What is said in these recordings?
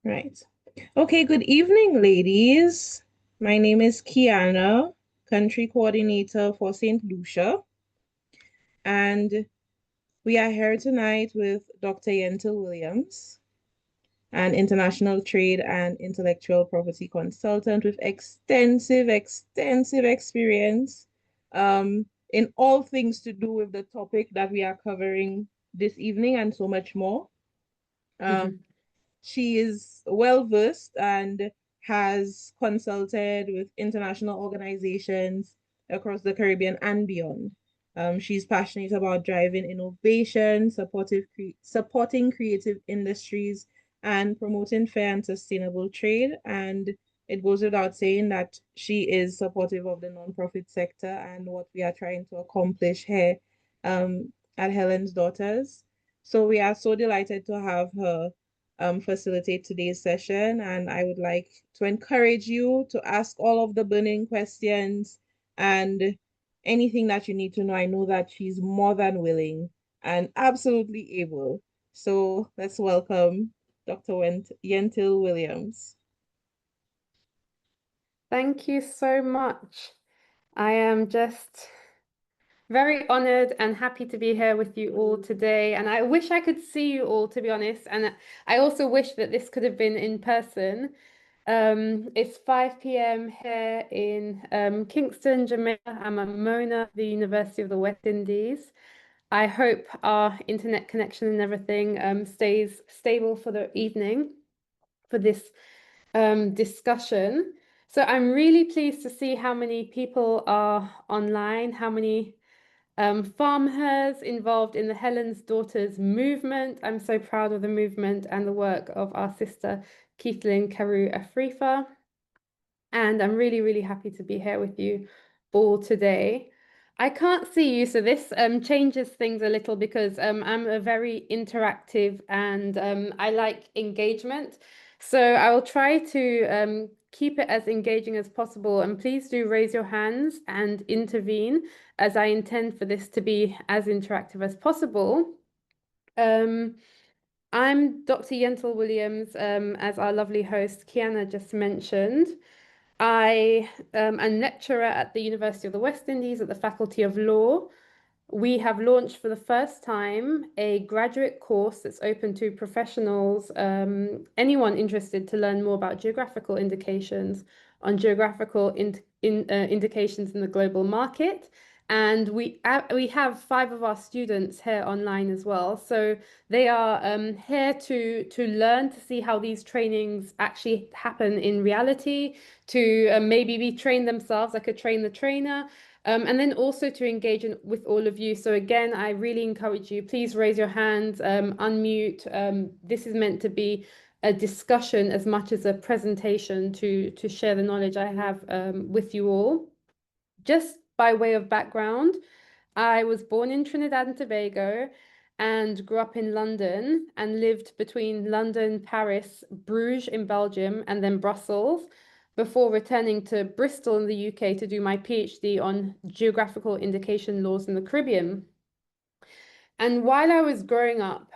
Right. Okay, good evening, ladies. My name is Kiana, Country Coordinator for St. Lucia, and we are here tonight with Dr. Yentel Williams, an international trade and intellectual property consultant with extensive experience in all things to do with the topic that we are covering this evening and so much more. Um, She is well versed and has consulted with international organizations across the Caribbean and beyond. She's passionate about driving innovation, supporting creative industries, and promoting fair and sustainable trade. And it goes without saying that she is supportive of the nonprofit sector and what we are trying to accomplish here at Helen's Daughters. So we are so delighted to have her facilitate today's session. And I would like to encourage you to ask all of the burning questions and anything that you need to know. I know that she's more than willing and absolutely able. So let's welcome Dr. Yentil Williams. Thank you so much. I am just very honored and happy to be here with you all today. And I wish I could see you all, to be honest. And I also wish that this could have been in person. It's 5 p.m. here in Kingston, Jamaica. I'm at Mona, the University of the West Indies. I hope our internet connection and everything stays stable for the evening for this discussion. So I'm really pleased to see how many people are online, how many farmers involved in the Helen's Daughters movement. I'm so proud of the movement and the work of our sister Keithlin Carew Afrifa. And I'm really, really happy to be here with you all today. I can't see you, so this changes things a little because I'm a very interactive and I like engagement. So I will try to keep it as engaging as possible. And please do raise your hands and intervene, as I intend for this to be as interactive as possible. Um, I'm Dr. Yentel Williams, as our lovely host Kiana just mentioned. I am a lecturer at the University of the West Indies at the Faculty of Law. We have launched for the first time a graduate course that's open to professionals, anyone interested to learn more about geographical indications on geographical indications in the global market. And we have 5 of our students here online as well. So they are here to learn to see how these trainings actually happen in reality, to maybe be trained themselves, like a train the trainer, and then also to engage with all of you. So again, I really encourage you, please raise your hands, unmute. This is meant to be a discussion as much as a presentation to share the knowledge I have with you all. Just by way of background, I was born in Trinidad and Tobago and grew up in London and lived between London, Paris, Bruges in Belgium, and then Brussels before returning to Bristol in the UK to do my PhD on geographical indication laws in the Caribbean. And while I was growing up,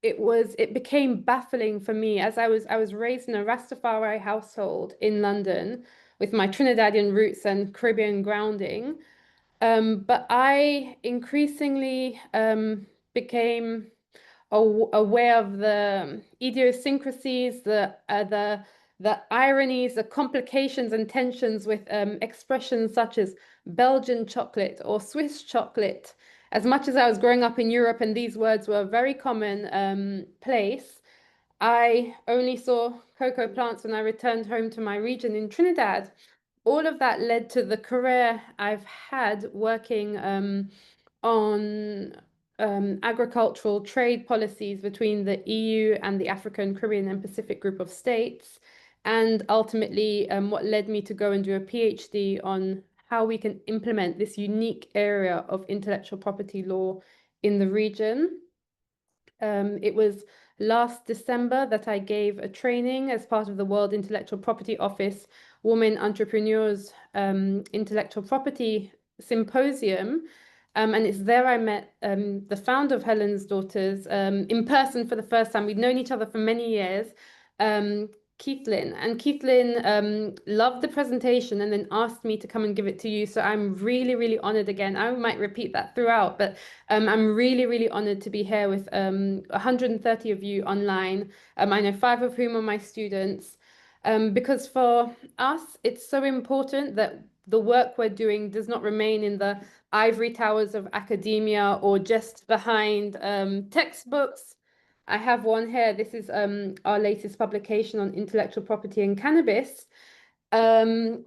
it became baffling for me as I was raised in a Rastafari household in London with my Trinidadian roots and Caribbean grounding. But I increasingly became aware of the idiosyncrasies, the ironies, the complications and tensions with expressions such as Belgian chocolate or Swiss chocolate. As much as I was growing up in Europe and these words were a very common place, I only saw cocoa plants when I returned home to my region in Trinidad. All of that led to the career I've had working on agricultural trade policies between the EU and the African, Caribbean, and Pacific group of states, and ultimately what led me to go and do a PhD on how we can implement this unique area of intellectual property law in the region. It was last December that I gave a training as part of the World Intellectual Property Office Women Entrepreneurs Intellectual Property Symposium. And it's there I met the founder of Helen's Daughters in person for the first time. We'd known each other for many years, um, Keithlin, and Keithlin loved the presentation and then asked me to come and give it to you. So I'm really, really honored again. I might repeat that throughout, but I'm really, really honored to be here with 130 of you online. I know 5 of whom are my students. Because for us, it's so important that the work we're doing does not remain in the ivory towers of academia or just behind textbooks. I have one here. This is our latest publication on intellectual property and cannabis. Um,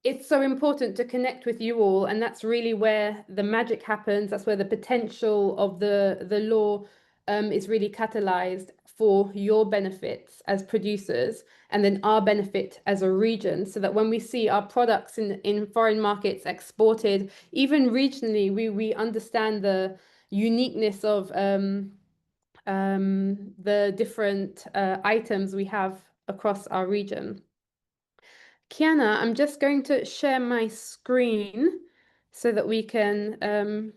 it's so important to connect with you all, and that's really where the magic happens. That's where the potential of the law is really catalyzed for your benefits as producers, and then our benefit as a region, so that when we see our products in foreign markets exported, even regionally, we understand the uniqueness of the different items we have across our region. Kiana, I'm just going to share my screen so that we can.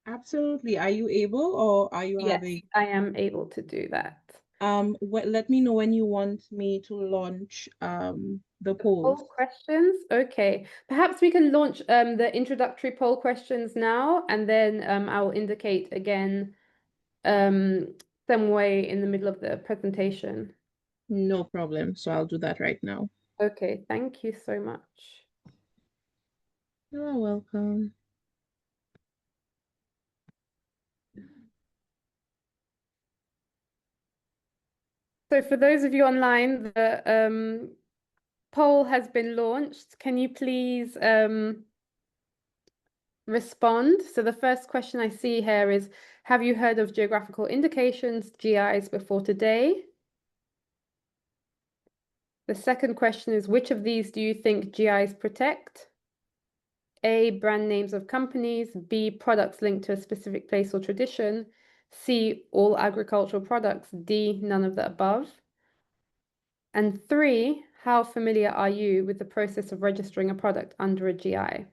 Absolutely. Are you able or are you Yes, having I am able to do that. let me know when you want me to launch the polls. Poll questions. Okay, perhaps we can launch the introductory poll questions now, and then I'll indicate again some way in the middle of the presentation. No problem. So I'll do that right now. Okay, thank you so much. You're welcome. So for those of you online, the poll has been launched. Can you please respond? So the first question I see here is, have you heard of geographical indications, GIs, before today? The second question is, which of these do you think GIs protect? A, brand names of companies, B, products linked to a specific place or tradition, C, all agricultural products, D, none of the above. And 3, how familiar are you with the process of registering a product under a GI?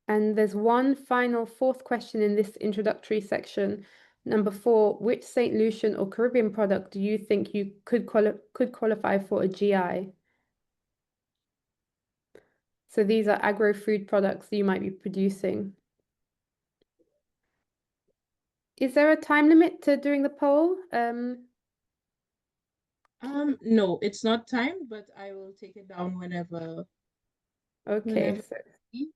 And there's one final fourth question in this introductory section. Number 4, which St. Lucian or Caribbean product do you think you could qualify for a GI? So these are agro-food products that you might be producing. Is there a time limit to doing the poll? No, it's not time, but I will take it down Okay, whenever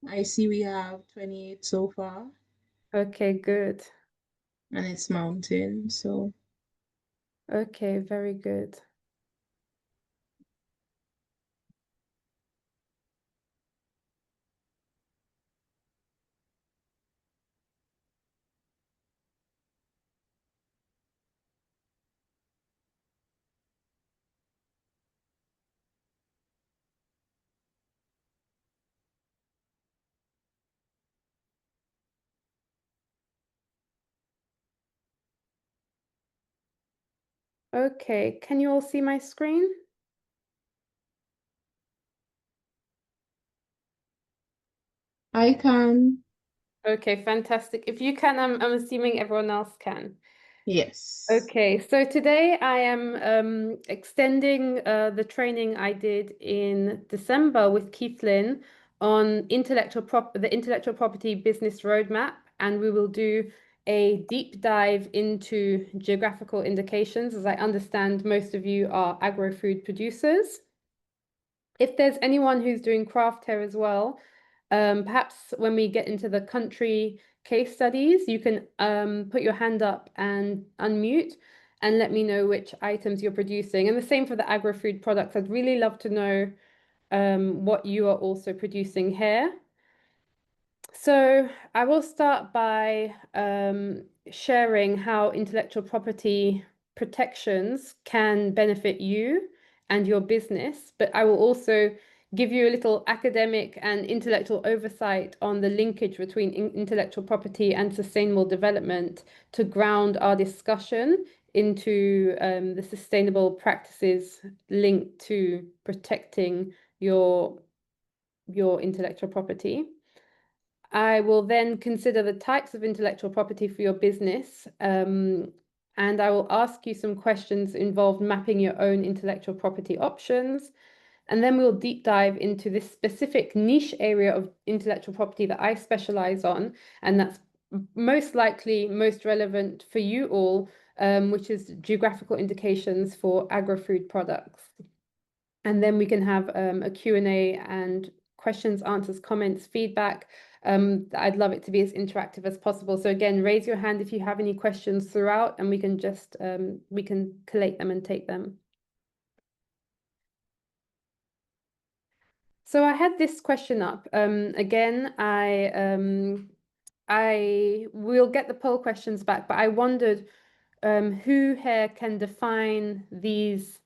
I see we have 28 so far, okay, good. and it's mountain, so Okay, very good. Okay, can you all see my screen? I can. Okay, fantastic. If you can, I'm assuming everyone else can. Yes. Okay, so today I am extending the training I did in December with Keithlin on the intellectual property business roadmap, and we will do a deep dive into geographical indications, as I understand most of you are agro-food producers. If there's anyone who's doing craft here as well, perhaps when we get into the country case studies, you can put your hand up and unmute and let me know which items you're producing. And the same for the agro-food products. I'd really love to know what you are also producing here. So I will start by sharing how intellectual property protections can benefit you and your business, but I will also give you a little academic and intellectual oversight on the linkage between intellectual property and sustainable development to ground our discussion into the sustainable practices linked to protecting your intellectual property. I will then consider the types of intellectual property for your business, and I will ask you some questions involved mapping your own intellectual property options. And then we'll deep dive into this specific niche area of intellectual property that I specialize on, and that's most likely most relevant for you all, which is geographical indications for agri-food products. And then we can have a Q&A and questions, answers, comments, feedback. I'd love it to be as interactive as possible. So again, raise your hand if you have any questions throughout, and we can just we can collate them and take them. So I had this question up. Again, I will get the poll questions back, but I wondered who here can define these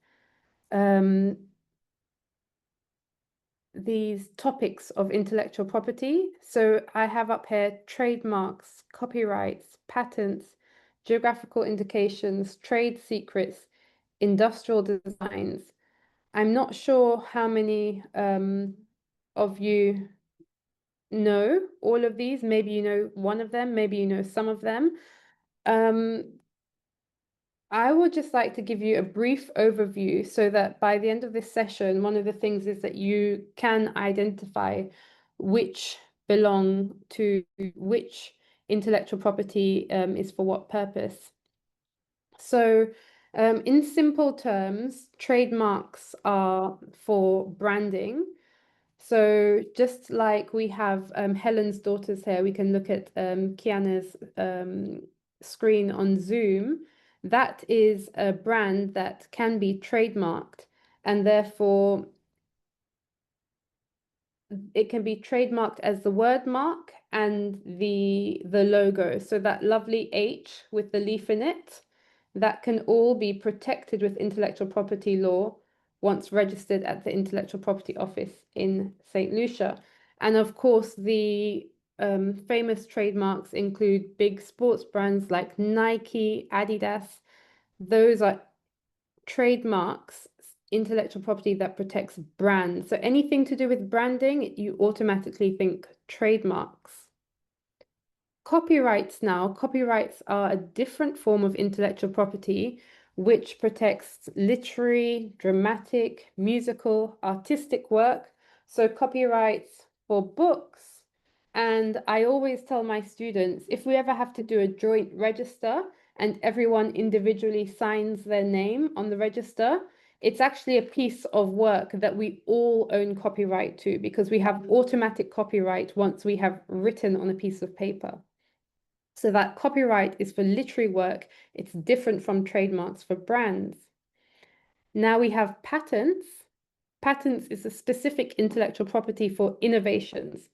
topics of intellectual property. So I have up here trademarks, copyrights, patents, geographical indications, trade secrets, industrial designs. I'm not sure how many of you know all of these. Maybe you know one of them, maybe you know some of them. I would just like to give you a brief overview so that by the end of this session, one of the things is that you can identify which belong to which intellectual property is for what purpose. So in simple terms, trademarks are for branding. So just like we have Helen's daughters here, we can look at Kiana's screen on Zoom. That is a brand that can be trademarked, and therefore it can be trademarked as the word mark and the logo. So that lovely H with the leaf in it, that can all be protected with intellectual property law once registered at the Intellectual Property Office in St. Lucia. And of course, the famous trademarks include big sports brands like Nike, Adidas. Those are trademarks, intellectual property that protects brands. So anything to do with branding, you automatically think trademarks. Copyrights now, copyrights are a different form of intellectual property which protects literary, dramatic, musical, artistic work. So copyrights for books. And I always tell my students, if we ever have to do a joint register and everyone individually signs their name on the register, it's actually a piece of work that we all own copyright to because we have automatic copyright once we have written on a piece of paper. So that copyright is for literary work. It's different from trademarks for brands. Now we have patents. Patents is a specific intellectual property for innovations.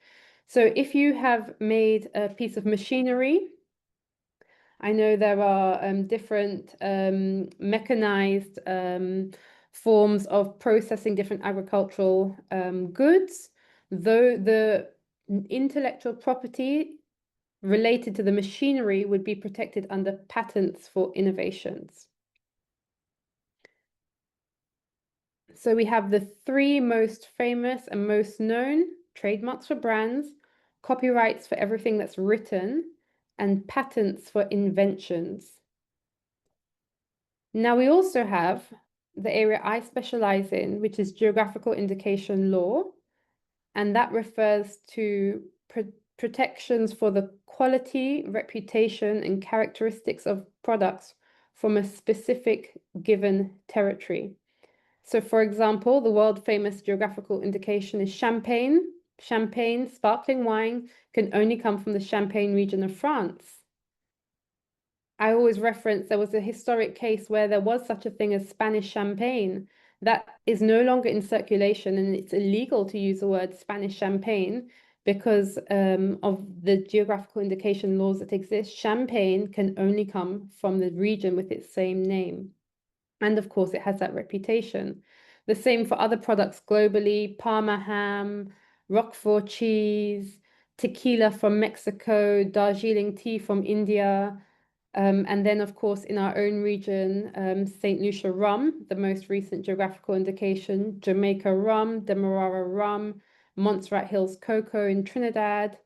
So if you have made a piece of machinery, I know there are different mechanized forms of processing different agricultural goods, though the intellectual property related to the machinery would be protected under patents for innovations. So we have the three most famous and most known trademarks for brands, copyrights for everything that's written, and patents for inventions. Now we also have the area I specialize in, which is geographical indication law, and that refers to protections for the quality, reputation, and characteristics of products from a specific given territory. So, for example, the world famous geographical indication is champagne. Champagne, sparkling wine, can only come from the Champagne region of France. I always reference there was a historic case where there was such a thing as Spanish champagne that is no longer in circulation, and it's illegal to use the word Spanish champagne because of the geographical indication laws that exist. Champagne can only come from the region with its same name. And of course, it has that reputation. The same for other products globally, Parma ham, Roquefort cheese, tequila from Mexico, Darjeeling tea from India. And then, of course, in our own region, St. Lucia rum, the most recent geographical indication, Jamaica rum, Demerara rum, Montserrat Hills cocoa in Trinidad.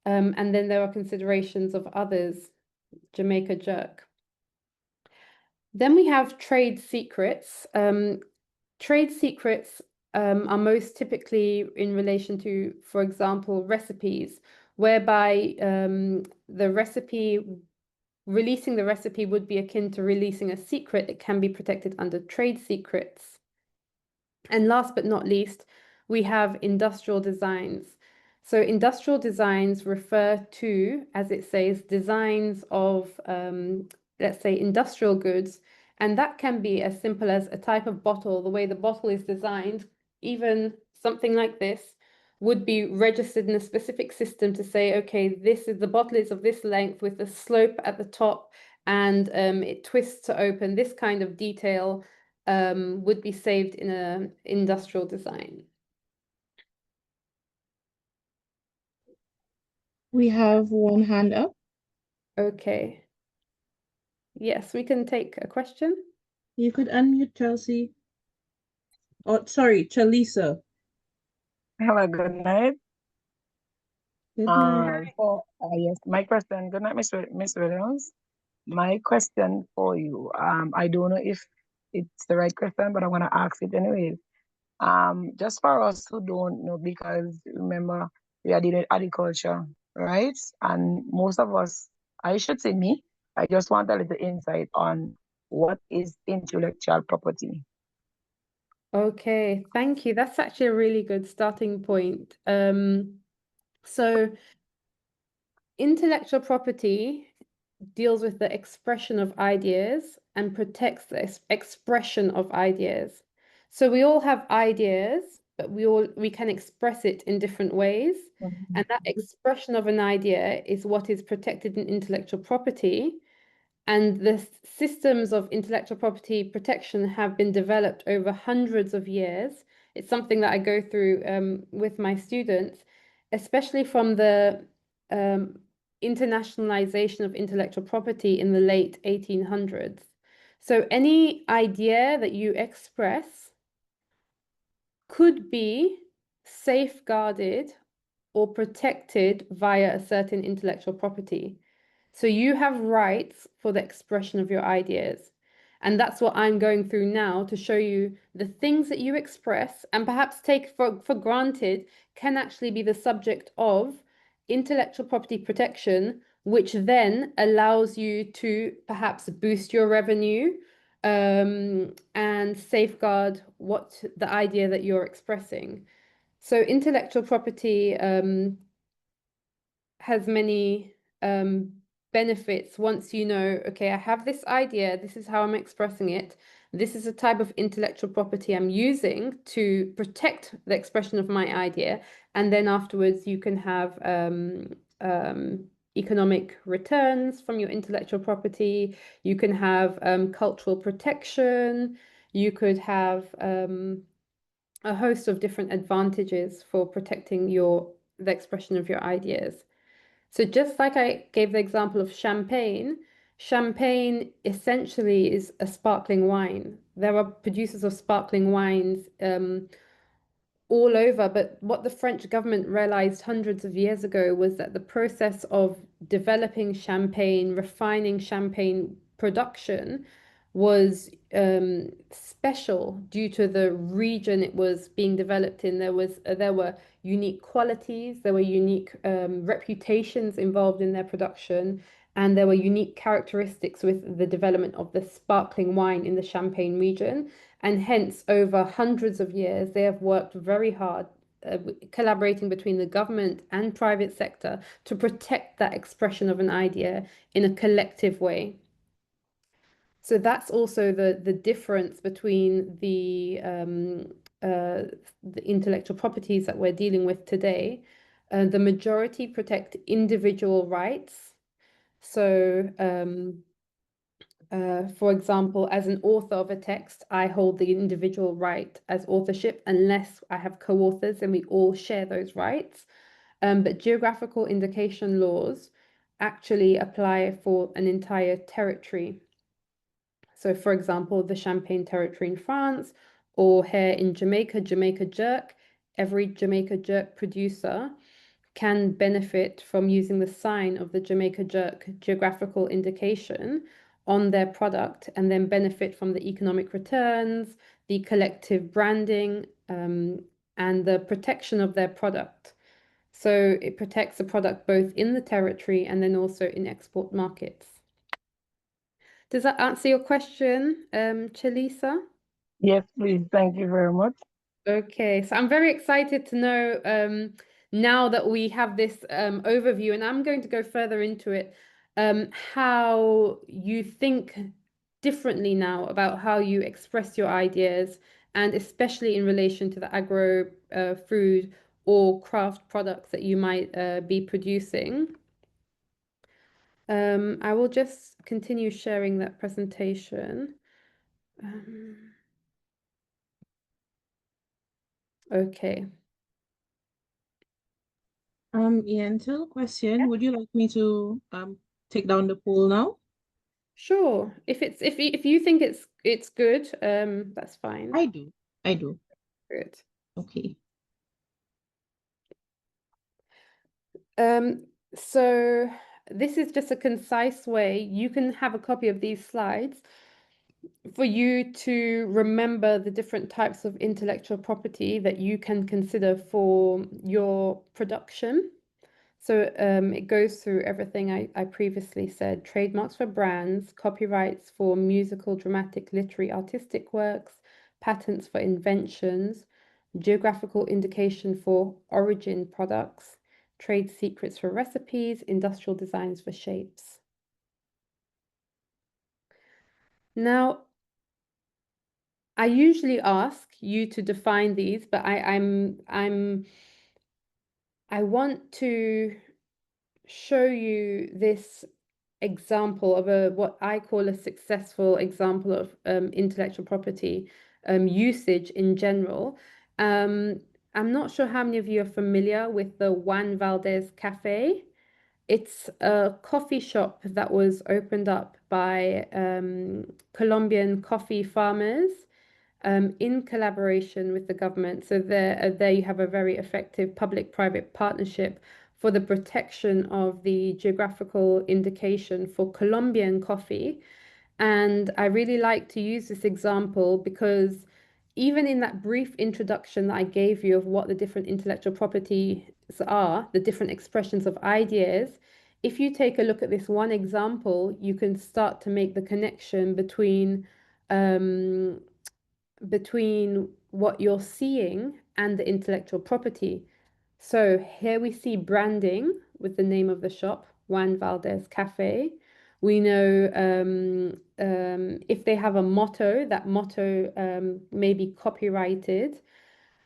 And then there are considerations of others, Jamaica jerk. Then we have trade secrets. Trade secrets are most typically in relation to, for example, recipes, whereby releasing the recipe would be akin to releasing a secret that can be protected under trade secrets. And last but not least, we have industrial designs. So industrial designs refer to, as it says, designs of, let's say, industrial goods. And that can be as simple as a type of bottle, the way the bottle is designed, even something like this would be registered in a specific system to say, okay, the bottle is of this length with a slope at the top and it twists to open. This kind of detail would be saved in an industrial design. We have one hand up. Okay. Yes, we can take a question. You could unmute Chelsea. Oh, sorry, Chalisa. Hello, good night. Good night. Yes, my question, good night, Miss Williams. My question for you, I don't know if it's the right question, but I'm gonna ask it anyways. Just for us who don't know, because remember we are dealing with agriculture, right? And most of us, I should say me, I just want a little insight on what is intellectual property. Okay, thank you. That's actually a really good starting point. So intellectual property deals with the expression of ideas and protects the expression of ideas. So we all have ideas, but we can express it in different ways. And that expression of an idea is what is protected in intellectual property. And the systems of intellectual property protection have been developed over hundreds of years. It's something that I go through with my students, especially from the internationalization of intellectual property in the late 1800s. So any idea that you express could be safeguarded or protected via a certain intellectual property. So you have rights for the expression of your ideas. And that's what I'm going through now to show you the things that you express and perhaps take for granted can actually be the subject of intellectual property protection, which then allows you to perhaps boost your revenue and safeguard what the idea that you're expressing. So intellectual property has many benefits once you know, okay, I have this idea, this is how I'm expressing it, this is a type of intellectual property I'm using to protect the expression of my idea, and then afterwards you can have economic returns from your intellectual property, you can have cultural protection, you could have a host of different advantages for protecting the expression of your ideas. So just like I gave the example of champagne, champagne essentially is a sparkling wine. There are producers of sparkling wines all over, but what the French government realized hundreds of years ago was that the process of developing champagne, refining champagne production was special due to the region it was being developed in. There were unique qualities, there were unique reputations involved in their production, and there were unique characteristics with the development of the sparkling wine in the Champagne region. And hence, over hundreds of years, they have worked very hard, collaborating between the government and private sector to protect that expression of an idea in a collective way. So that's also the difference between the intellectual properties that we're dealing with today. The majority protect individual rights. So for example, as an author of a text, I hold the individual right as authorship unless I have co-authors and we all share those rights. But geographical indication laws actually apply for an entire territory. So, for example, the Champagne territory in France, or here in Jamaica, Jamaica jerk. Every Jamaica jerk producer can benefit from using the sign of the Jamaica jerk geographical indication on their product and then benefit from the economic returns, the collective branding, and the protection of their product. So it protects the product both in the territory and then also in export markets. Does that answer your question, Chalisa? Yes, please. Thank you very much. Okay, so I'm very excited to know now that we have this overview, and I'm going to go further into it, how you think differently now about how you express your ideas, and especially in relation to the agro food or craft products that you might be producing. I will just continue sharing that presentation. Okay. Ian, tell a question. Would you like me to take down the poll now? Sure. If you think it's good, that's fine. I do. I do. Good. Okay. So this is just a concise way. You can have a copy of these slides for you to remember the different types of intellectual property that you can consider for your production. So it goes through everything I previously said: trademarks for brands, copyrights for musical, dramatic, literary, artistic works, patents for inventions, geographical indication for origin products, trade secrets for recipes, industrial designs for shapes. Now, I usually ask you to define these, but I want to show you this example of what I call a successful example of intellectual property usage in general. I'm not sure how many of you are familiar with the Juan Valdez Cafe. It's a coffee shop that was opened up by Colombian coffee farmers in collaboration with the government. So there you have a very effective public-private partnership for the protection of the geographical indication for Colombian coffee. And I really like to use this example because even in that brief introduction that I gave you of what the different intellectual properties are, the different expressions of ideas, if you take a look at this one example, you can start to make the connection between what you're seeing and the intellectual property. So here we see branding with the name of the shop, Juan Valdez Cafe. We know if they have a motto, that motto may be copyrighted.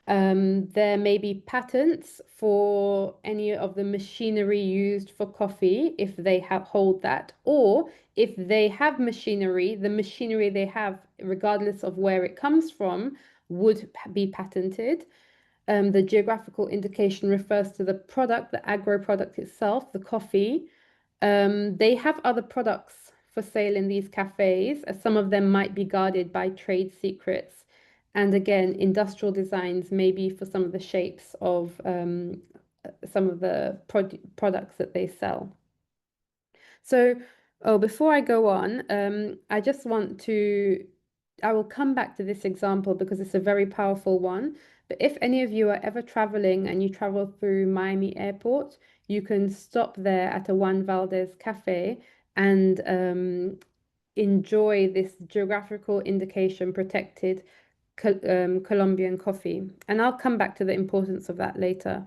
There may be patents for any of the machinery used for coffee if they hold that, or if they have machinery, the machinery they have, regardless of where it comes from, would be patented. The geographical indication refers to the product, the agro product itself, the coffee. They have other products for sale in these cafes, as some of them might be guarded by trade secrets. And again, industrial designs maybe for some of the shapes of some of the products that they sell. So, before I go on, I just want to, I will come back to this example because it's a very powerful one. But if any of you are ever traveling and you travel through Miami Airport, you can stop there at a Juan Valdez Cafe and enjoy this geographical indication protected Colombian coffee. And I'll come back to the importance of that later.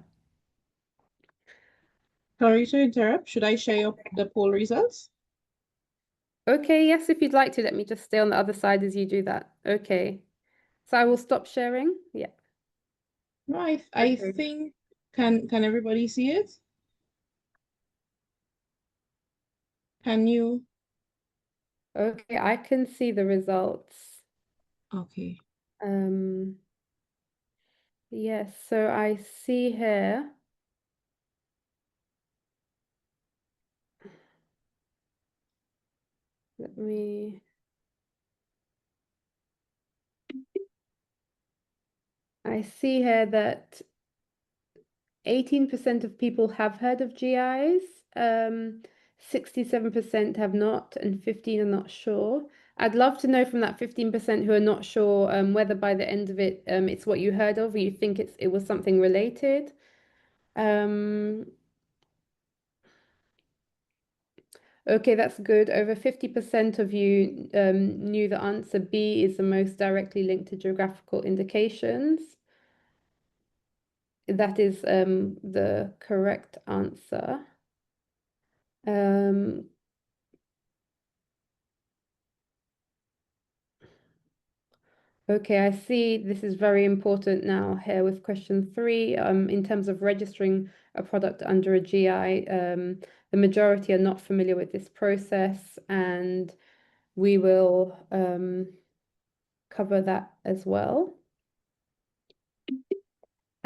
Sorry to interrupt. Should I share the poll results? Okay, yes, if you'd like to, let me just stay on the other side as you do that. Okay. So I will stop sharing. Yeah. No, I Okay. think can everybody see it? Can you? Okay, I can see the results. Okay. Yes, so I see here. I see here that 18% of people have heard of GIs, 67% have not, and 15 are not sure. I'd love to know from that 15% who are not sure whether by the end of it it's what you heard of or you think it was something related. Okay, that's good. Over 50% of you knew the answer B is the most directly linked to geographical indications. That is the correct answer. Okay, I see this is very important now here with question 3. In terms of registering a product under a GI, the majority are not familiar with this process, and we will cover that as well.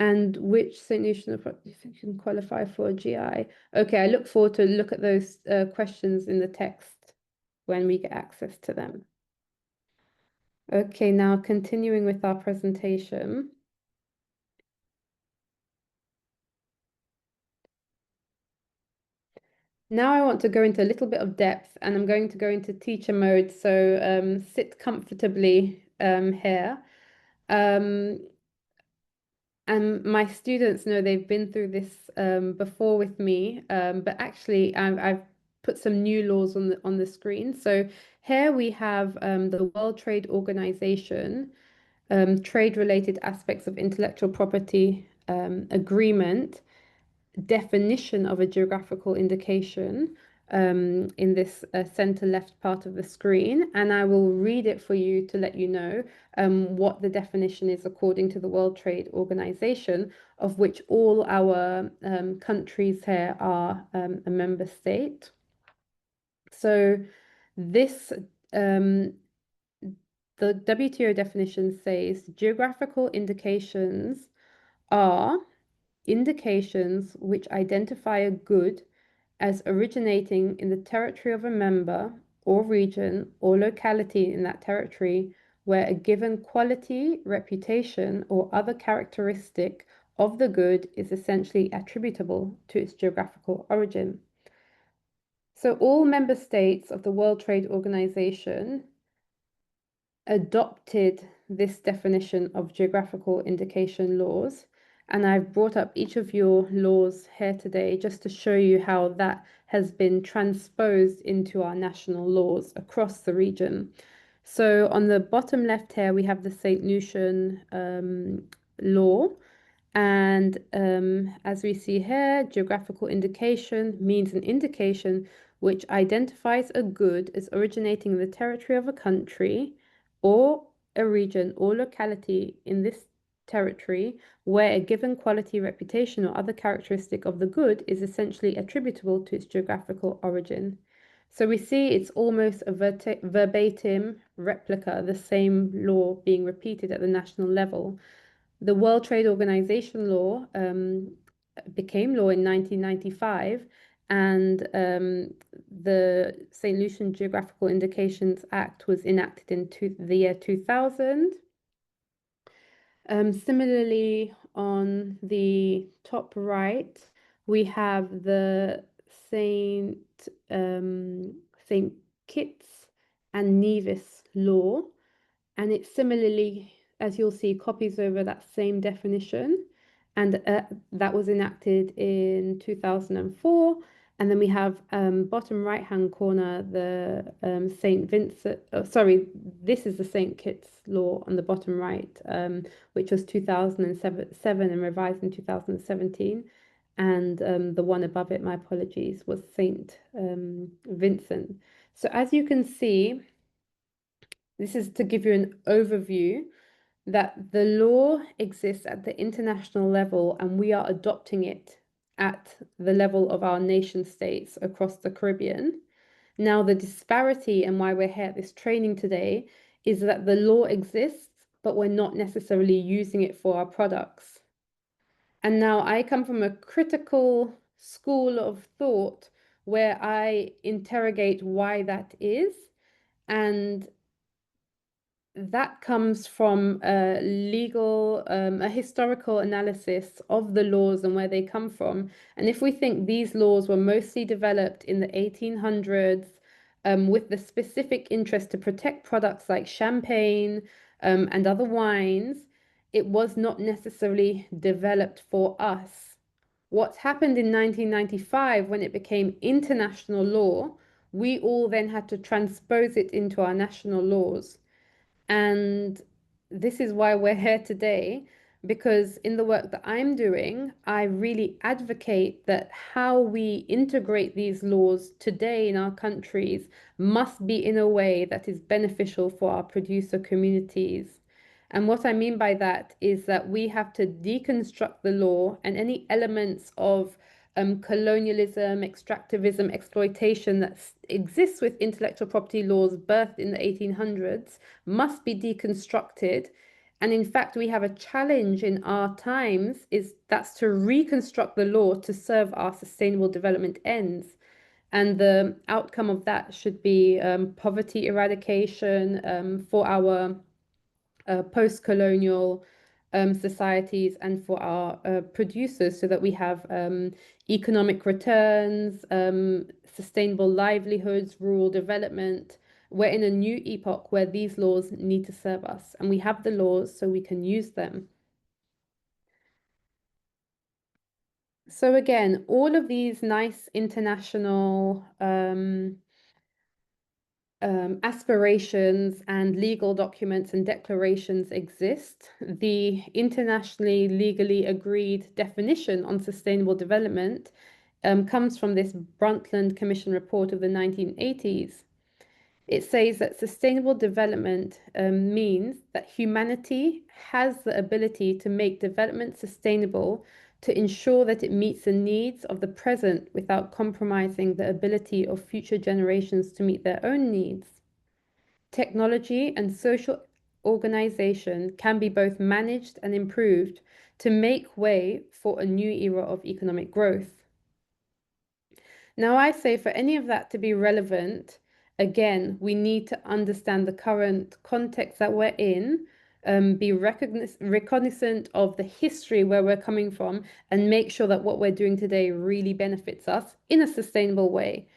And which St. Lucian product do you think can qualify for a GI? Okay, I look forward to look at those questions in the text when we get access to them. Okay, now continuing with our presentation. Now I want to go into a little bit of depth, and I'm going to go into teacher mode, so sit comfortably here. And my students know they've been through this before with me, but actually I've put some new laws on the screen. So here we have the World Trade Organization, trade-related aspects of intellectual property agreement, definition of a geographical indication in this center left part of the screen, and I will read it for you to let you know what the definition is according to the World Trade Organization, of which all our countries here are a member state. So this the WTO definition says geographical indications are indications which identify a good as originating in the territory of a member or region or locality in that territory where a given quality, reputation, or other characteristic of the good is essentially attributable to its geographical origin. So all member states of the World Trade Organization adopted this definition of geographical indication laws. And I've brought up each of your laws here today just to show you how that has been transposed into our national laws across the region. So on the bottom left here, we have the St. Lucian law. And as we see here, geographical indication means an indication which identifies a good as originating in the territory of a country or a region or locality in this territory where a given quality, reputation, or other characteristic of the good is essentially attributable to its geographical origin. So we see it's almost a verbatim replica, the same law being repeated at the national level. The World Trade Organization law became law in 1995, and the St. Lucian Geographical Indications Act was enacted in the year 2000. Similarly, on the top right, we have the St. Kitts and Nevis law, and it similarly, as you'll see, copies over that same definition, and that was enacted in 2004. And then we have bottom right hand corner the St. Vincent, this is the St. Kitts law on the bottom right, which was 2007 and revised in 2017. And the one above it, my apologies, was St. Vincent. So as you can see, this is to give you an overview that the law exists at the international level and we are adopting it at the level of our nation states across the Caribbean. Now, the disparity and why we're here at this training today is that the law exists, but we're not necessarily using it for our products. And now I come from a critical school of thought where I interrogate why that is. And that comes from a historical analysis of the laws and where they come from. And if we think these laws were mostly developed in the 1800s, with the specific interest to protect products like champagne, and other wines, it was not necessarily developed for us. What happened in 1995 when it became international law, we all then had to transpose it into our national laws. And this is why we're here today, because in the work that I'm doing, I really advocate that how we integrate these laws today in our countries must be in a way that is beneficial for our producer communities. And what I mean by that is that we have to deconstruct the law and any elements of colonialism, extractivism, exploitation that exists with intellectual property laws birthed in the 1800s must be deconstructed. And in fact, we have a challenge in our times is that's to reconstruct the law to serve our sustainable development ends. And the outcome of that should be poverty eradication for our post-colonial societies and for our producers so that we have economic returns, sustainable livelihoods, rural development. We're in a new epoch where these laws need to serve us, and we have the laws so we can use them. So again, all of these nice international aspirations and legal documents and declarations exist. The internationally legally agreed definition on sustainable development comes from this Brundtland Commission report of the 1980s. It says that sustainable development means that humanity has the ability to make development sustainable to ensure that it meets the needs of the present without compromising the ability of future generations to meet their own needs. Technology and social organization can be both managed and improved to make way for a new era of economic growth. Now, I say for any of that to be relevant, again, we need to understand the current context that we're in, be recognizant of the history where we're coming from, and make sure that what we're doing today really benefits us in a sustainable way.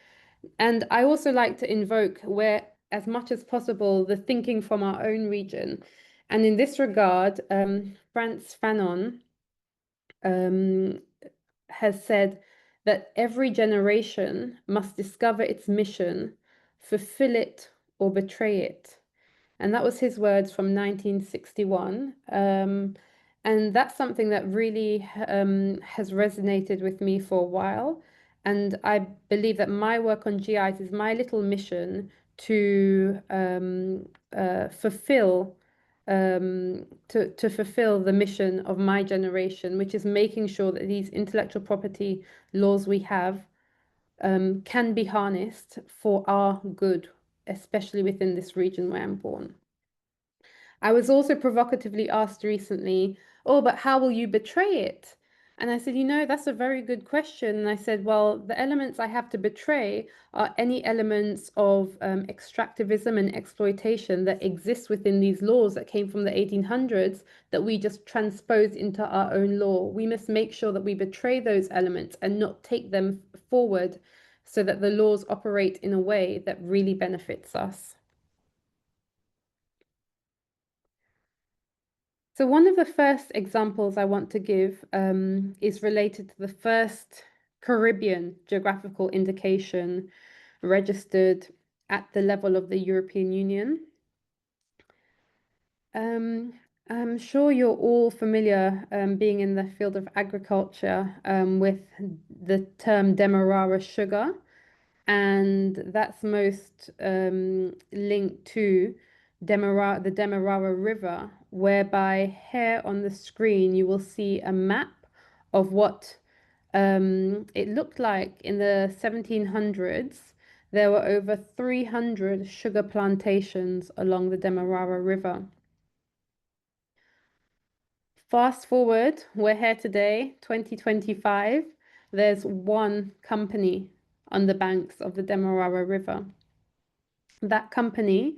And I also like to invoke, where as much as possible, the thinking from our own region. And in this regard, Frantz Fanon has said that every generation must discover its mission, fulfill it, or betray it. And that was his words from 1961. And that's something that really has resonated with me for a while. And I believe that my work on GIs is my little mission to fulfill to fulfill the mission of my generation, which is making sure that these intellectual property laws we have can be harnessed for our good, especially within this region where I'm born. I was also provocatively asked recently, oh, but how will you betray it? And I said, that's a very good question. And I said, well, the elements I have to betray are any elements of extractivism and exploitation that exist within these laws that came from the 1800s that we just transposed into our own law. We must make sure that we betray those elements and not take them forward so that the laws operate in a way that really benefits us. So one of the first examples I want to give is related to the first Caribbean geographical indication registered at the level of the European Union. I'm sure you're all familiar, being in the field of agriculture, with the term Demerara sugar, and that's most linked to the Demerara River, whereby here on the screen you will see a map of what it looked like in the 1700s. There were over 300 sugar plantations along the Demerara River. Fast forward, we're here today, 2025. There's one company on the banks of the Demerara River. That company,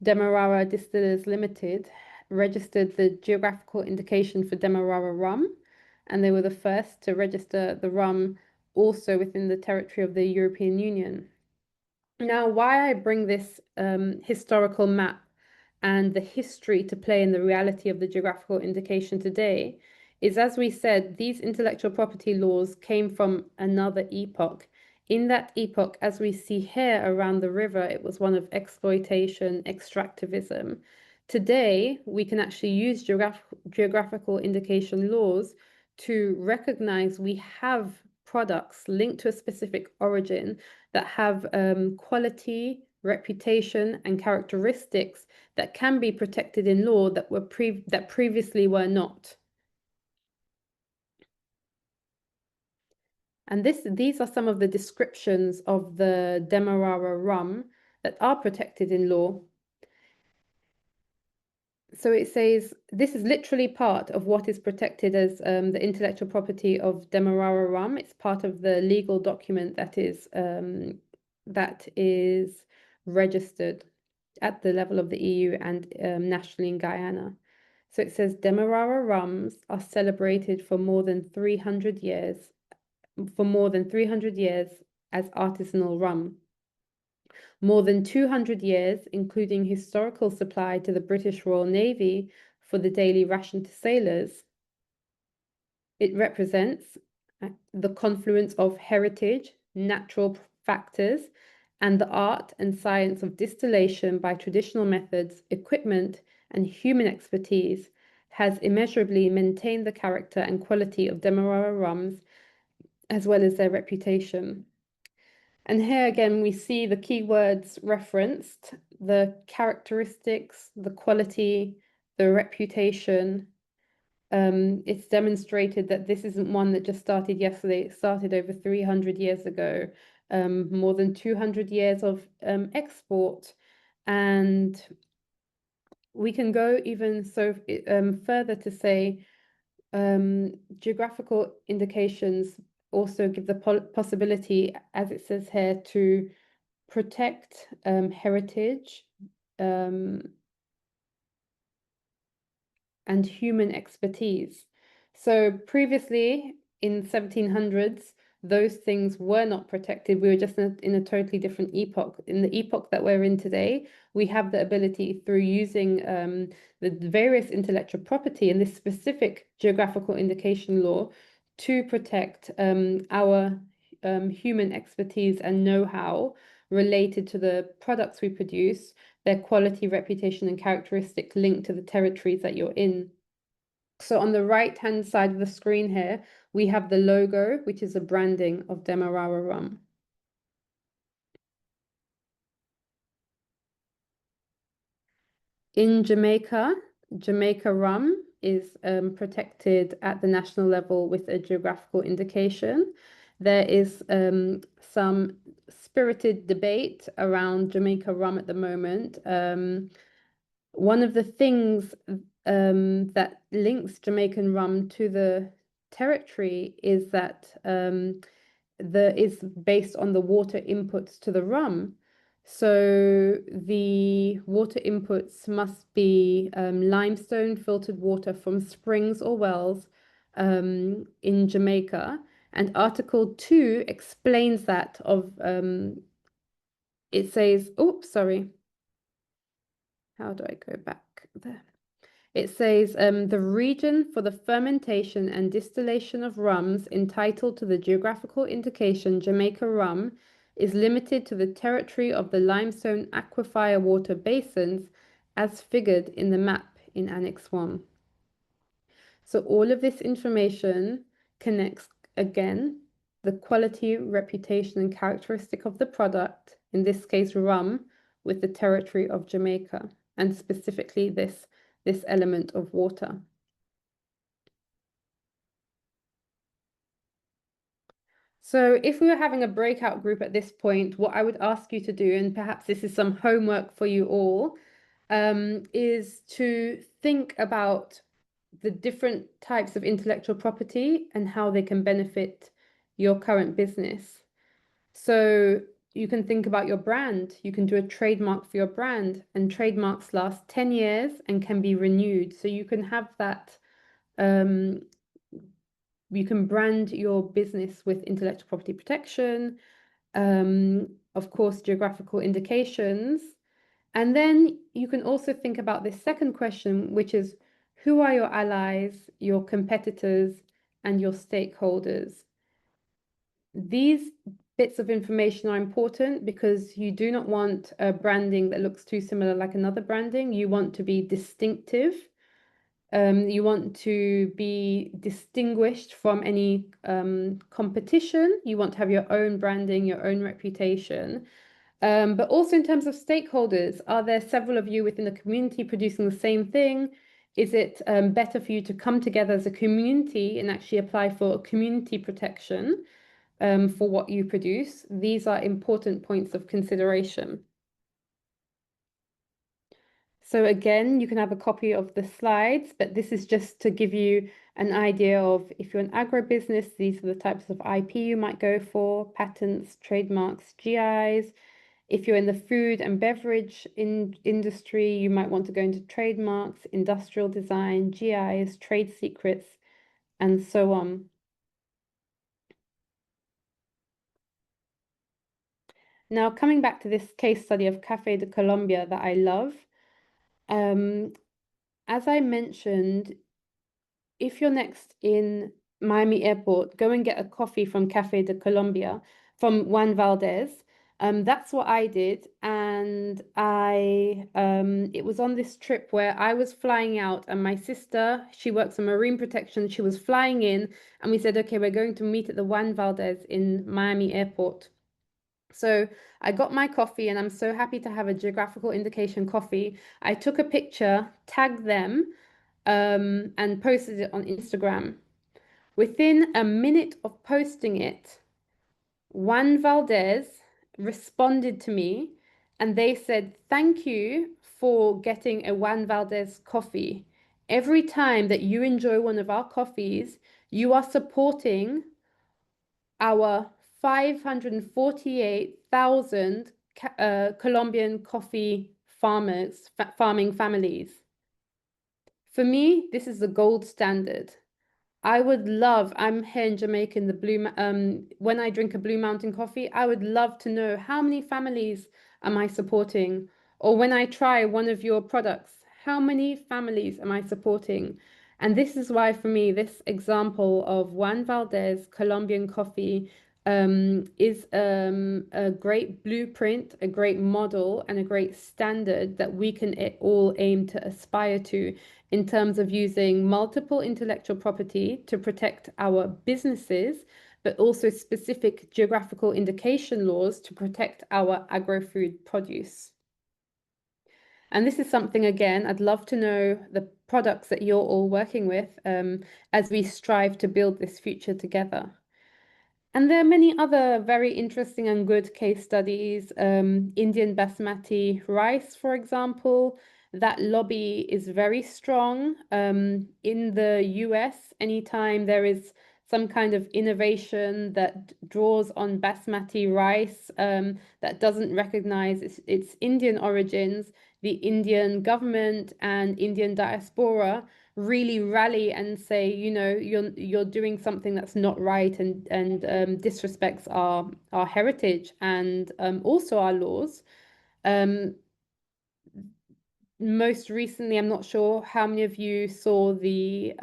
Demerara Distillers Limited, registered the geographical indication for Demerara rum, and they were the first to register the rum also within the territory of the European Union. Now, why I bring this historical map and the history to play in the reality of the geographical indication today is, as we said, these intellectual property laws came from another epoch. In that epoch, as we see here around the river, it was one of exploitation, extractivism. Today, we can actually use geographical indication laws to recognize we have products linked to a specific origin that have quality, reputation, and characteristics that can be protected in law that were previously were not. And these are some of the descriptions of the Demerara rum that are protected in law. So it says this is literally part of what is protected as the intellectual property of Demerara rum. It's part of the legal document that is registered at the level of the EU and nationally in Guyana. So it says Demerara rums are celebrated for more than 300 years, as artisanal rum. More than 200 years, including historical supply to the British Royal Navy for the daily ration to sailors. It represents the confluence of heritage, natural factors, and the art and science of distillation by traditional methods, equipment, and human expertise has immeasurably maintained the character and quality of Demerara rums, as well as their reputation. And here again, we see the keywords referenced, the characteristics, the quality, the reputation. It's demonstrated that this isn't one that just started yesterday. It started over 300 years ago, more than 200 years of export. And we can go even so further to say geographical indications also give the possibility, as it says here, to protect heritage and human expertise. So previously in 1700s, those things were not protected. We were just in a totally different epoch. In the epoch that we're in today, we have the ability through using the various intellectual property and this specific geographical indication law to protect our human expertise and know-how related to the products we produce, their quality, reputation, and characteristic linked to the territories that you're in. So on the right-hand side of the screen here, we have the logo, which is a branding of Demerara rum. In Jamaica, Jamaica rum is protected at the national level with a geographical indication. There is some spirited debate around Jamaica rum at the moment. One of the things that links Jamaican rum to the territory is that is based on the water inputs to the rum. So the water inputs must be limestone filtered water from springs or wells in Jamaica. And Article 2 explains that it says, oops, sorry. How do I go back there? It says the region for the fermentation and distillation of rums entitled to the geographical indication Jamaica rum is limited to the territory of the limestone aquifer water basins as figured in the map in Annex 1. So all of this information connects again the quality, reputation, and characteristic of the product, in this case rum, with the territory of Jamaica, and specifically this element of water. So if we were having a breakout group at this point, what I would ask you to do, and perhaps this is some homework for you all, is to think about the different types of intellectual property and how they can benefit your current business. So you can think about your brand. You can do a trademark for your brand, and trademarks last 10 years and can be renewed. So you can have that, you can brand your business with intellectual property protection, of course, geographical indications. And then you can also think about this second question, which is who are your allies, your competitors, and your stakeholders? These bits of information are important because you do not want a branding that looks too similar like another branding. You want to be distinctive. You want to be distinguished from any competition. You want to have your own branding, your own reputation. But also in terms of stakeholders, are there several of you within the community producing the same thing? Is it better for you to come together as a community and actually apply for community protection for what you produce? These are important points of consideration. So again, you can have a copy of the slides, but this is just to give you an idea of if you're an agribusiness, these are the types of IP you might go for: patents, trademarks, GIs. If you're in the food and beverage industry, you might want to go into trademarks, industrial design, GIs, trade secrets, and so on. Now, coming back to this case study of Café de Colombia that I love, as I mentioned, if you're next in Miami Airport, go and get a coffee from Café de Colombia from Juan Valdez. That's what I did, and it was on this trip where I was flying out, and my sister, she works on marine protection, she was flying in, and we said, okay, we're going to meet at the Juan Valdez in Miami Airport. So I got my coffee, and I'm so happy to have a geographical indication coffee. I took a picture, tagged them, and posted it on Instagram. Within a minute of posting it, Juan Valdez responded to me and they said, "Thank you for getting a Juan Valdez coffee. Every time that you enjoy one of our coffees, you are supporting our 548,000 Colombian coffee farming families." For me, this is the gold standard. I would love, I'm here in Jamaica in the when I drink a Blue Mountain coffee, I would love to know how many families am I supporting? Or when I try one of your products, how many families am I supporting? And this is why, for me, this example of Juan Valdez Colombian coffee is a great blueprint, a great model, and a great standard that we can all aim to aspire to in terms of using multiple intellectual property to protect our businesses, but also specific geographical indication laws to protect our agro-food produce. And this is something, again, I'd love to know the products that you're all working with as we strive to build this future together. And there are many other very interesting and good case studies. Indian basmati rice, for example, that lobby is very strong. In the US, anytime there is some kind of innovation that draws on basmati rice that doesn't recognize its Indian origins, the Indian government and Indian diaspora really rally and say, you know, you're doing something that's not right and disrespects our heritage and also our laws. Most recently, I'm not sure how many of you saw the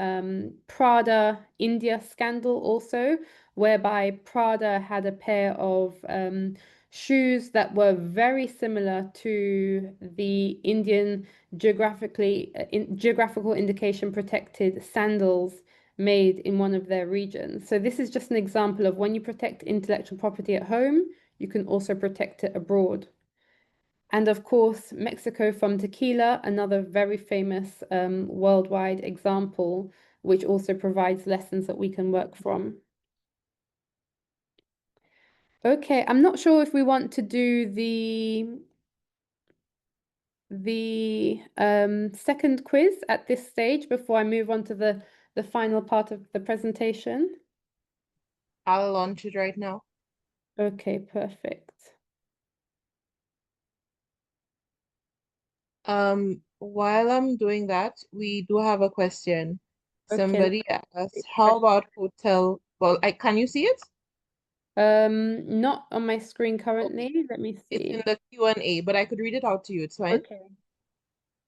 Prada India scandal also, whereby Prada had a pair of shoes that were very similar to the Indian geographical indication protected sandals made in one of their regions. So this is just an example of when you protect intellectual property at home, you can also protect it abroad. And of course, Mexico from tequila, another very famous worldwide example, which also provides lessons that we can work from. Okay, I'm not sure if we want to do the second quiz at this stage before I move on to the final part of the presentation. I'll launch it right now. Okay, perfect. While I'm doing that, we do have a question. Okay. Somebody asked, how about hotel? Well, can you see it? Not on my screen Okay. currently. Let me It's in see. the Q&A, but I could read it out to you. It's fine. Okay.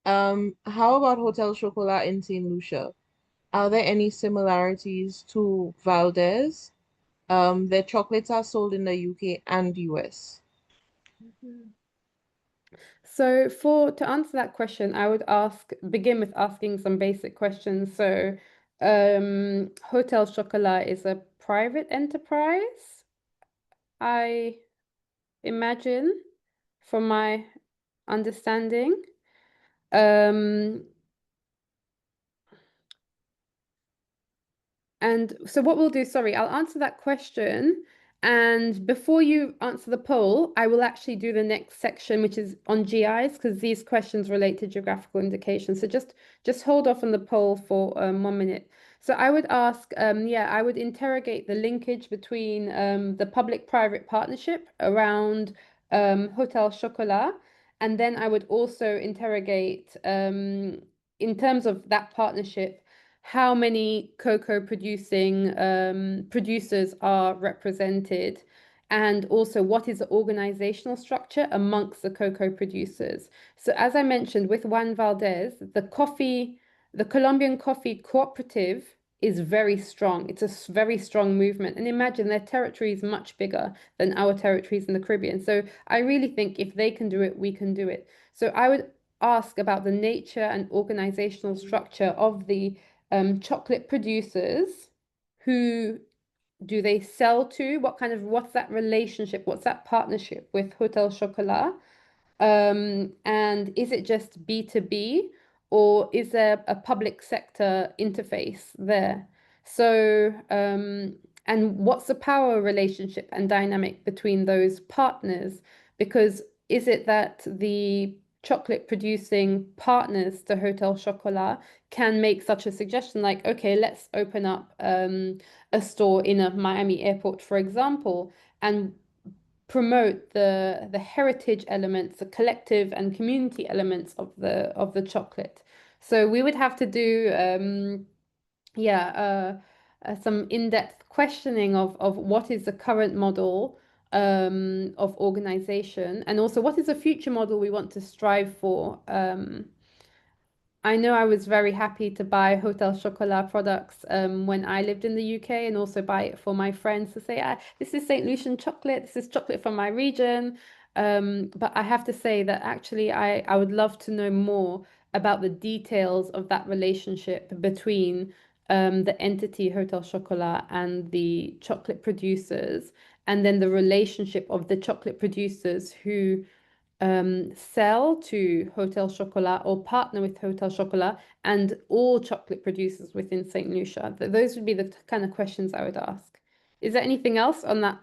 How about Hotel Chocolat in St. Lucia? Are there any similarities to Valdez? Their chocolates are sold in the UK and US. So to answer that question, I would begin with asking some basic questions. So, Hotel Chocolat is a private enterprise, I imagine, from my understanding. Um, And so what we'll do, sorry, I'll answer that question. And before you answer the poll, I will actually do the next section, which is on GIs, because these questions relate to geographical indications. So just hold off on the poll for 1 minute. So I would ask, yeah, I would interrogate the linkage between the public-private partnership around Hotel Chocolat. And then I would also interrogate, in terms of that partnership, how many cocoa producing producers are represented, and also what is the organizational structure amongst the cocoa producers. So as I mentioned with Juan Valdez, the Colombian coffee cooperative is very strong. It's a very strong movement. And imagine their territory is much bigger than our territories in the Caribbean. So I really think if they can do it, we can do it. So I would ask about the nature and organizational structure of the chocolate producers. Who do they sell to? What's that relationship? What's that partnership with Hotel Chocolat? And is it just B2B, or is there a public sector interface there? So, and what's the power relationship and dynamic between those partners? Because is it that the chocolate producing partners to Hotel Chocolat can make such a suggestion like, okay, let's open up a store in a Miami airport, for example, and promote the heritage elements, the collective and community elements of the chocolate. So we would have to do yeah some in-depth questioning of what is the current model of organization, and also what is the future model we want to strive for. I know I was very happy to buy Hotel Chocolat products when I lived in the UK, and also buy it for my friends to say, ah, this is St. Lucian chocolate, this is chocolate from my region. But I have to say that actually I would love to know more about the details of that relationship between the entity Hotel Chocolat and the chocolate producers, and then the relationship of the chocolate producers who sell to Hotel Chocolat or partner with Hotel Chocolat and all chocolate producers within St. Lucia. Those would be the kind of questions I would ask. Is there anything else on that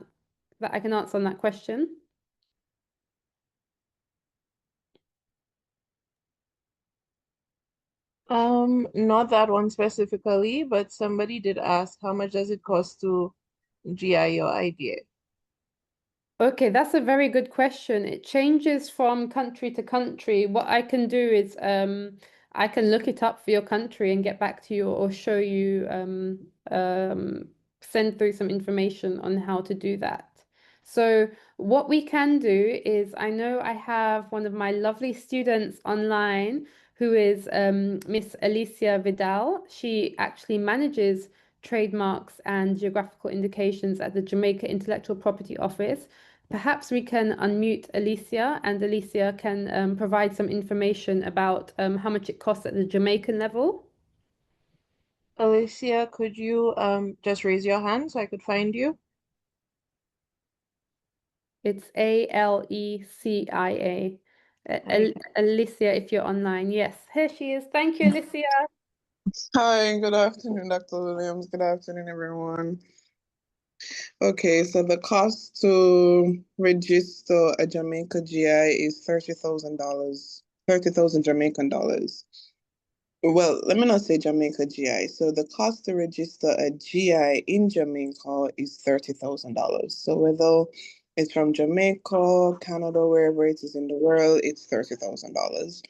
I can answer on that question? Not that one specifically, but somebody did ask, how much does it cost to GI your idea? Okay, that's a very good question. It changes from country to country. What I can do is I can look it up for your country and get back to you, or show you send through some information on how to do that. So what we can do is, I know I have one of my lovely students online who is Miss Alicia Vidal. She actually manages trademarks and geographical indications at the Jamaica Intellectual Property Office. Perhaps we can unmute Alicia, and Alicia can provide some information about how much it costs at the Jamaican level. Alicia, could you just raise your hand so I could find you? It's Alicia. Right. Alicia, if you're online. Yes, here she is. Thank you, Alicia. Hi, good afternoon, Dr. Williams. Good afternoon, everyone. Okay, so the cost to register a Jamaica GI is $30,000, 30,000 Jamaican dollars. Well, let me not say Jamaica GI. So the cost to register a GI in Jamaica is $30,000. So whether it's from Jamaica, Canada, wherever it is in the world, it's $30,000.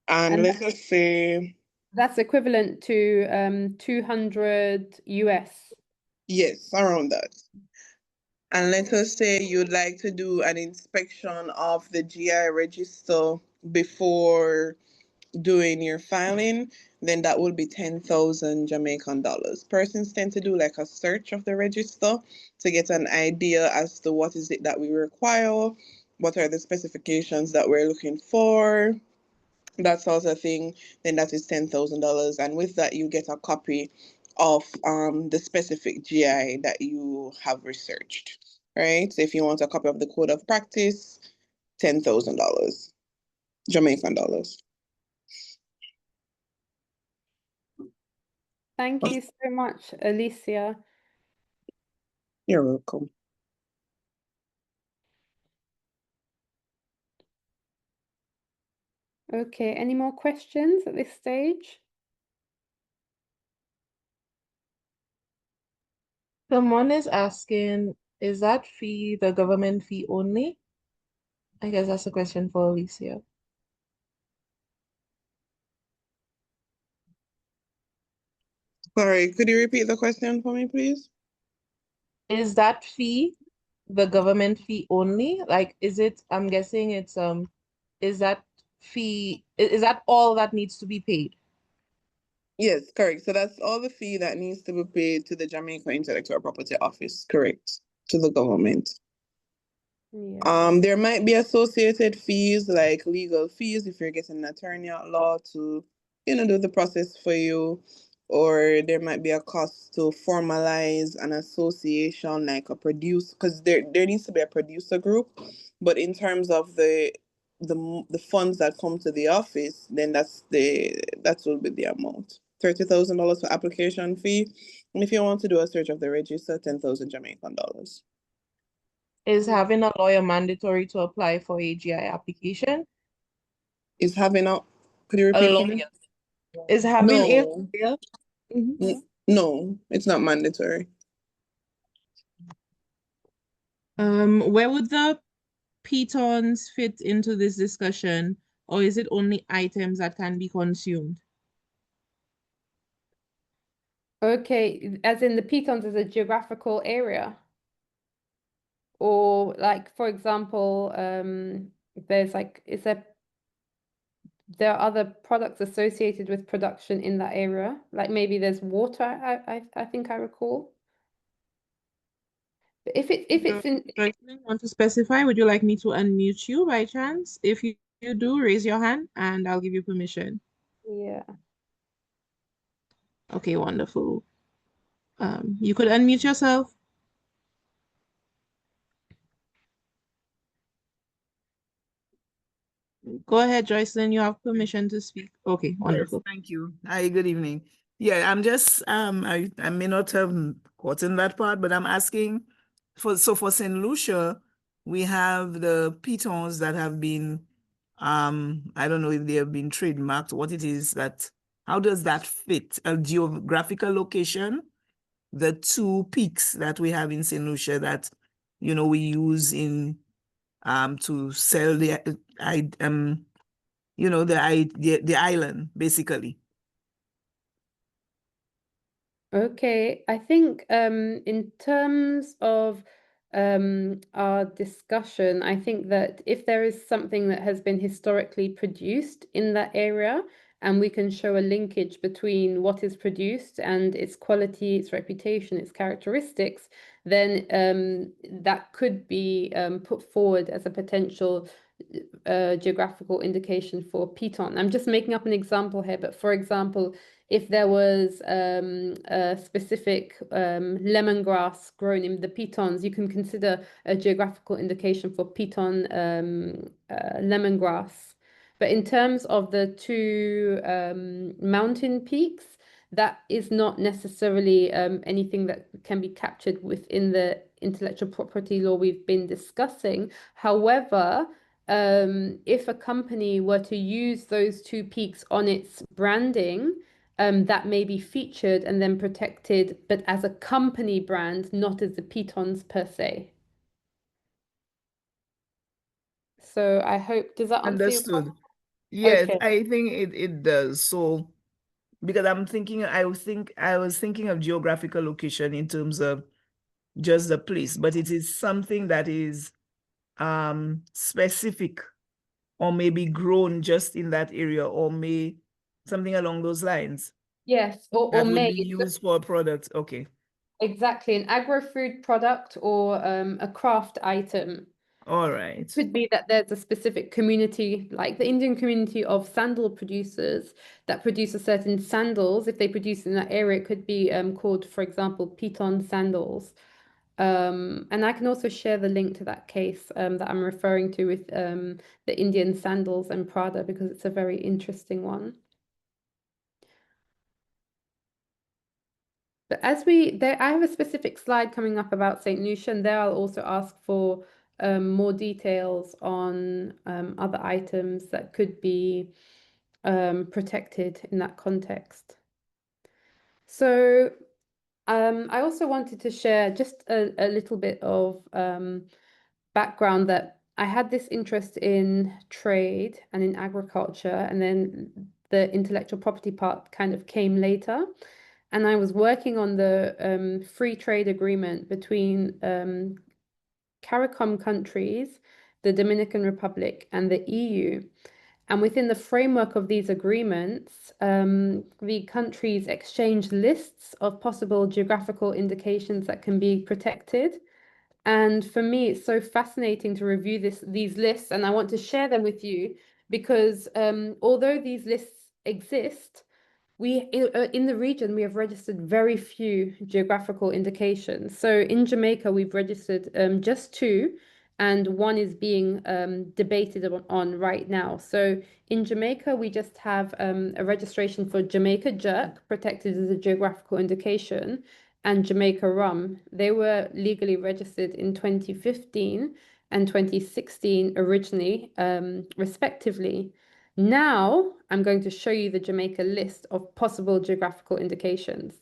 And And let's just say, that's equivalent to 200 US. yes, around that. And let us say you'd like to do an inspection of the GI register before doing your filing, then that will be 10,000 Jamaican dollars. Persons tend to do like a search of the register to get an idea as to what is it that we require, what are the specifications that we're looking for, that sort of thing. Then that is $10,000, and with that you get a copy of the specific GI that you have researched. Right? So if you want a copy of the code of practice, $10,000 Jamaican dollars. Thank you so much, Alicia. You're welcome. Okay, any more questions at this stage? Someone is asking, is that fee the government fee only? I guess that's a question for Alicia. Sorry, could you repeat the question for me, please? Is that fee the government fee only? Like, is it, I'm guessing it's, is that fee, is that all that needs to be paid? Yes, correct. So that's all the fee that needs to be paid to the Jamaica Intellectual Property Office, correct, to the government. Yeah. There might be associated fees like legal fees if you're getting an attorney at law to, do the process for you, or there might be a cost to formalize an association like a producer, because there needs to be a producer group. But in terms of the funds that come to the office, then that will be the amount. $30,000 for application fee, and if you want to do a search of the register, 10,000 Jamaican dollars. Is having a lawyer mandatory to apply for a GI application? Is having a Could you A repeat for me? lawyer. Is having a No, lawyer? Mhm. no, it's not mandatory. Where would the pitons fit into this discussion, or is it only items that can be consumed? Okay, as in the pitons as a geographical area? Or like, for example, there's like, there are other products associated with production in that area? Like maybe there's water, I think I recall. But if it's in, Joycelyn, want to specify? Would you like me to unmute you by chance? If you do, raise your hand and I'll give you permission. yeah. Okay, wonderful. You could unmute yourself. Go ahead, Joycelyn. You have permission to speak. Okay, Yes, wonderful. thank you. Hi, good evening. Yeah, I'm just I may not have gotten that part, but I'm asking for St. Lucia, we have the pitons that have been I don't know if they have been trademarked, what it is that how does that fit a geographical location? The two peaks that we have in St. Lucia that we use in to sell the island, basically. Okay, I think in terms of our discussion, I think that if there is something that has been historically produced in that area, and we can show a linkage between what is produced and its quality, its reputation, its characteristics, then that could be put forward as a potential geographical indication for piton. I'm just making up an example here, but for example, if there was a specific lemongrass grown in the pitons, you can consider a geographical indication for piton lemongrass. But in terms of the two mountain peaks, that is not necessarily anything that can be captured within the intellectual property law we've been discussing. However, if a company were to use those two peaks on its branding, that may be featured and then protected, but as a company brand, not as the pitons per se. So I hope, does that answer your Understood. question? Yes, Okay. I think it does. So because I was thinking of geographical location in terms of just the place, but it is something that is specific or maybe grown just in that area or may something along those lines Yes, or that would be made. used for a product. Okay. Exactly, an agro-food product or a craft item. All right. Could be that there's a specific community, like the Indian community of sandal producers that produce a certain sandals. If they produce in that area, it could be called, for example, Piton sandals. And I can also share the link to that case that I'm referring to with the Indian sandals and Prada because it's a very interesting one. But I have a specific slide coming up about St. Lucia, and there I'll also ask for more details on other items that could be protected in that context. So I also wanted to share just a little bit of background that I had this interest in trade and in agriculture, and then the intellectual property part kind of came later. And I was working on the free trade agreement between CARICOM countries, the Dominican Republic, and the EU. And within the framework of these agreements, the countries exchange lists of possible geographical indications that can be protected. And for me, it's so fascinating to review these lists, and I want to share them with you because although these lists exist, in the region, we have registered very few geographical indications. So in Jamaica, we've registered just two, and one is being debated on right now. So in Jamaica, we just have a registration for Jamaica jerk, protected as a geographical indication, and Jamaica rum. They were legally registered in 2015 and 2016 originally, respectively. Now I'm going to show you the Jamaica list of possible geographical indications.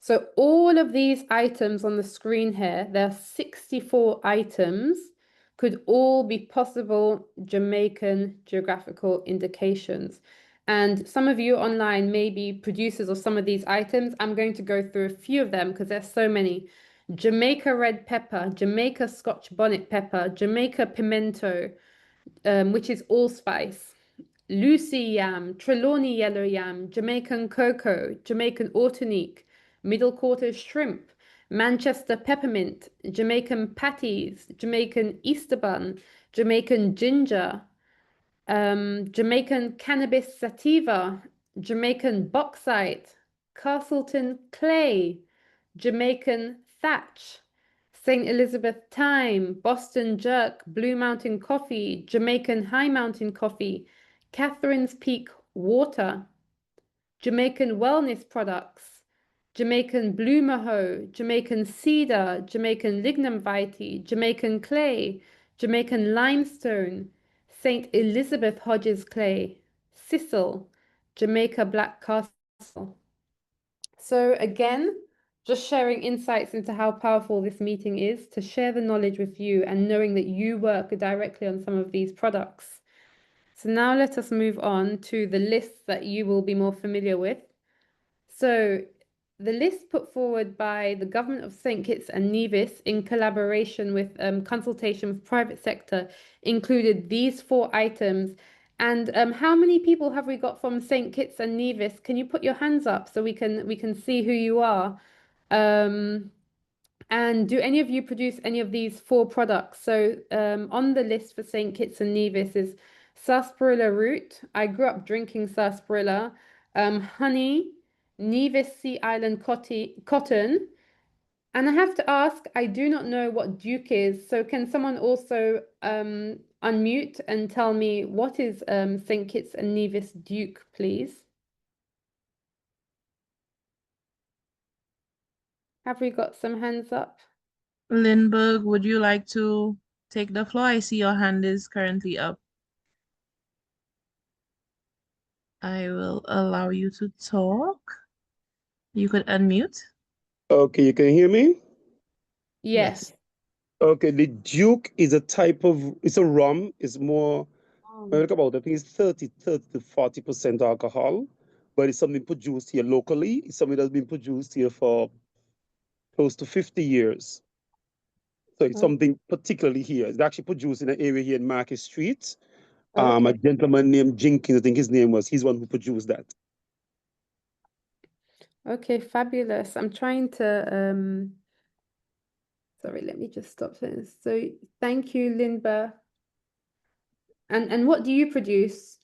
So all of these items on the screen here, there are 64 items, could all be possible Jamaican geographical indications. And some of you online may be producers of some of these items. I'm going to go through a few of them because there's so many. Jamaica red pepper, Jamaica Scotch bonnet pepper, Jamaica pimento, which is allspice. Lucy yam, Trelawney yellow yam, Jamaican cocoa, Jamaican Ortonique, Middle Quarters shrimp, Manchester peppermint, Jamaican patties, Jamaican Easter bun, Jamaican ginger, Jamaican cannabis sativa, Jamaican bauxite, Castleton clay, Jamaican thatch, St. Elizabeth thyme, Boston jerk, Blue Mountain coffee, Jamaican high mountain coffee, Catherine's Peak water, Jamaican wellness products, Jamaican blue maho, Jamaican cedar, Jamaican lignum vitae, Jamaican clay, Jamaican limestone, St. Elizabeth Hodges clay, sisal, Jamaica black castle. So again, just sharing insights into how powerful this meeting is to share the knowledge with you and knowing that you work directly on some of these products. So now let us move on to the lists that you will be more familiar with. So the list put forward by the government of St. Kitts and Nevis in collaboration with consultation with private sector included these 4 items. And how many people have we got from St. Kitts and Nevis? Can you put your hands up so we can see who you are? And do any of you produce any of these 4 products? So on the list for St. Kitts and Nevis is sarsaparilla root. I grew up drinking sarsaparilla. Honey, Nevis Sea Island cotton. And I have to ask, I do not know what Duke is. So can someone also unmute and tell me what is St. Kitts and Nevis Duke, please? Have we got some hands up? Lindbergh, would you like to take the floor? I see your hand is currently up. I will allow you to talk. You could unmute. Okay, you can hear me? Yes. Okay, the Duke is a type of, it's a rum. It's more, when we Um, talk about, I think it's 30 to 40% alcohol, but it's something produced here locally. It's something that's been produced here for close to 50 years. So it's o- something particularly here. It's actually produced in an area here in Market Street. A okay. gentleman named Jenkins, I think his name was, he's one who produced that. Okay, fabulous. I'm trying to sorry, let me just stop this. So thank you, Lindbergh. And what do you produce?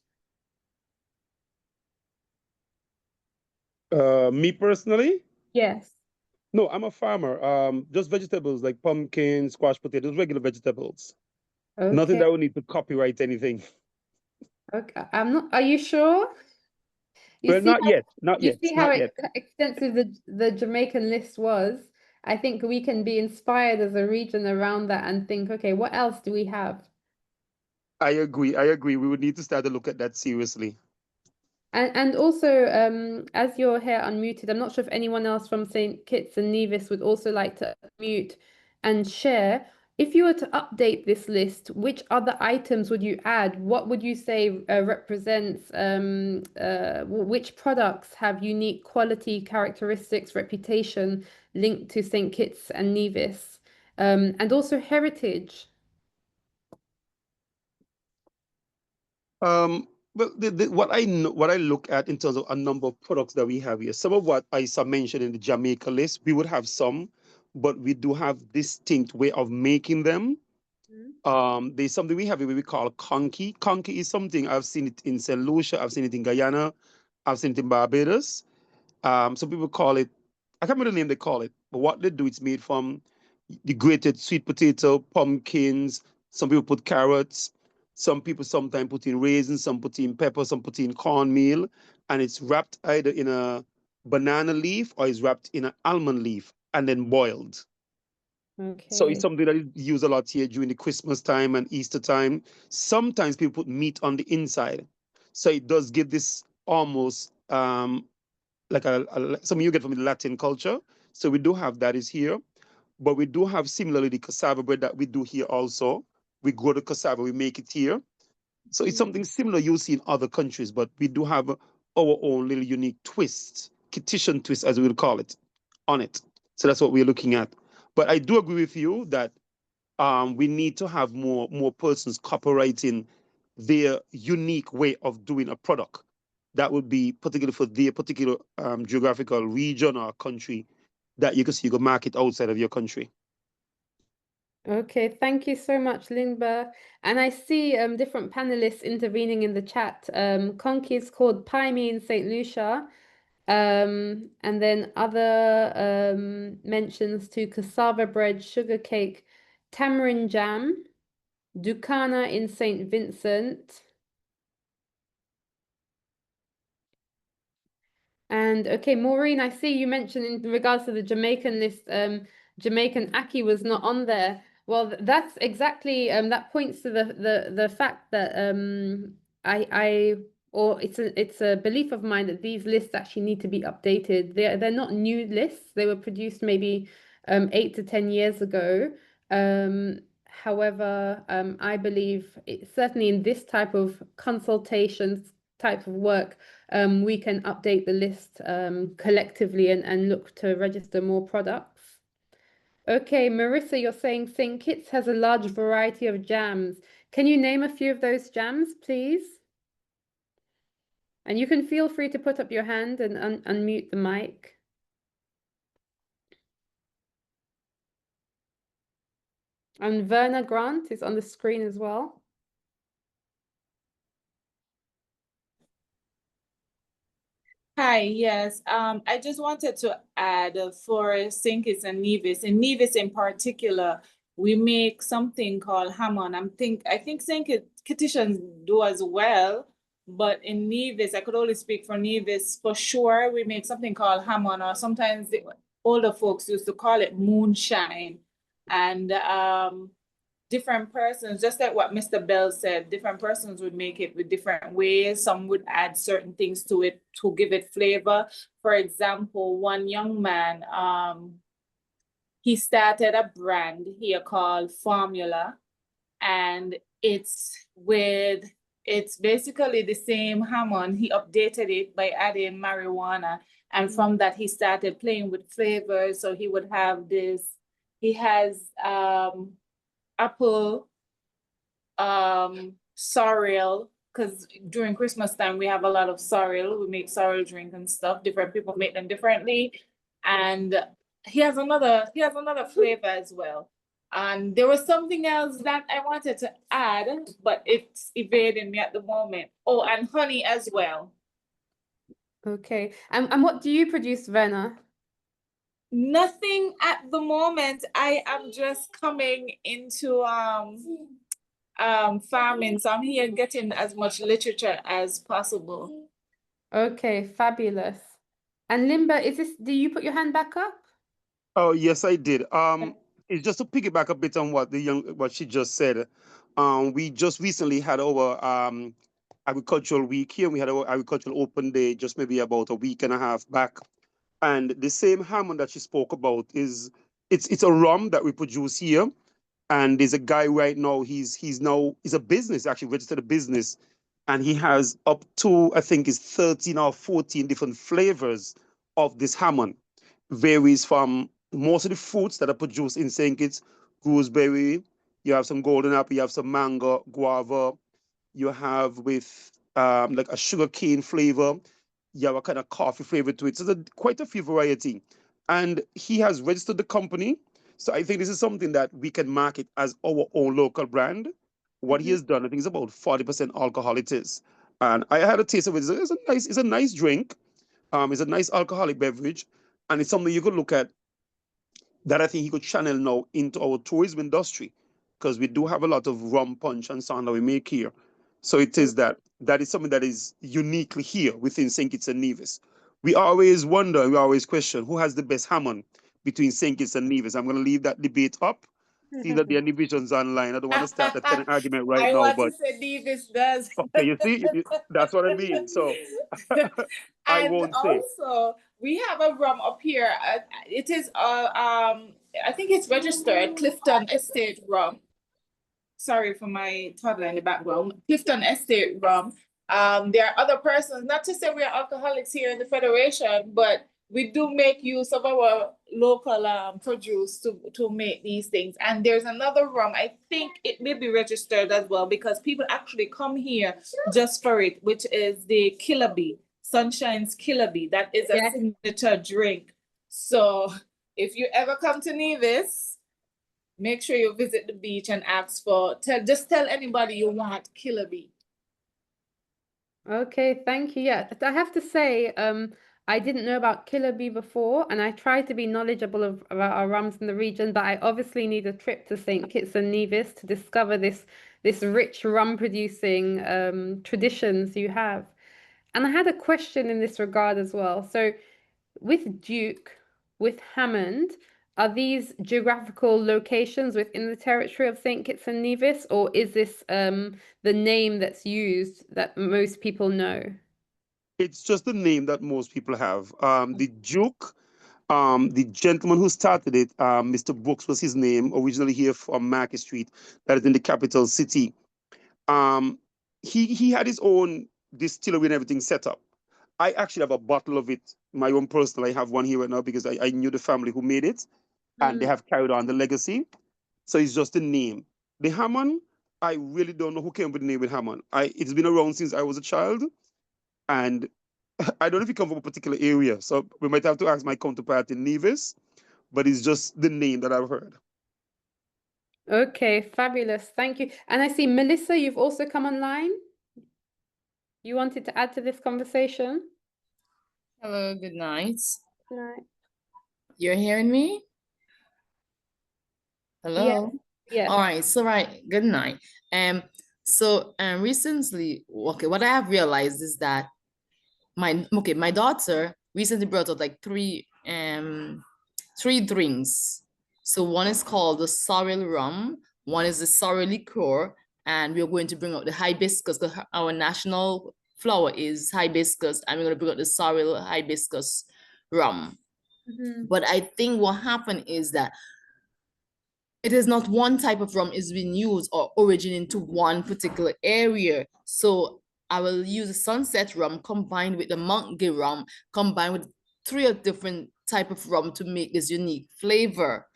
Me personally, Yes. no, I'm a farmer. Just vegetables like pumpkin, squash, potatoes, regular vegetables. Nothing Okay. that would need to copyright anything. Okay. I'm not, are you sure? You Well, see not how yet, not you yet, see how not yet. extensive the Jamaican list was? I think we can be inspired as a region around that and think, okay, what else do we have? I agree. I agree. We would need to start to look at that seriously. And also, as you're here unmuted, I'm not sure if anyone else from St. Kitts and Nevis would also like to mute and share. If you were to update this list, which other items would you add? What would you say represents, which products have unique quality, characteristics, reputation linked to St. Kitts and Nevis? And also heritage. Well, what I know, what I look at in terms of a number of products that we have here, some of what I mentioned in the Jamaica list, we would have some, but we do have distinct way of making them. There's something we have here we call conky. Conky is something I've seen it in St. Lucia, I've seen it in Guyana, I've seen it in Barbados. Some people call it, I can't remember the name they call it, but what they do, it's made from the grated sweet potato, pumpkins. Some people put carrots. Some people sometimes put in raisins, some put in pepper, some put in cornmeal, and it's wrapped either in a banana leaf or it's wrapped in an almond leaf and then boiled. So it's Okay. something that is used a lot here during the Christmas time and Easter time. Sometimes people put meat on the inside. So it does give this almost like something you get from the Latin culture. So we do have that is here, but we do have similarly the cassava bread that we do here also. We grow the cassava, we make it here. So it's something similar you see in other countries, but we do have our own little unique twist, Kittian twist, as we would call it, on it. So that's what we're looking at. But I do agree with you that we need to have more persons copyrighting their unique way of doing a product. That would be particularly for their particular geographical region or country that you can see you can market outside of your country. Okay, thank you so much, Lindbergh. And I see different panelists intervening in the chat. Conky is called Pie Me in St. Lucia. And then other mentions to cassava bread, sugar cake, tamarind jam, Ducana in St. Vincent. And okay, Maureen, I see you mentioned in regards to the Jamaican list, Jamaican ackee was not on there. Well, that's exactly that points to the fact that I or it's a belief of mine that these lists actually need to be updated. They're not new lists. They were produced maybe 8 to 10 years ago. However, I believe certainly in this type of consultations type of work, we can update the list collectively and look to register more products. Okay, Marissa, you're saying St. Kitts has a large variety of jams. Can you name a few of those jams, please? And you can feel free to put up your hand and unmute the mic. And Verna Grant is on the screen as well. Hi, yes. I just wanted to add for St. Kitts and Nevis. In Nevis in particular, we make something called hamon. I think St. Kittitians do as well, but in Nevis, I could only speak for Nevis for sure. We make something called hamon, or sometimes the older folks used to call it moonshine. And different persons, just like what Mr. Bell said, different persons would make it with different ways. Some would add certain things to it to give it flavor. For example, one young man, he started a brand here called Formula, and it's basically the same Hammond. He updated it by adding marijuana, and from that he started playing with flavors. So he would have this. He has apple, sorrel, because during Christmas time we have a lot of sorrel. We make sorrel drink and stuff. Different people make them differently, and he has another flavor as well. And there was something else that I wanted to add, but it's evading me at the moment. Oh, and honey as well. Okay. And what do you produce, Verna? Nothing at the moment. I am just coming into farming, so I'm here getting as much literature as possible. Okay, fabulous. And Limba, do you put your hand back up? Oh, yes, I did. It's just to piggyback a bit on what she just said. We just recently had our agricultural week here. We had our agricultural open day just maybe about a week and a half back. And the same Hammond that she spoke about it's a rum that we produce here. And there's a guy right now, he's a business, actually registered a business, and he has up to, I think it's 13 or 14 different flavors of this Hammond. Varies from most of the fruits that are produced in St. Kitts, gooseberry, you have some golden apple, you have some mango, guava, you have with like a sugar cane flavor, you have a kind of coffee flavor to it. So there's quite a few variety. And he has registered the company. So I think this is something that we can market as our own local brand. What he has done, I think it's about 40% alcohol it is. And I had a taste of it. It's a nice drink. It's a nice alcoholic beverage. And it's something you could look at that I think he could channel now into our tourism industry, because we do have a lot of rum punch and so on that we make here. So it is that is something that is uniquely here within St. Kitts and Nevis. We always wonder, we always question who has the best Hammond between St. Kitts and Nevis. I'm going to leave that debate up. See that there are divisions online. I don't want to start that kind of argument right I now, want but to say Nevis does. okay, you see, that's what I mean. So I And won't say. also, we have a rum up here. It is I think it's registered Clifton Estate rum. Sorry for my toddler in the background. Clifton Estate rum. There are other persons, not to say we are alcoholics here in the Federation, but we do make use of our local produce to make these things. And there's another rum, I think it may be registered as well, because people actually come here just for it, which is the Killaby, Sunshine's Killaby. That is a signature drink. So if you ever come to Nevis, make sure you visit the beach and ask for, just tell anybody you want Killaby. Okay, thank you. Yeah, I have to say, I didn't know about Killer Bee before, and I try to be knowledgeable about our rums in the region, but I obviously need a trip to St. Kitts and Nevis to discover this rich rum producing traditions you have. And I had a question in this regard as well. So with Duke, with Hammond, are these geographical locations within the territory of St. Kitts and Nevis, or is this the name that's used that most people know? It's just the name that most people have. The Duke, the gentleman who started it, Mr. Brooks was his name, originally here from Market Street, that is in the capital city. He had his own distillery and everything set up. I actually have a bottle of it, my own personal. I have one here right now because I knew the family who made it, and they have carried on the legacy. So it's just a name. The Hammond, I really don't know who came up with the name with Hammond. It's been around since I was a child, and I don't know if you come from a particular area, so we might have to ask my counterpart in Nevis, but it's just the name that I've heard. Okay, fabulous. Thank you. And I see, Melissa, you've also come online. You wanted to add to this conversation? Hello, good night. Good night. You're hearing me? Hello? Yeah. All right, so good night. Recently, okay, what I have realized is that my daughter recently brought out like three drinks. So one is called the sorrel rum, one is the sorrel liqueur, and we're going to bring out the hibiscus because our national flower is hibiscus, and we're going to bring out the sorrel hibiscus rum. But I think what happened is that it is not one type of rum is being used or originating to one particular area. So I will use a sunset rum combined with the monkey rum, combined with three different type of rum to make this unique flavor.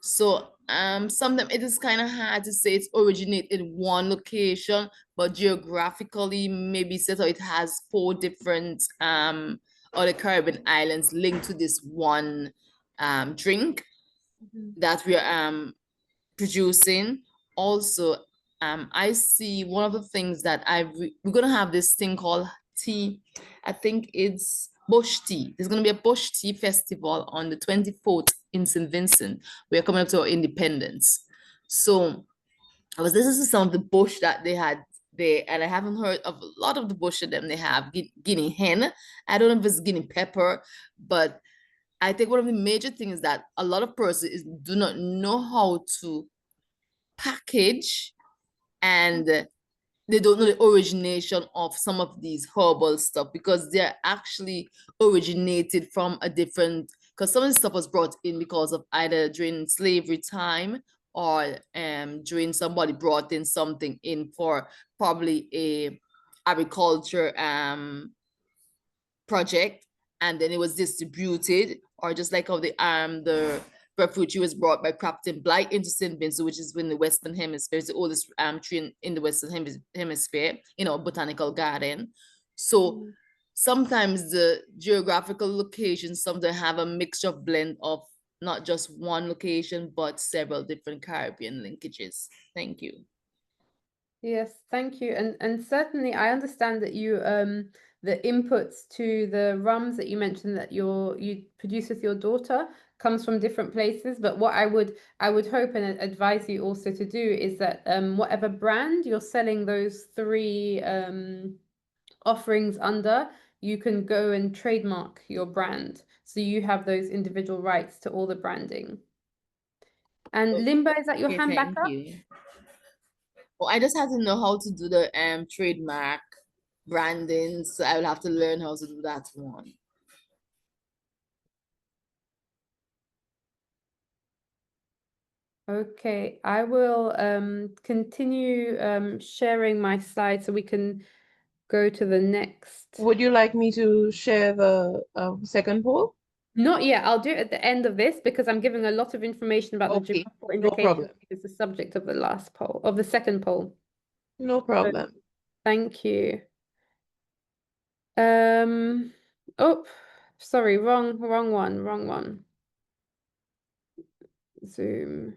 So sometimes it is kind of hard to say it's originate in one location, but geographically maybe so it has 4 different other Caribbean islands linked to this one drink that we are producing. Also, I see one of the things that we're gonna have this thing called tea. I think it's bush tea. There's gonna be a bush tea festival on the 24th in St. Vincent. We're coming up to our independence. So I was listening to some of the bush that they had there, and I haven't heard of a lot of the bush of them they have. Guinea hen. I don't know if it's guinea pepper, but I think one of the major things that a lot of persons do not know how to package, and they don't know the origination of some of these herbal stuff because they're actually originated from a different, because some of the stuff was brought in because of either during slavery time or during somebody brought in something in for probably a agriculture project, and then it was distributed, or just like how the breadfruit tree was brought by Captain Blight into St. Vincent, which is in the Western Hemisphere. It's the oldest tree in the Western Hemisphere, botanical garden. So sometimes the geographical locations sometimes have a mixture of blend of not just one location, but several different Caribbean linkages. Thank you. Yes, thank you. And certainly I understand that you the inputs to the rums that you mentioned that you produce with your daughter comes from different places. But what I would hope and advise you also to do is that whatever brand you're selling those 3 offerings under, you can go and trademark your brand. So you have those individual rights to all the branding. And Limba, is that your hand back up? You. Well, I just have to know how to do the trademark branding, so I will have to learn how to do that one. Okay, I will continue sharing my slide so we can go to the next. Would you like me to share the second poll? Not yet. I'll do it at the end of this because I'm giving a lot of information about the Okay, geographical no indications, problem. which is the subject of the last poll, of the second poll. No problem. Thank you. Oh, sorry, wrong one. Zoom.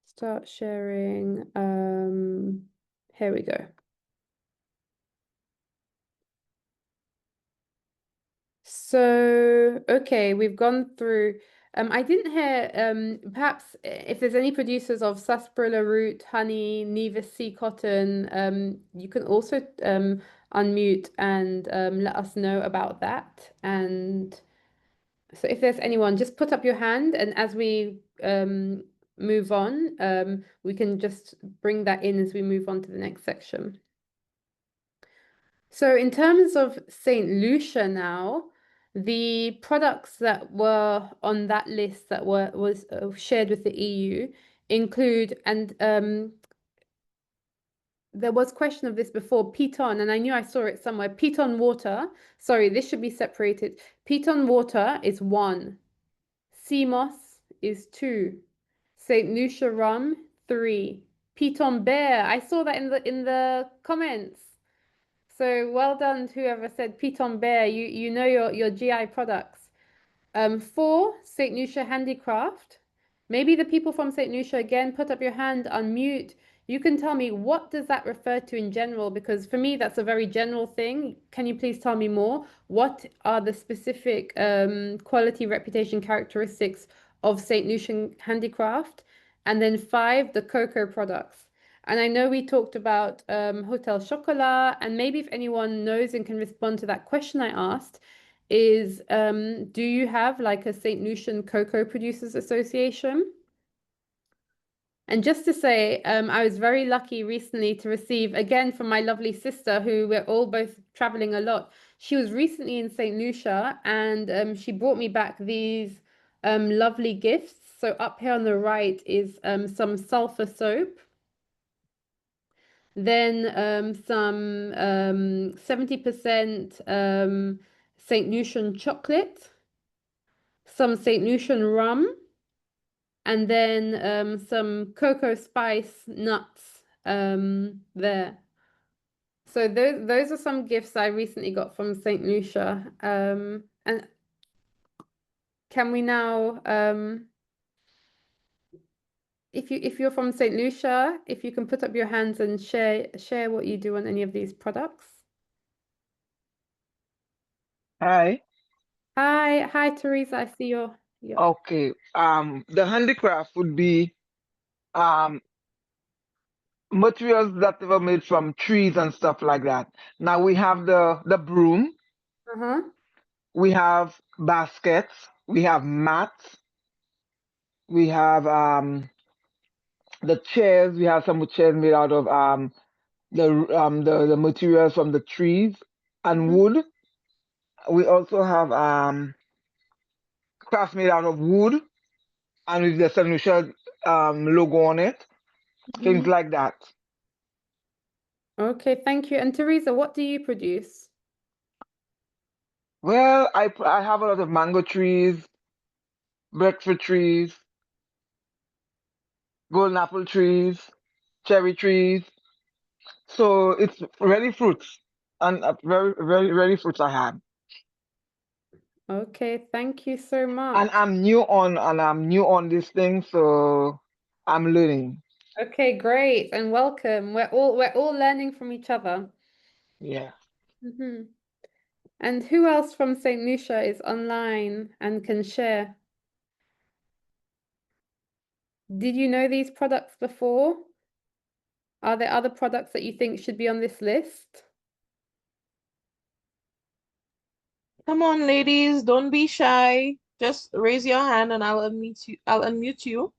Start sharing. Here we go. So, okay, we've gone through. I didn't hear, perhaps if there's any producers of sarsaparilla root, honey, Nevis sea cotton, you can also unmute and let us know about that. And so if there's anyone, just put up your hand, and as we move on, we can just bring that in as we move on to the next section. So in terms of St. Lucia now, the products that were on that list that was shared with the EU include, and there was question of this before, Piton, and I knew I saw it somewhere. Piton water, sorry, this should be separated. Piton water is 1. Sea moss is 2. St. Lucia rum, 3. Piton bear, I saw that in the comments. So well done, whoever said Piton Bear. You know your GI products. 4, St. Lucia Handicraft. Maybe the people from St. Lucia, again, put up your hand, unmute. You can tell me, what does that refer to in general? Because for me, that's a very general thing. Can you please tell me more? What are the specific quality, reputation, characteristics of St. Lucian Handicraft? And then 5, the cocoa products. And I know we talked about Hotel Chocolat, and maybe if anyone knows and can respond to that question I asked, is do you have like a St. Lucian Cocoa Producers Association? And just to say, I was very lucky recently to receive, again, from my lovely sister, who we're all both traveling a lot. She was recently in St. Lucia, and she brought me back these lovely gifts. So up here on the right is some sulfur soap, then some 70% St. Lucian chocolate, some St. Lucian rum, and then some cocoa spice nuts there. So those are some gifts I recently got from St. Lucia. And can we now, if you're from St. Lucia, if you can put up your hands and share what you do on any of these products. Hi. Hi, Teresa. I see your. Okay. The handicraft would be materials that were made from trees and stuff like that. Now we have the broom, Uh-huh. we have baskets, we have mats, we have the chairs. We have some chairs made out of the materials from the trees and wood. We also have crafts made out of wood and with the St. Lucia logo on it, things like that. Okay, thank you. And Teresa, what do you produce? Well, I have a lot of mango trees, breadfruit trees, golden apple trees, cherry trees. So it's really fruits and very really fruits I have. Okay, thank you so much. And I'm new on this thing, so I'm learning. Okay, great, and welcome. We're all learning from each other. Yeah. And who else from St. Lucia is online and can share? Did you know these products before? Are there other products that you think should be on this list? Come on, ladies, don't be shy. Just raise your hand and I'll unmute you. I'll unmute you.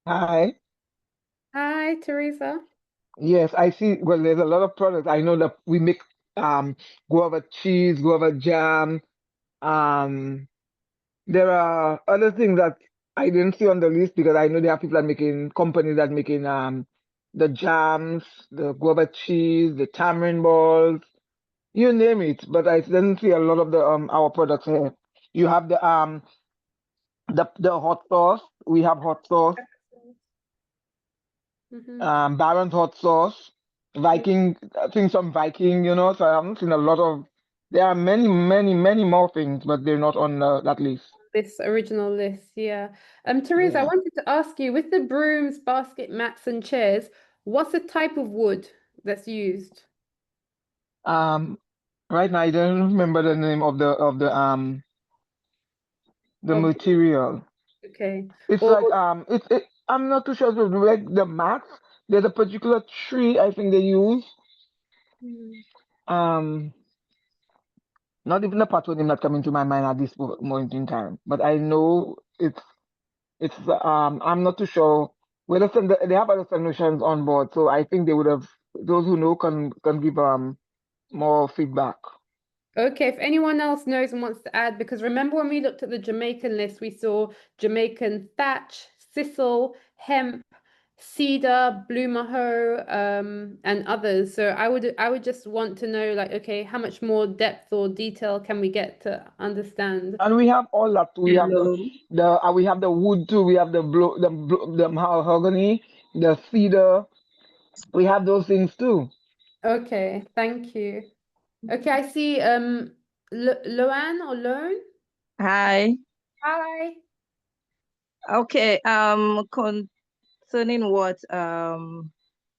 Hi. Hi, Teresa. Yes, I see. Well, there's a lot of products. I know that we make guava cheese, guava jam. There are other things that I didn't see on the list because I know there are people that making companies that making the jams, the guava cheese, the tamarind balls, you name it. But I didn't see a lot of the our products here. You have the hot sauce. We have hot sauce. Baron's hot sauce, Viking things from Viking, So I haven't seen a lot of. There are many more things, but they're not on that list. This original list, yeah. Teresa, I Yeah. wanted to ask you, with the brooms, basket, mats, and chairs, what's the type of wood that's used? Right now I don't remember the name of the material. Okay. It's like I'm not too sure. Like the mats, there's a particular tree I think they use. Not even the pathway name not coming to my mind at this moment in time, but I know it's I'm not too sure whether they have other solutions on board, so I think they would have those who know can give more feedback. Okay, if anyone else knows and wants to add, because remember when we looked at the Jamaican list, we saw Jamaican thatch, sisal, hemp, cedar, blue maho, and others. So I would just want to know, like, okay, how much more depth or detail can we get to understand? And we have all that. We have we have the wood too. We have the mahogany, the cedar. We have those things too. Okay, thank you. Okay, I see Loan or Loan. Hi. Hi. Okay, concerning what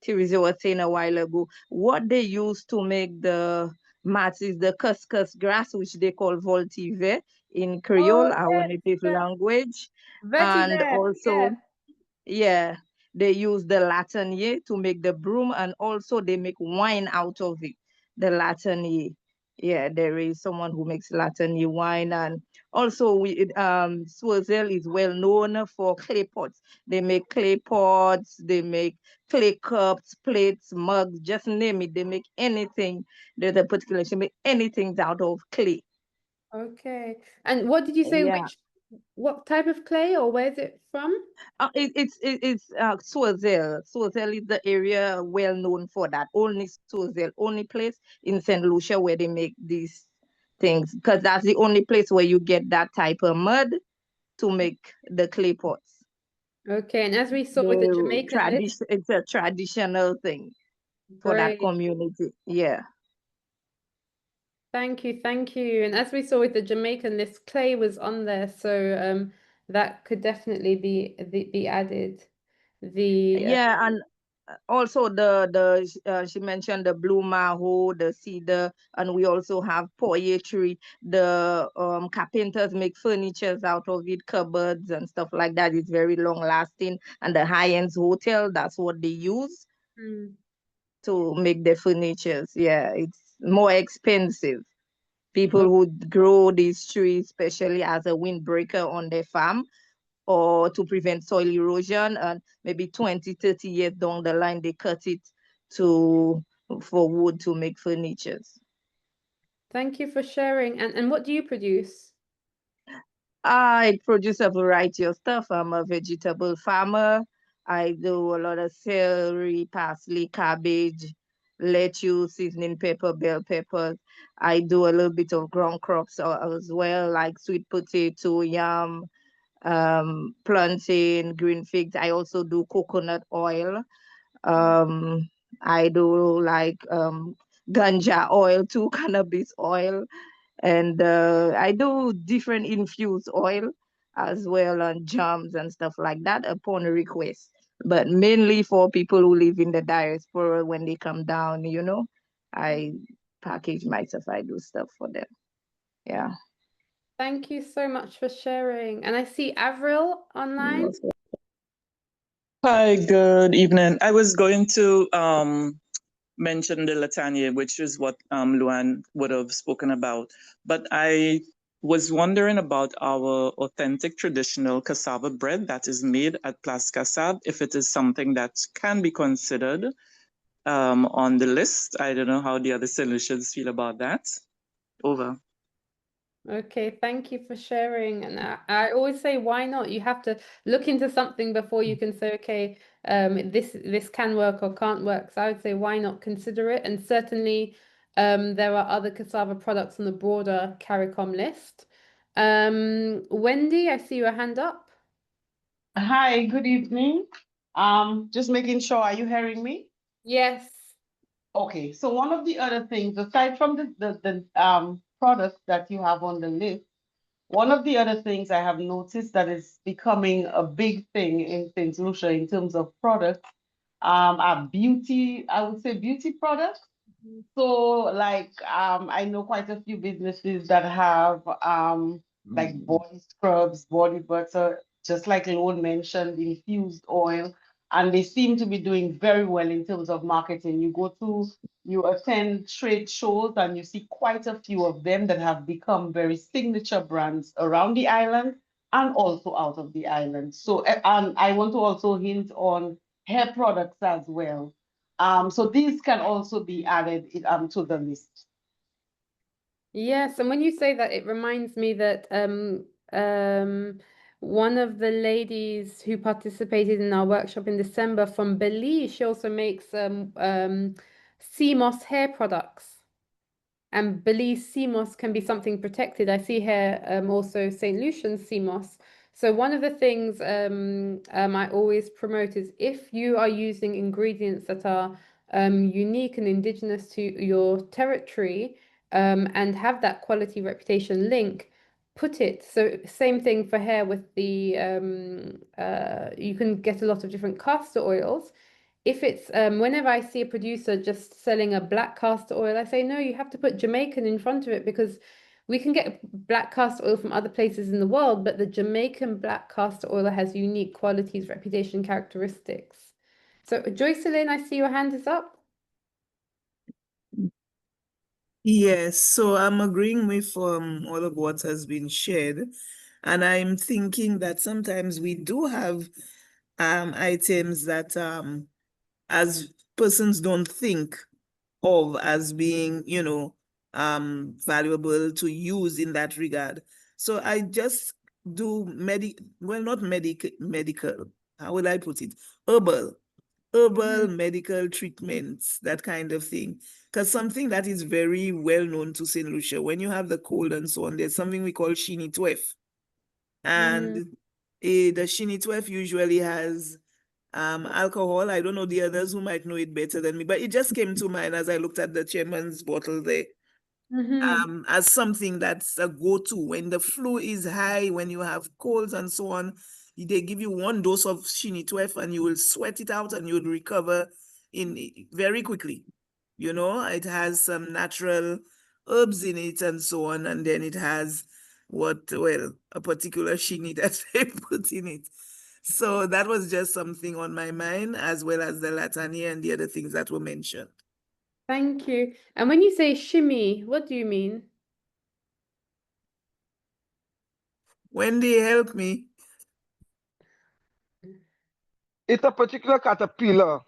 Teresa was saying a while ago, what they use to make the mats is the cuscus grass, which they call voltive in Creole, our native language. And also, yeah, they use the latanier to make the broom, and also they make wine out of it, the latanier. Yeah, there is someone who makes Latany wine, and also Swaziland is well known for clay pots. They make clay pots, they make clay cups, plates, mugs, just name it. They make anything. There's a particular, they make anything out of clay. Okay. And what did you say? Yeah. What type of clay, or where's it from? It's Swaziland. Swaziland is the area well known for that. Only Swaziland, only place in St. Lucia where they make these things, because that's the only place where you get that type of mud to make the clay pots. Okay, and as we saw with the Jamaican list, It's a traditional thing for that great. community. Yeah. Thank you, thank you. And as we saw with the Jamaican list, clay was on there, so that could definitely be added. Yeah, and also she mentioned the blue maho, the cedar, and we also have poetry. The carpenters make furnitures out of it, cupboards and stuff like that. It's very long lasting. And the high-end hotel, that's what they use to make the furnitures. Yeah, it's more expensive. People who grow these trees, especially as a windbreaker on their farm, or to prevent soil erosion, and maybe 20, 30 years down the line, they cut it for wood to make furnitures. Thank you for sharing. And what do you produce? I produce a variety of stuff. I'm a vegetable farmer. I do a lot of celery, parsley, cabbage, lettuce, seasoning pepper, bell peppers. I do a little bit of ground crops as well, like sweet potato, yam, plantain, green figs. I also do coconut oil. I do like ganja oil too, cannabis oil, and I do different infused oil as well, and jams and stuff like that upon request. But mainly for people who live in the diaspora, when they come down, I package myself. I do stuff for them. Yeah. Thank you so much for sharing. And I see Avril online. Hi, good evening. I was going to mention the Latanya, which is what Luan would have spoken about. But I was wondering about our authentic traditional cassava bread that is made at Place Cassave, if it is something that can be considered on the list. I don't know how the other solutions feel about that. Over. Okay, thank you for sharing. And I always say, why not? You have to look into something before you can say, okay, this can work or can't work. So I would say, why not consider it? And certainly, there are other cassava products on the broader CARICOM list. Wendy, I see your hand up. Hi, good evening. Just making sure, are you hearing me? Yes. Okay, so one of the other things, aside from the products that you have on the list, one of the other things I have noticed that is becoming a big thing in St. Lucia in terms of products are beauty, I would say beauty products. So like I know quite a few businesses that have like body scrubs, body butter, just like Lone mentioned, infused oil, and they seem to be doing very well in terms of marketing. You attend trade shows and you see quite a few of them that have become very signature brands around the island and also out of the island. So and I want to also hint on hair products as well. So these can also be added to the list. Yes, and when you say that, it reminds me that one of the ladies who participated in our workshop in December from Belize, she also makes sea moss hair products. And Belize sea moss can be something protected. I see here also St. Lucian's sea moss. So one of the things I always promote is if you are using ingredients that are unique and indigenous to your territory and have that quality reputation link, put it. So same thing for hair with the you can get a lot of different castor oils. If it's whenever I see a producer just selling a black castor oil, I say, no, you have to put Jamaican in front of it, because we can get black castor oil from other places in the world, but the Jamaican black castor oil has unique qualities, reputation, characteristics. So Joycelyn, I see your hand is up. Yes, so I'm agreeing with all of what has been shared, and I'm thinking that sometimes we do have items that as persons don't think of as being, valuable to use in that regard. So I just do not medical, how would I put it? Herbal medical treatments, that kind of thing. Because something that is very well known to St. Lucia, when you have the cold and so on, there's something we call Shini 12. And the Shini 12 usually has alcohol. I don't know the others who might know it better than me, but it just came to mind as I looked at the chairman's bottle there. As something that's a go-to when the flu is high, when you have colds and so on. They give you one dose of Shini 12 and you will sweat it out and you will recover in very quickly. It has some natural herbs in it and so on, and then it has a particular Shini that they put in it. So that was just something on my mind, as well as the Latania and the other things that were mentioned. Thank you. And when you say shimmy, what do you mean? Wendy, help me. It's a particular caterpillar.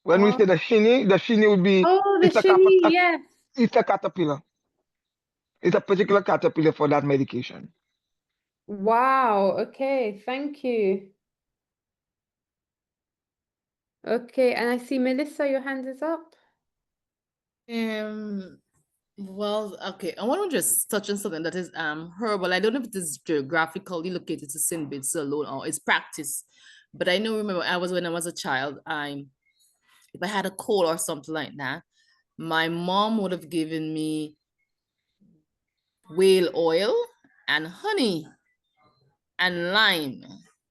When we say the shini would be the it's shimmy, yes. It's a caterpillar. It's a particular caterpillar for that medication. Wow, okay, thank you. Okay, and I see Melissa, your hand is up. Well, okay, I want to just touch on something that is herbal. I don't know if it is geographically located to St. Bitts alone or it's practice, but I know, remember, when I was a child, if I had a cold or something like that, my mom would have given me whale oil and honey and lime,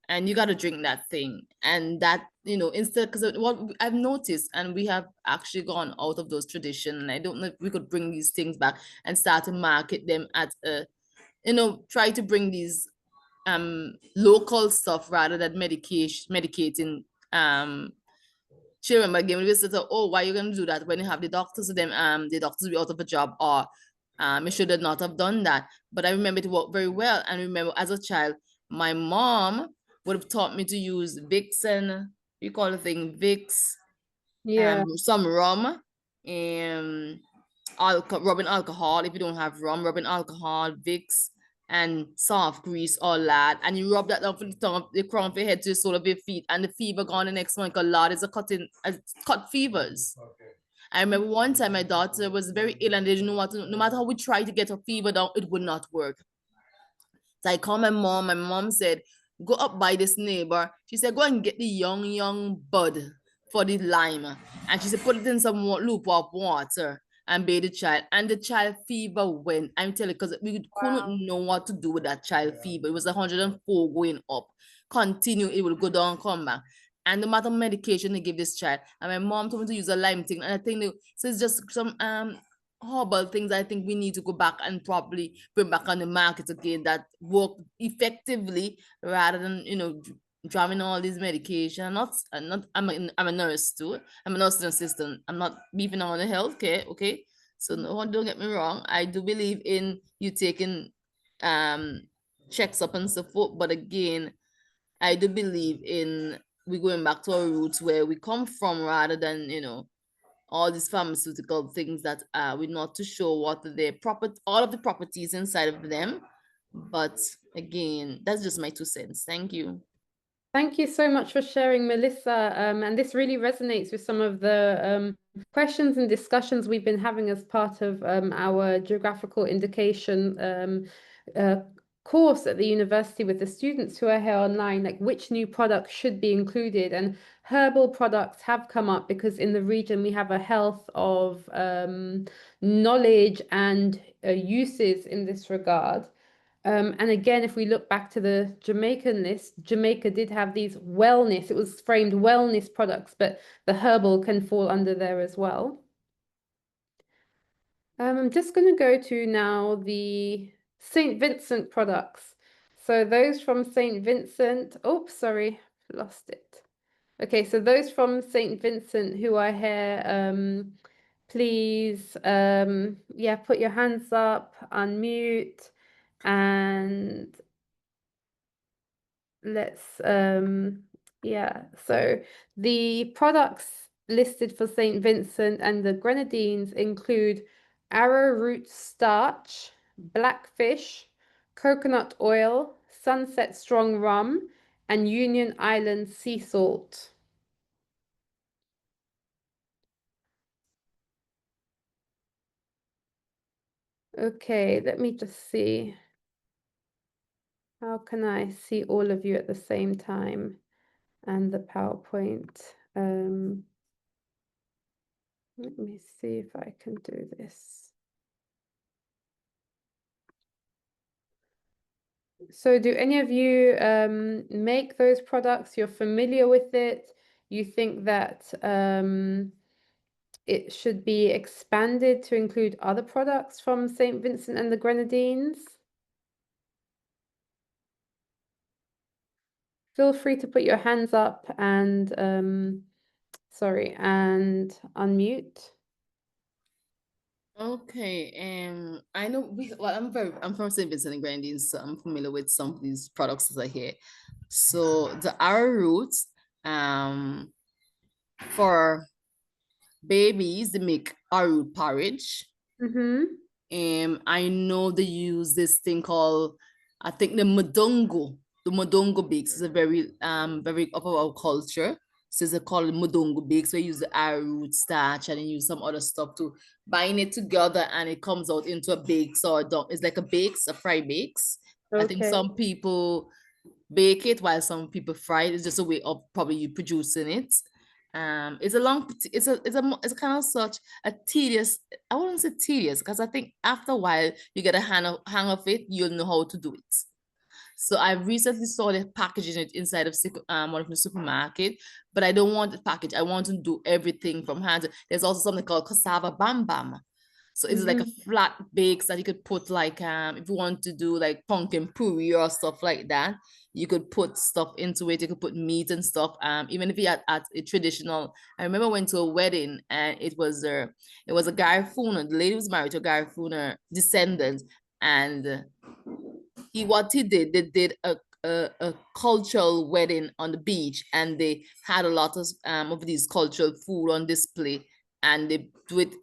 and you got to drink that thing. And that, instead, because what I've noticed, and we have actually gone out of those traditions, and I don't know if we could bring these things back and start to market them at try to bring these local stuff rather than medicating children. But again, we say, oh, why are you going to do that when you have the doctors? The doctors will be out of a job, or it should have not have done that. But I remember it worked very well. And remember, as a child, my mom would have taught me to use Vicks, and you call the thing Vicks, some rum, and rubbing alcohol. If you don't have rum, rubbing alcohol, Vicks, and soft grease, all that, and you rub that down from the tongue of the crown of your head to the sole of your feet, and the fever gone the next month. A lot is cut fevers. I remember one time my daughter was very ill and they didn't know what to, no matter how we tried to get her fever down, it would not work. So I called my mom. My mom said, go up by this neighbor. She said, go and get the young bud for the lime. And she said, put it in some lukewarm water and bathe the child. And the child fever went. I'm telling you, because we couldn't know what to do with that child fever. It was 104 going up. Continue, it will go down, come back. And no matter medication they give this child. And my mom told me to use a lime thing. And I think so it's just some herbal things I think we need to go back and probably bring back on the market again that work effectively rather than drowning all these medication. I'm a nurse too. I'm a nursing assistant. I'm not beefing on the healthcare, okay? So no, don't get me wrong. I do believe in you taking checks up and so forth, but again, I do believe in we going back to our roots where we come from rather than all these pharmaceutical things that we're not too sure what all of the properties inside of them. But again, that's just my 2 cents. Thank you. Thank you so much for sharing, Melissa. And this really resonates with some of the questions and discussions we've been having as part of our geographical indication course at the university with the students who are here online, like which new products should be included. And herbal products have come up because in the region we have a health of knowledge and uses in this regard. And again, if we look back to the Jamaican list, Jamaica did have these wellness, it was framed wellness products, but the herbal can fall under there as well. I'm just going to go to now the St. Vincent products. So those from St. Vincent, oops, sorry, lost it. Okay, so those from St. Vincent who are here please, yeah, put your hands up, unmute, and let's, yeah. So the products listed for St. Vincent and the Grenadines include arrowroot starch, blackfish, coconut oil, Sunset Strong rum, and Union Island sea salt. Okay, let me just see. How can I see all of you at the same time and the PowerPoint? Let me see if I can do this. So do any of you make those products? You're familiar with it? You think that it should be expanded to include other products from St. Vincent and the Grenadines? Feel free to put your hands up and sorry, and unmute. Okay, I know I'm from St. Vincent and Grenadines, so I'm familiar with some of these products that I hear. So the arrowroot, for babies, they make arrowroot porridge. I know they use this thing called, I think the modongo. The modongo bakes is a very very of our culture. So it's called modongo bakes. We use the arrowroot starch and then use some other stuff to bind it together, and it comes out into a bake sourdough. It's like a fry bakes. I think some people bake it while some people fry it. It's just a way of probably you producing it. It's a long, it's kind of such a tedious, I wouldn't say tedious, because I think after a while you get a hang of it, you'll know how to do it. So I recently saw the packaging it inside of one of the supermarket, but I don't want the package. I want to do everything from hand. There's also something called cassava bam bam. So it's like a flat bakes that you could put like if you want to do like pumpkin puree or stuff like that, you could put stuff into it. You could put meat and stuff. Even if you at a traditional, I remember I went to a wedding and it was a Garifuna. The lady was married to a Garifuna descendant, and what he did, they did a cultural wedding on the beach, and they had a lot of these cultural food on display, and they do it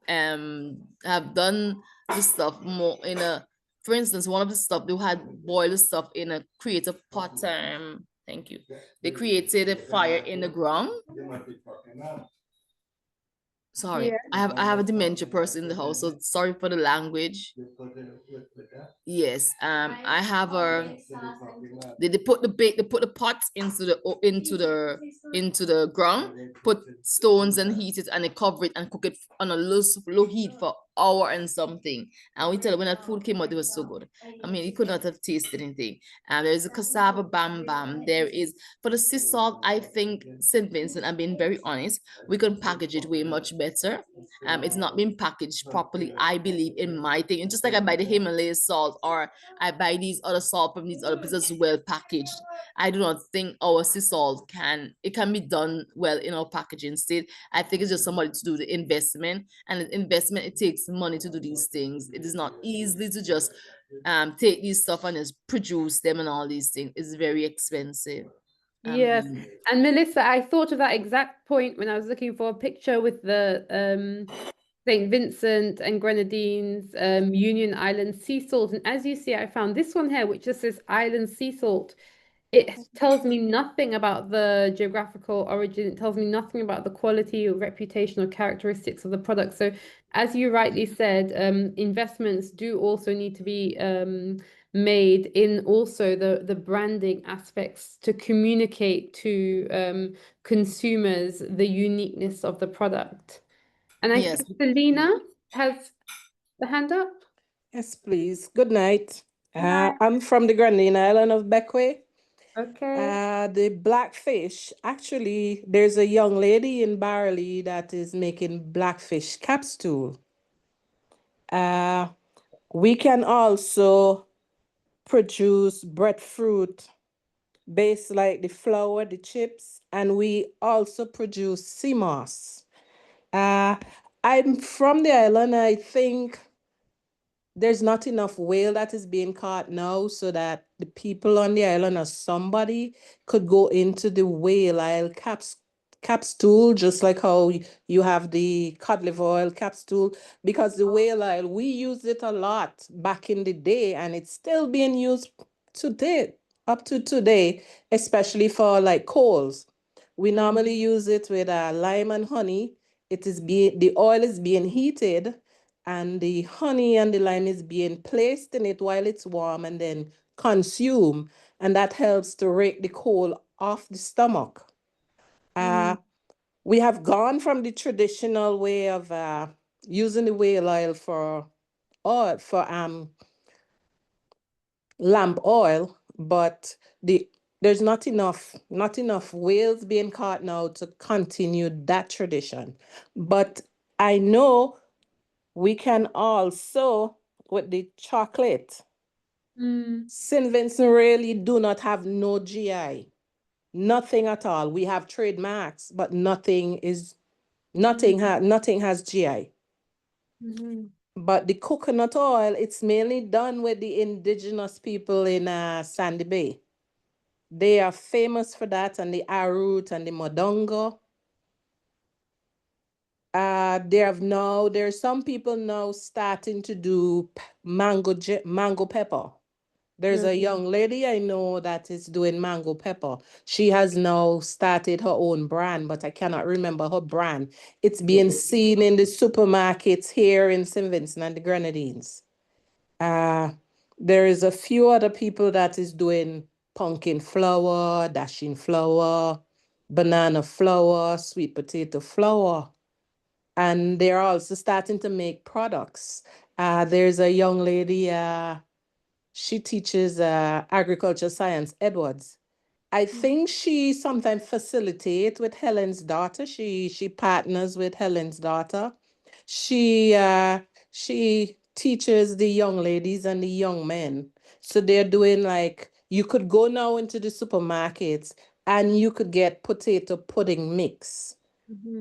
have done the stuff more in a, for instance, one of the stuff they had boiled stuff in a creative pot. Thank you. They created a fire in the ground. Sorry, I have a dementia person in the house, so sorry for the language. Yes, I have a. They put the pots into the ground, put stones and heat it, and they cover it and cook it on a low heat for hour and something. And we tell you, when that food came out, it was so good. I mean, you could not have tasted anything. And there's a cassava bam bam. There is for the sea salt. I think St. Vincent, I'm being very honest, we can package it way much better. It's not been packaged properly, I believe, in my thing. And just like I buy the Himalaya salt or I buy these other salt from these other places well packaged, I do not think our sea salt can be done well in our packaging state. I think it's just somebody to do the investment, and the investment, it takes money to do these things. It is not easily to just take these stuff and just produce them, and all these things. It's very expensive. Yes, and Melissa, I thought of that exact point when I was looking for a picture with the St. Vincent and Grenadines Union Island sea salt. And as you see, I found this one here, which just says island sea salt. It tells me nothing about the geographical origin. It tells me nothing about the quality or reputation or characteristics of the product. So as you rightly said, investments do also need to be made in also the branding aspects to communicate to consumers the uniqueness of the product. And I think Selena has the hand up. Yes, please. Good night. I'm from the Grenadine Island of Bequia. Okay. The blackfish, actually, there's a young lady in Barley that is making blackfish capsule. We can also produce breadfruit based like the flour, the chips, and we also produce sea moss. I'm from the island. I think there's not enough whale that is being caught now so that the people on the island or somebody could go into the whale oil capsule, just like how you have the cod liver oil capsule, because the whale oil, we used it a lot back in the day and it's still being used today, up to today, especially for like coals. We normally use it with lime and honey. The oil is being heated and the honey and the lime is being placed in it while it's warm and then consume, and that helps to rake the coal off the stomach. We have gone from the traditional way of using the whale oil for lamp oil, but there's not enough whales being caught now to continue that tradition. But I know we can also, with the chocolate, St. Vincent really do not have no GI. Nothing at all. We have trademarks, but nothing has GI. But the coconut oil, it's mainly done with the indigenous people in Sandy Bay. They are famous for that, and the arroot and the modongo. There's some people now starting to do mango pepper. There's a young lady I know that is doing mango pepper. She has now started her own brand, but I cannot remember her brand. It's being seen in the supermarkets here in St. Vincent and the Grenadines. There is a few other people that is doing pumpkin flour, dashing flour, banana flour, sweet potato flour. And they're also starting to make products. There's a young lady, she teaches agriculture science, Edwards. I think she sometimes facilitates with Helen's daughter. She partners with Helen's daughter. She teaches the young ladies and the young men. So they're doing like, you could go now into the supermarkets and you could get potato pudding mix.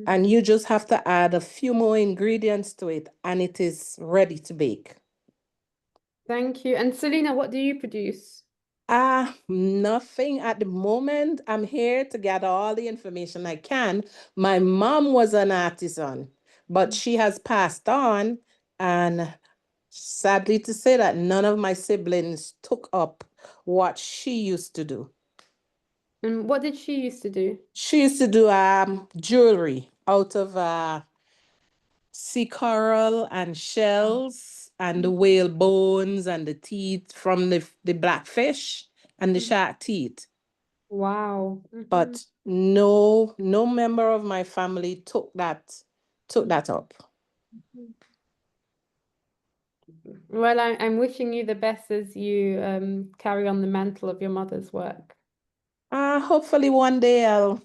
And you just have to add a few more ingredients to it and it is ready to bake. Thank you. And Selena, what do you produce? Nothing at the moment. I'm here to gather all the information I can. My mom was an artisan, but she has passed on, and sadly to say that none of my siblings took up what she used to do. And what did she used to do? She used to do jewelry out of sea coral and shells and the whale bones and the teeth from the blackfish and the shark teeth. Wow. But no member of my family took that up. Well, I'm wishing you the best as you carry on the mantle of your mother's work. Hopefully one day I'll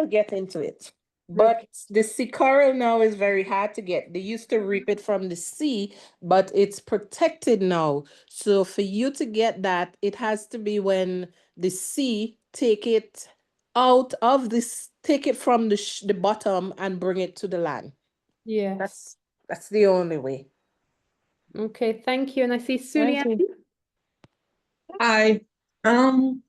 get into it. But the sea coral now is very hard to get. They used to reap it from the sea, but it's protected now. So for you to get that, it has to be when the sea take it take it from the bottom and bring it to the land. Yes. That's the only way. Okay, thank you. And I see Thank Sulian. you. I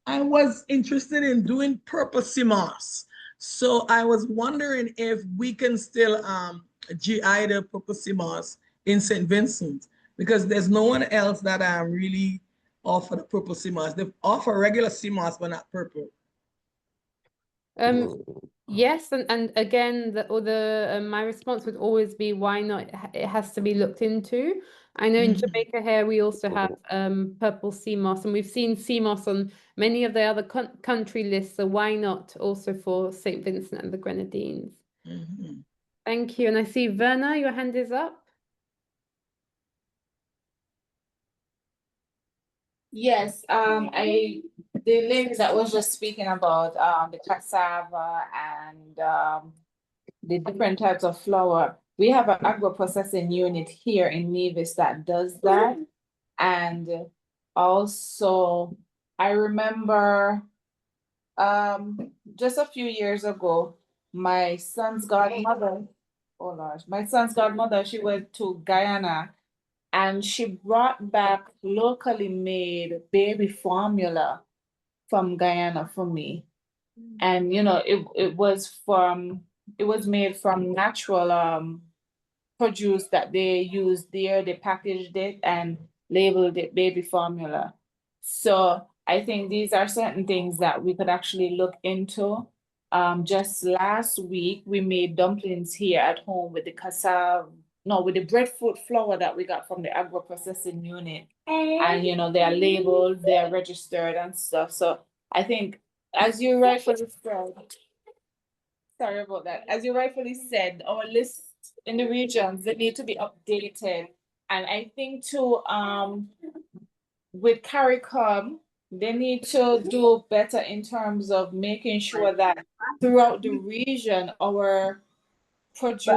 was interested in doing purple CMOS. So I was wondering if we can still GI the purple CMOS in St. Vincent, because there's no one else that really offer the purple CMOS. They offer regular CMOS, but not purple. Yes, and again, my response would always be, why not? It has to be looked into. I know in Jamaica here we also have purple sea moss, and we've seen sea moss on many of the other country lists. So why not also for St. Vincent and the Grenadines? Thank you. And I see Verna, your hand is up. Yes, the lady that was just speaking about the cassava and the different types of flour. We have an agro-processing unit here in Nevis that does that. And also, I remember just a few years ago, my son's godmother oh Lord, my son's godmother, she went to Guyana and she brought back locally made baby formula from Guyana for me. And it was made from natural produce that they used there. They packaged it and labeled it baby formula. So I think these are certain things that we could actually look into. Just last week, we made dumplings here at home with the cassava, no, with the breadfruit flour that we got from the agro processing unit. And they are labeled, they are registered and stuff. So I think, as you rightfully said, sorry about that. As you rightfully said, our list in the regions, they need to be updated. And I think too, with CARICOM, they need to do better in terms of making sure that throughout the region, our produce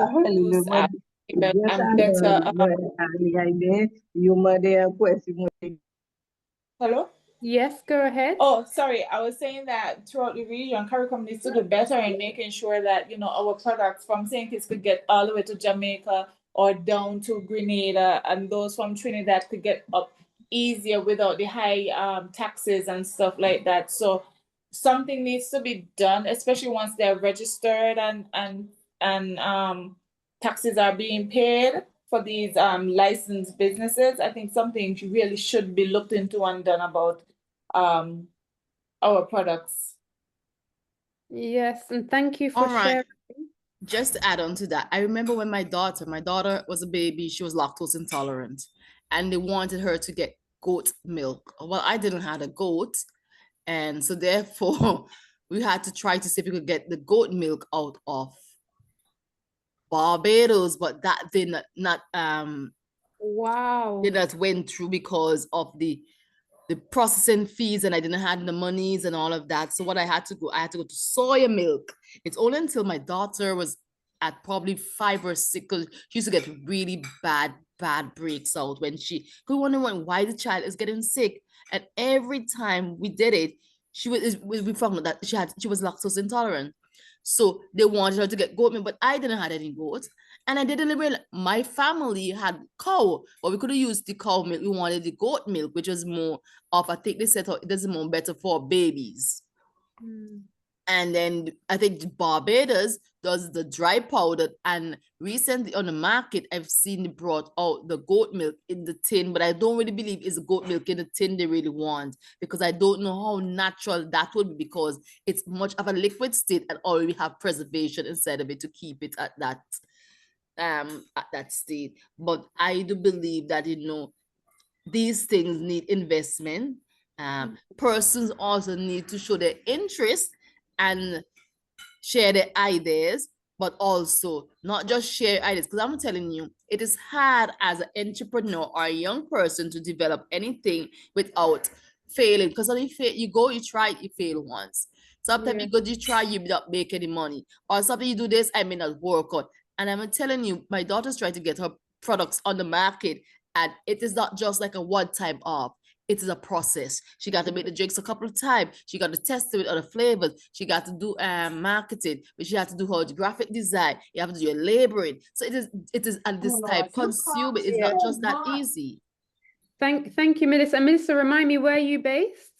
and better. Hello? Yes, go ahead. Oh, sorry. I was saying that throughout the region, CARICOM needs to do better in making sure that, our products from St. Kitts could get all the way to Jamaica or down to Grenada, and those from Trinidad could get up easier without the high taxes and stuff like that. So something needs to be done, especially once they're registered and taxes are being paid for these licensed businesses. I think something really should be looked into and done about our products. Yes, and thank you for All right. sharing. Just to add on to that, I remember when my daughter was a baby, she was lactose intolerant, and they wanted her to get goat milk. Well, I didn't have a goat, and so therefore we had to try to see if we could get the goat milk out of Barbados, but that did not Wow. did not went through because of the processing fees, and I didn't have the monies and all of that. So what I had to go to soya milk. It's only until my daughter was at probably 5 or 6, because she used to get really bad breaks out when she could wonder why the child is getting sick. And every time we did it, we found out that she was lactose intolerant. So they wanted her to get goat milk, but I didn't have any goats. And I didn't realize my family had cow, but we could have used the cow milk. We wanted the goat milk, which was more of, I think they said it is more better for babies. And then I think Barbados does the dry powder. And recently on the market, I've seen they brought out the goat milk in the tin, but I don't really believe it's goat milk in the tin they really want, because I don't know how natural that would be, because it's much of a liquid state and already have preservation inside of it to keep it at that state. But I do believe that these things need investment. Persons also need to show their interest and share their ideas, but also not just share ideas, because I'm telling you, it is hard as an entrepreneur or a young person to develop anything without failing, because when you go, you try, you fail once. Sometimes you go, you try, you not make any money, or something you do this, I may not work out. And I'm telling you, my daughter's trying to get her products on the market, and it is not just like a one-time off. It is a process. She got to make the drinks a couple of times. She got to test it with other flavors. She got to do marketing, but she had to do her graphic design. You have to do your laboring. So it is at this type consume it. It's not just that easy. Thank you, Melissa. Melissa, remind me, where are you based?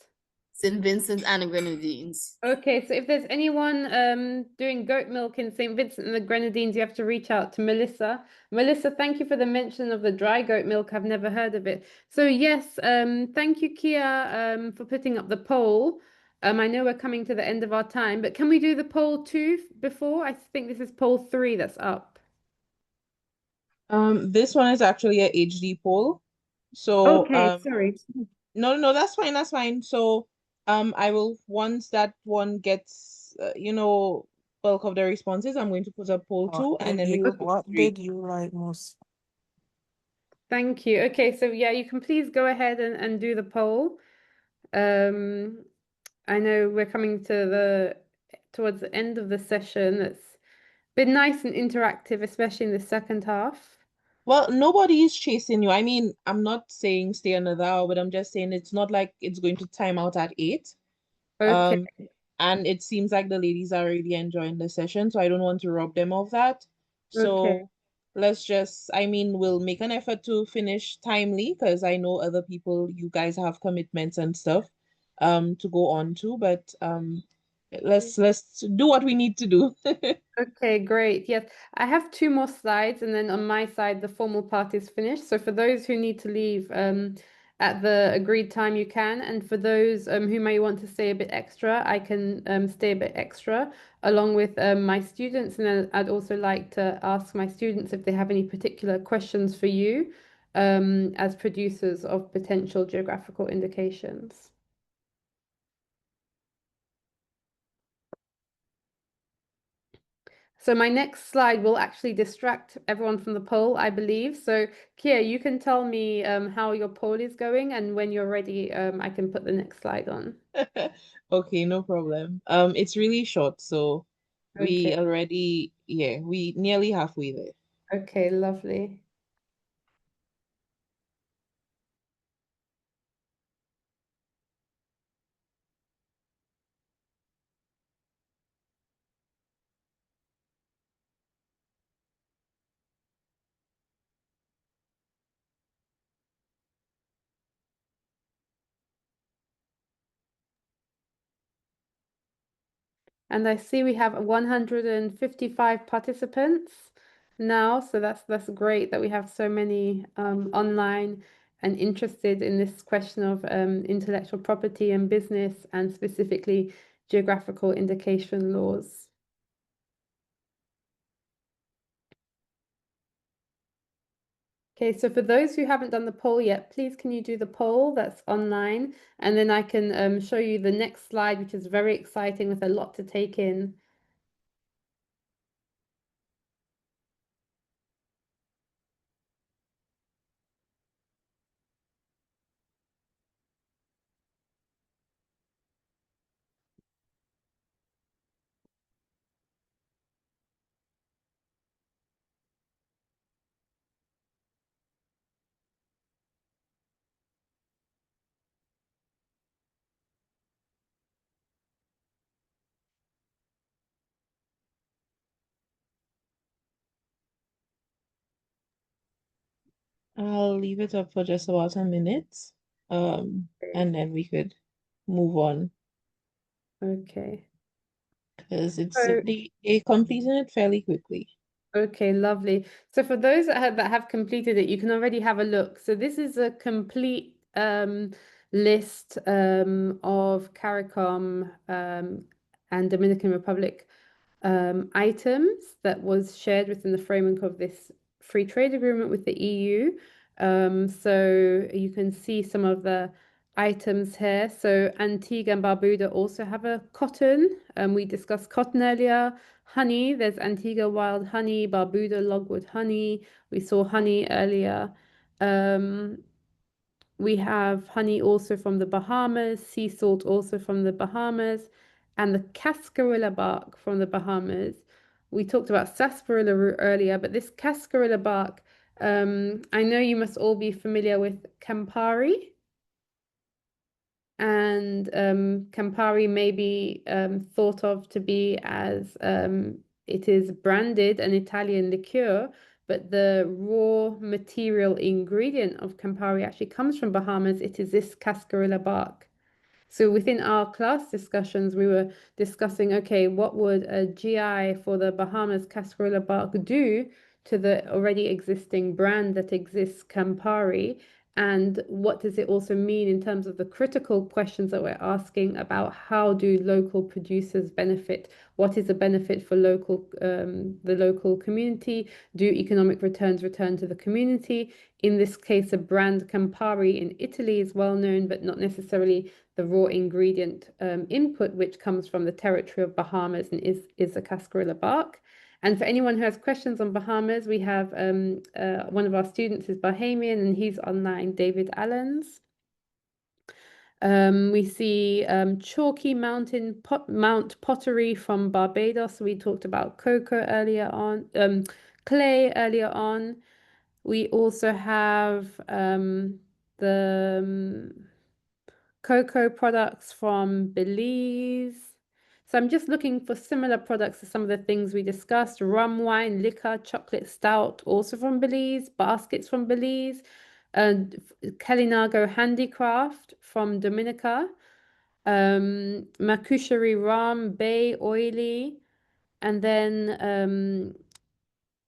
St. Vincent and the Grenadines. Okay, so if there's anyone doing goat milk in St. Vincent and the Grenadines, you have to reach out to Melissa. Melissa, thank you for the mention of the dry goat milk. I've never heard of it. So yes, thank you, Kia, for putting up the poll. I know we're coming to the end of our time, but can we do the poll 2 before? I think this is poll 3 that's up. This one is actually a HD poll. So okay, sorry. No, that's fine, that's fine. So I will, once that one gets bulk of the responses, I'm going to put up poll 2, and then we can put What 3. did you like most? Thank you. Okay, so yeah, you can please go ahead and do the poll. I know we're coming to towards the end of the session. It's been nice and interactive, especially in the second half. Well, nobody is chasing you. I mean, I'm not saying stay another hour, but I'm just saying it's not like it's going to time out at 8. Okay. And it seems like the ladies are really enjoying the session, so I don't want to rob them of that. Okay. So let's just, I mean, we'll make an effort to finish timely because I know other people, you guys have commitments and stuff to go on to, but let's do what we need to do. Okay, great. Yes, I have two more slides, and then on my side, the formal part is finished. So for those who need to leave at the agreed time, you can. And for those who may want to stay a bit extra, I can stay a bit extra along with my students. And then I'd also like to ask my students if they have any particular questions for you as producers of potential geographical indications. So my next slide will actually distract everyone from the poll, I believe. So Kia, you can tell me how your poll is going, and when you're ready, I can put the next slide on. Okay, no problem. It's really short, so we Okay. already, yeah, we nearly halfway there. Okay, lovely. And I see we have 155 participants now, so that's great that we have so many online and interested in this question of intellectual property and business, and specifically geographical indication laws. Okay, so for those who haven't done the poll yet, please can you do the poll that's online, and then I can show you the next slide, which is very exciting with a lot to take in. I'll leave it up for just about a minute, and then we could move on Okay. because it's So they completing it fairly quickly. okay, lovely. So for those that have completed it, you can already have a look. So this is a complete list of CARICOM and Dominican Republic items that was shared within the framework of this free trade agreement with the EU. So you can see some of the items here. So Antigua and Barbuda also have a cotton. We discussed cotton earlier. Honey, there's Antigua wild honey, Barbuda logwood honey. We saw honey earlier. We have honey also from the Bahamas, sea salt also from the Bahamas, and the cascarilla bark from the Bahamas. We talked about sarsaparilla root earlier, but this cascarilla bark, I know you must all be familiar with Campari. And Campari may be thought of to be as it is branded an Italian liqueur, but the raw material ingredient of Campari actually comes from Bahamas. It is this cascarilla bark. So within our class discussions, we were discussing, okay, what would a GI for the Bahamas cascarilla bark do to the already existing brand that exists, Campari? And what does it also mean in terms of the critical questions that we're asking about how do local producers benefit? What is the benefit for the local community? Do economic returns return to the community? In this case, a brand Campari in Italy is well known, but not necessarily the raw ingredient input, which comes from the territory of Bahamas and is a cascarilla bark. And for anyone who has questions on Bahamas, we have one of our students is Bahamian and he's online, David Allens. We see chalky Mount Pottery from Barbados. We talked about cocoa earlier on, clay earlier on. We also have the cocoa products from Belize. So I'm just looking for similar products to some of the things we discussed: rum, wine, liquor, chocolate stout, also from Belize, baskets from Belize, and Kalinago handicraft from Dominica, Makushari rum, bay oily, and then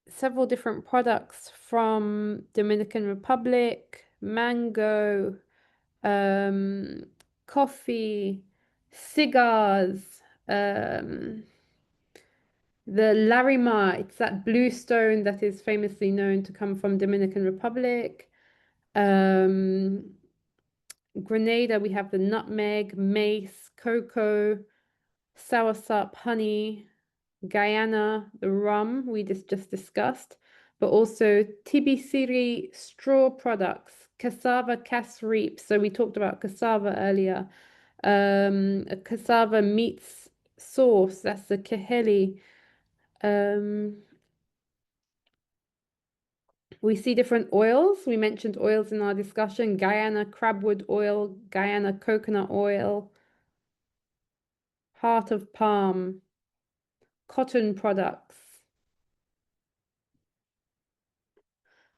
several different products from Dominican Republic, mango, coffee, cigars, the Larimar, it's that blue stone that is famously known to come from Dominican Republic. Grenada, we have the nutmeg, mace, cocoa, soursop, honey. Guyana, the rum we just discussed, but also Tibisiri straw products, cassava casreep. So we talked about cassava earlier. A cassava meats sauce, that's the kaheli. We see different oils. We mentioned oils in our discussion: Guyana crabwood oil, Guyana coconut oil, heart of palm, cotton products.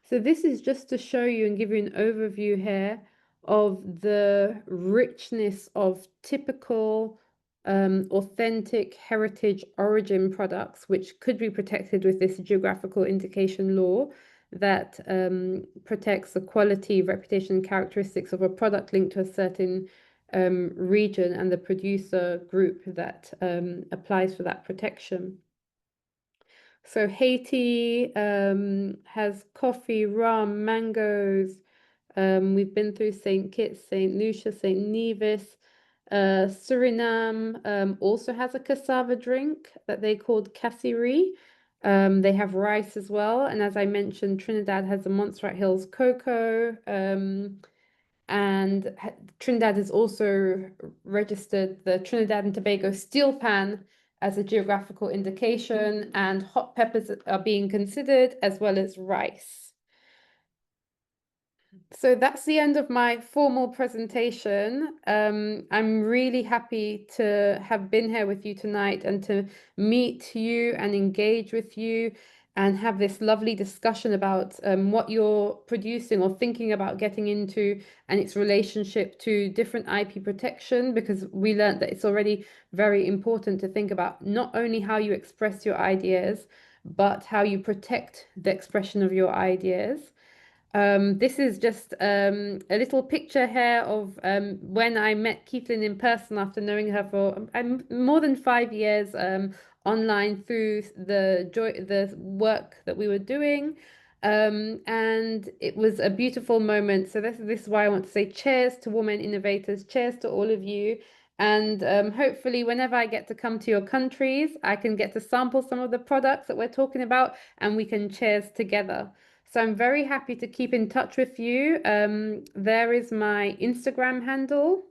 So this is just to show you and give you an overview here of the richness of typical authentic heritage origin products, which could be protected with this geographical indication law that protects the quality, reputation, and characteristics of a product linked to a certain region and the producer group that applies for that protection. So Haiti has coffee, rum, mangoes. We've been through St. Kitts, St. Lucia, St. Nevis. Suriname also has a cassava drink that they called cassiri. They have rice as well. And as I mentioned, Trinidad has the Montserrat Hills cocoa. And Trinidad has also registered the Trinidad and Tobago steel pan as a geographical indication, and hot peppers are being considered, as well as rice. So that's the end of my formal presentation. I'm really happy to have been here with you tonight and to meet you and engage with you and have this lovely discussion about what you're producing or thinking about getting into and its relationship to different IP protection, because we learned that it's already very important to think about not only how you express your ideas, but how you protect the expression of your ideas. This is just a little picture here of when I met Keithlin in person after knowing her for more than 5 years online through the work that we were doing. And it was a beautiful moment. So this is why I want to say cheers to women innovators, cheers to all of you. And hopefully whenever I get to come to your countries, I can get to sample some of the products that we're talking about and we can cheers together. So I'm very happy to keep in touch with you. There is my Instagram handle.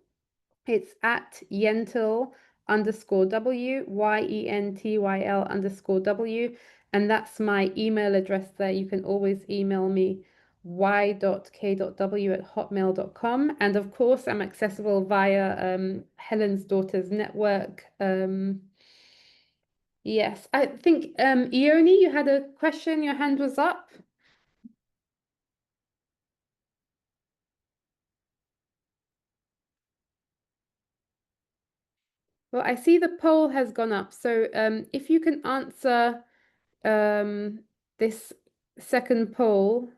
It's at Yentyl _W, YENTYL _W. And that's my email address there. You can always email me y.k.w@hotmail.com. And of course, I'm accessible via Helen's Daughters Network. Yes, I think, Ione, you had a question, your hand was up. Well, I see the poll has gone up. So if you can answer this second poll,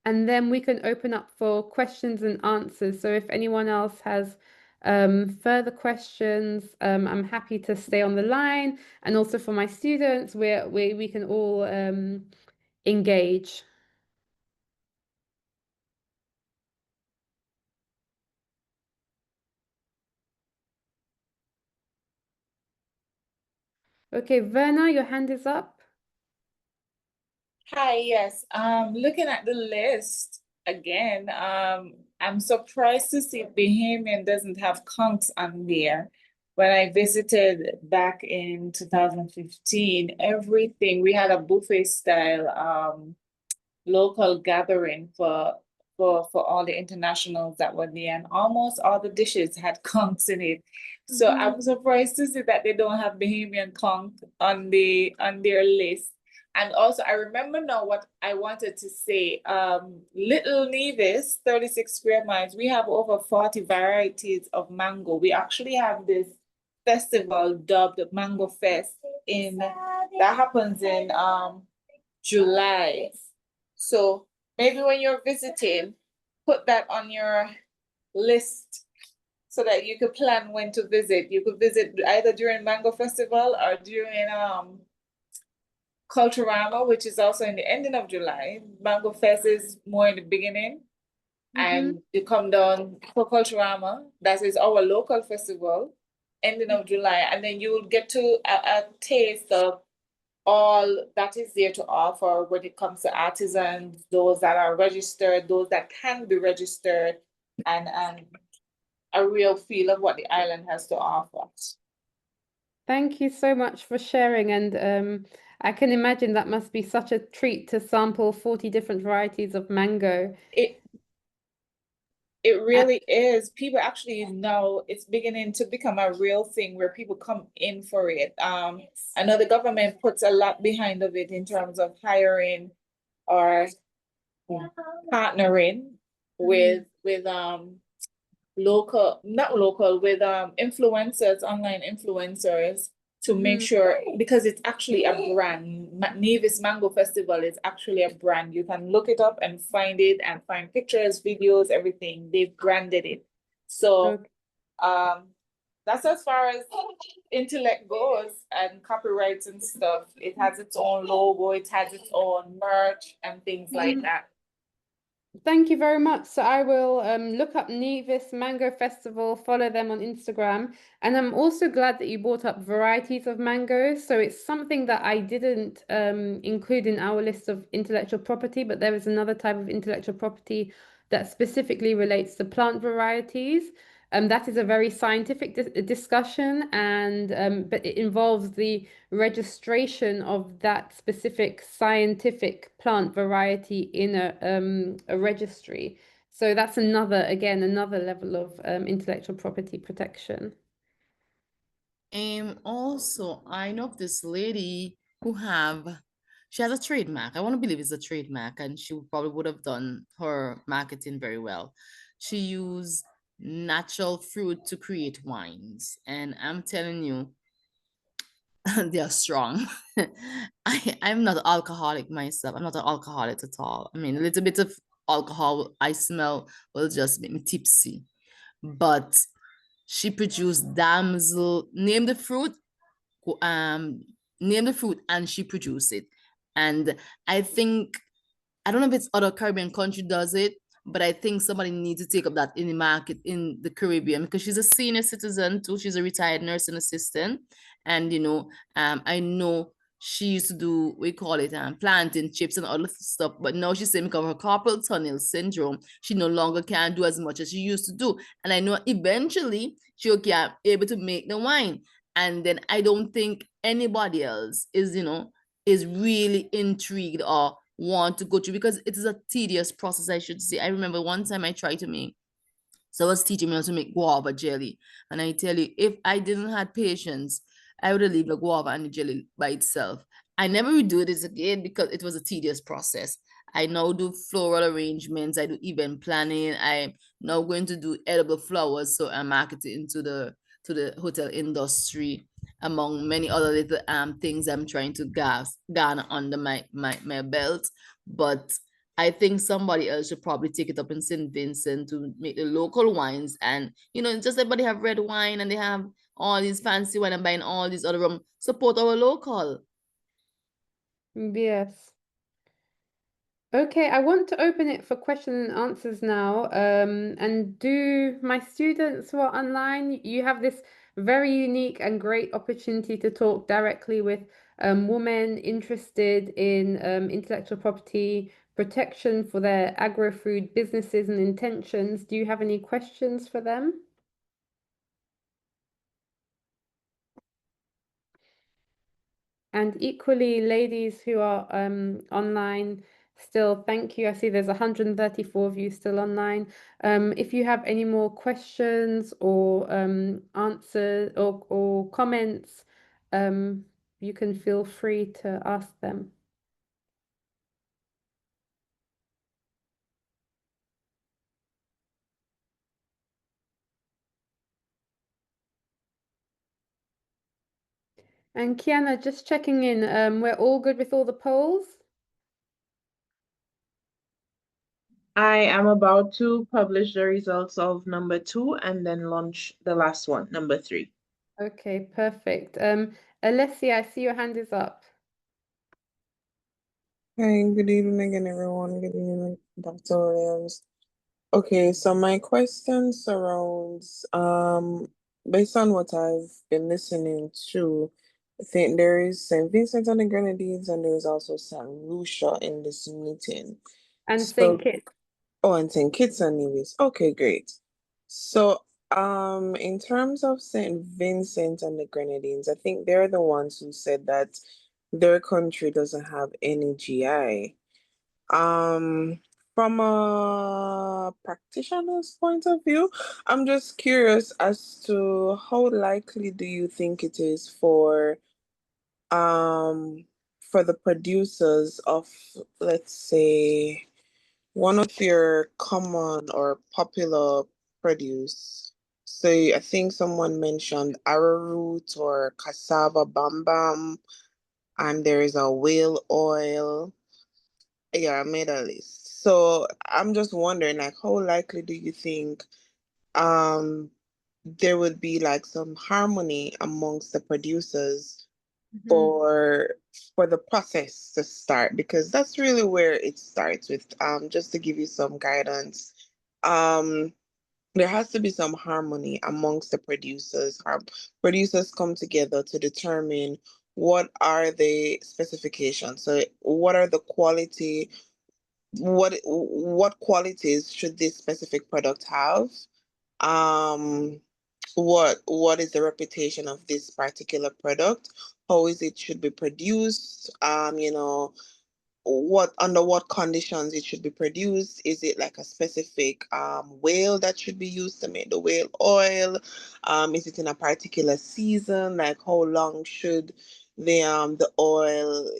and then we can open up for questions and answers. So if anyone else has further questions, I'm happy to stay on the line. And also for my students, we can all engage. Okay, Verna, your hand is up. Hi, yes. Looking at the list again, I'm surprised to see Bahamian doesn't have conchs on there. When I visited back in 2015, everything, we had a buffet style local gathering for for all the internationals that were there, and almost all the dishes had conchs in it. So I'm surprised to see that they don't have Bahamian conch on their list. And also, I remember now what I wanted to say. Little Nevis, 36 square miles, we have over 40 varieties of mango. We actually have this festival dubbed Mango Fest that happens in July. So maybe when you're visiting, put that on your list so that you could plan when to visit. You could visit either during Mango Festival or during Culturama, which is also in the ending of July. Mango Fest is more in the beginning. And you come down for Culturama, that is our local festival, ending of July, and then you will get to a taste of all that is there to offer when it comes to artisans, those that are registered, those that can be registered, and a real feel of what the island has to offer. Thank you so much for sharing. And I can imagine that must be such a treat to sample 40 different varieties of mango. It really is. People actually know it's beginning to become a real thing where people come in for it. I know the government puts a lot behind of it in terms of hiring or partnering with influencers, online influencers, to make sure, because it's actually a brand. Nevis Mango Festival is actually a brand. You can look it up and find it and find pictures, videos, everything. They've branded it. So that's as far as intellect goes and copyrights and stuff. It has its own logo, it has its own merch and things like that. Thank you very much. So I will look up Nevis Mango Festival, follow them on Instagram. And I'm also glad that you brought up varieties of mangoes. So it's something that I didn't include in our list of intellectual property, but there is another type of intellectual property that specifically relates to plant varieties. That is a very scientific discussion, and but it involves the registration of that specific scientific plant variety in a registry. So that's another level of intellectual property protection. Also, I know of this lady she has a trademark. I want to believe it's a trademark, and she probably would have done her marketing very well. She used natural fruit to create wines, and I'm telling you, they are strong. I'm not alcoholic myself. I'm not an alcoholic at all. I mean, a little bit of alcohol I smell will just make me tipsy. But she produced damsel, name the fruit, and she produced it. And I think, I don't know if it's other Caribbean country does it, but I think somebody needs to take up that in the market in the Caribbean, because she's a senior citizen too. She's a retired nursing assistant. And, I know she used to do, we call it planting chips and other stuff, but now she's saying because of her carpal tunnel syndrome, she no longer can do as much as she used to do. And I know eventually she'll be able to make the wine. And then I don't think anybody else is really intrigued or want to go through, because it is a tedious process, I should say. I remember one time I tried to make, so I was teaching me how to make guava jelly. And I tell you, if I didn't have patience, I would have left the guava and the jelly by itself. I never would do this again because it was a tedious process. I now do floral arrangements. I do event planning. I'm now going to do edible flowers. So I market it into the hotel industry, among many other little things I'm trying to garner under my belt. But I think somebody else should probably take it up in St. Vincent to make the local wines. And, just everybody have red wine and they have all these fancy wine and buying all these other rum. Support our local. Yes. Okay, I want to open it for question and answers now. And do my students who are online, you have this very unique and great opportunity to talk directly with women interested in intellectual property protection for their agri-food businesses and intentions. Do you have any questions for them? And equally, ladies who are online, Still, thank you. I see there's 134 of you still online. If you have any more questions or answers or comments, you can feel free to ask them. And Kiana, just checking in, we're all good with all the polls? I am about to publish the results of number 2 and then launch the last one, number 3. Okay, perfect. Alessia, I see your hand is up. Hi, good evening again, everyone. Good evening, Dr. Williams. Okay, so my question surrounds, based on what I've been listening to, I think there is St. Vincent and the Grenadines and there is also St. Lucia in this meeting. And So, St. Kitts. oh, and St. Kitts and Nevis. Okay, great. So, in terms of St. Vincent and the Grenadines, I think they're the ones who said that their country doesn't have any GI. Um, from a practitioner's point of view, I'm just curious as to how likely do you think it is for the producers of, let's say, one of your common or popular produce. So I think someone mentioned arrowroot or cassava bambam, and there is a whale oil. Yeah, I made a list. So I'm just wondering, like, how likely do you think um there would be like some harmony amongst the producers for the process to start? Because that's really where it starts with. Just to give you some guidance, um, there has to be some harmony amongst the producers. Our producers come together to determine what are the specifications. So what are the quality what qualities should this specific product have? Um, what is the reputation of this particular product? How is it should be produced? What under what conditions it should be produced? Is it like a specific whale that should be used to make the whale oil? Is it in a particular season? Like how long should the oil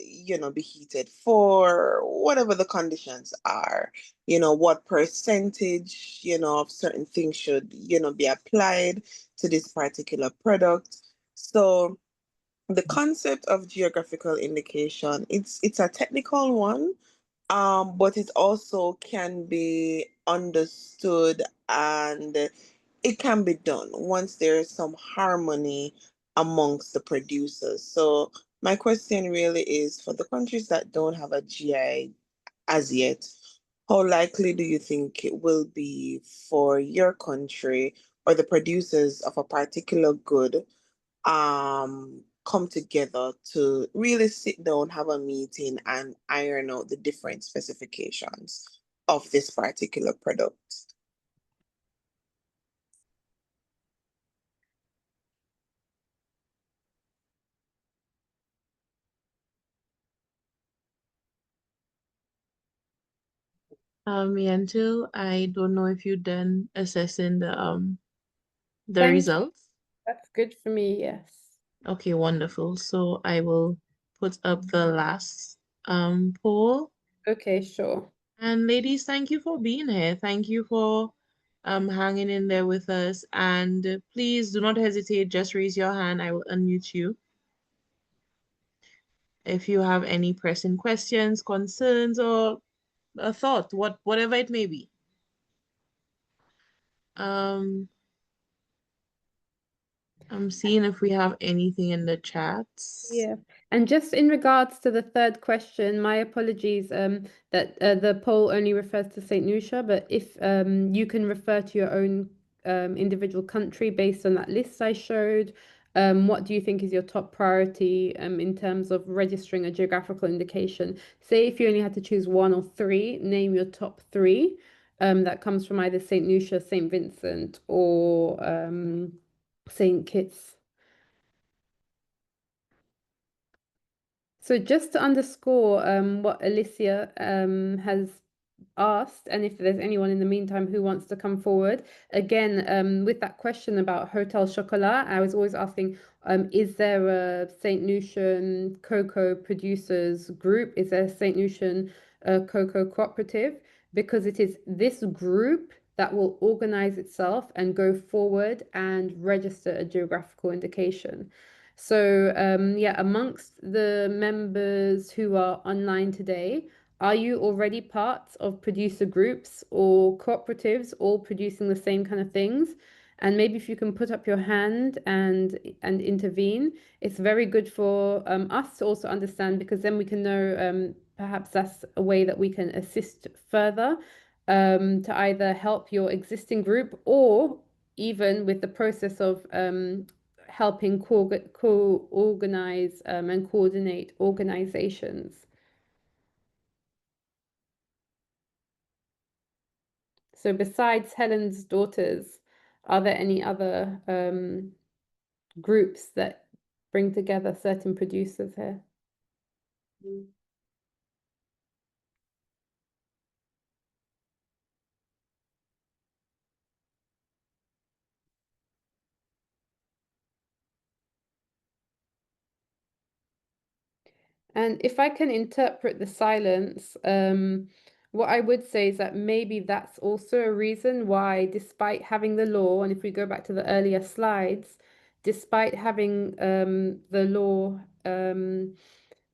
be heated for? Whatever the conditions are, what percentage of certain things should be applied to this particular product. So the concept of geographical indication, it's a technical one, but it also can be understood and it can be done once there is some harmony amongst the producers. So my question really is for the countries that don't have a GI as yet, how likely do you think it will be for your country or the producers of a particular good come together to really sit down, have a meeting, and iron out the different specifications of this particular product? Yantil, I don't know if you're done assessing the Thank you. results. That's good for me, yes. Okay, wonderful. So I will put up the last poll. Okay, sure. And ladies, thank you for being here. Thank you for hanging in there with us. And please do not hesitate. Just raise your hand. I will unmute you. If you have any pressing questions, concerns, or a thought, whatever it may be. I'm seeing if we have anything in the chats. Yeah, and just in regards to the third question, my apologies that the poll only refers to St. Lucia, but if you can refer to your own individual country based on that list I showed, what do you think is your top priority in terms of registering a geographical indication? Say if you only had to choose one or three, name your top three that comes from either St. Lucia, St. Vincent, or St. Kitts. So just to underscore what Alicia has asked, and if there's anyone in the meantime who wants to come forward, again, with that question about Hotel Chocolat, I was always asking, is there a St. Lucian cocoa producers group? Is there a St. Lucian cocoa cooperative? Because it is this group that will organize itself and go forward and register a geographical indication. So, yeah, amongst the members who are online today, are you already part of producer groups or cooperatives all producing the same kind of things? And maybe if you can put up your hand and intervene, it's very good for us to also understand, because then we can know perhaps that's a way that we can assist further to either help your existing group or even with the process of helping co-organize and coordinate organizations. So besides Helen's Daughters, are there any other groups that bring together certain producers here? And if I can interpret the silence, what I would say is that maybe that's also a reason why, despite having the law, and if we go back to the earlier slides, despite having the law,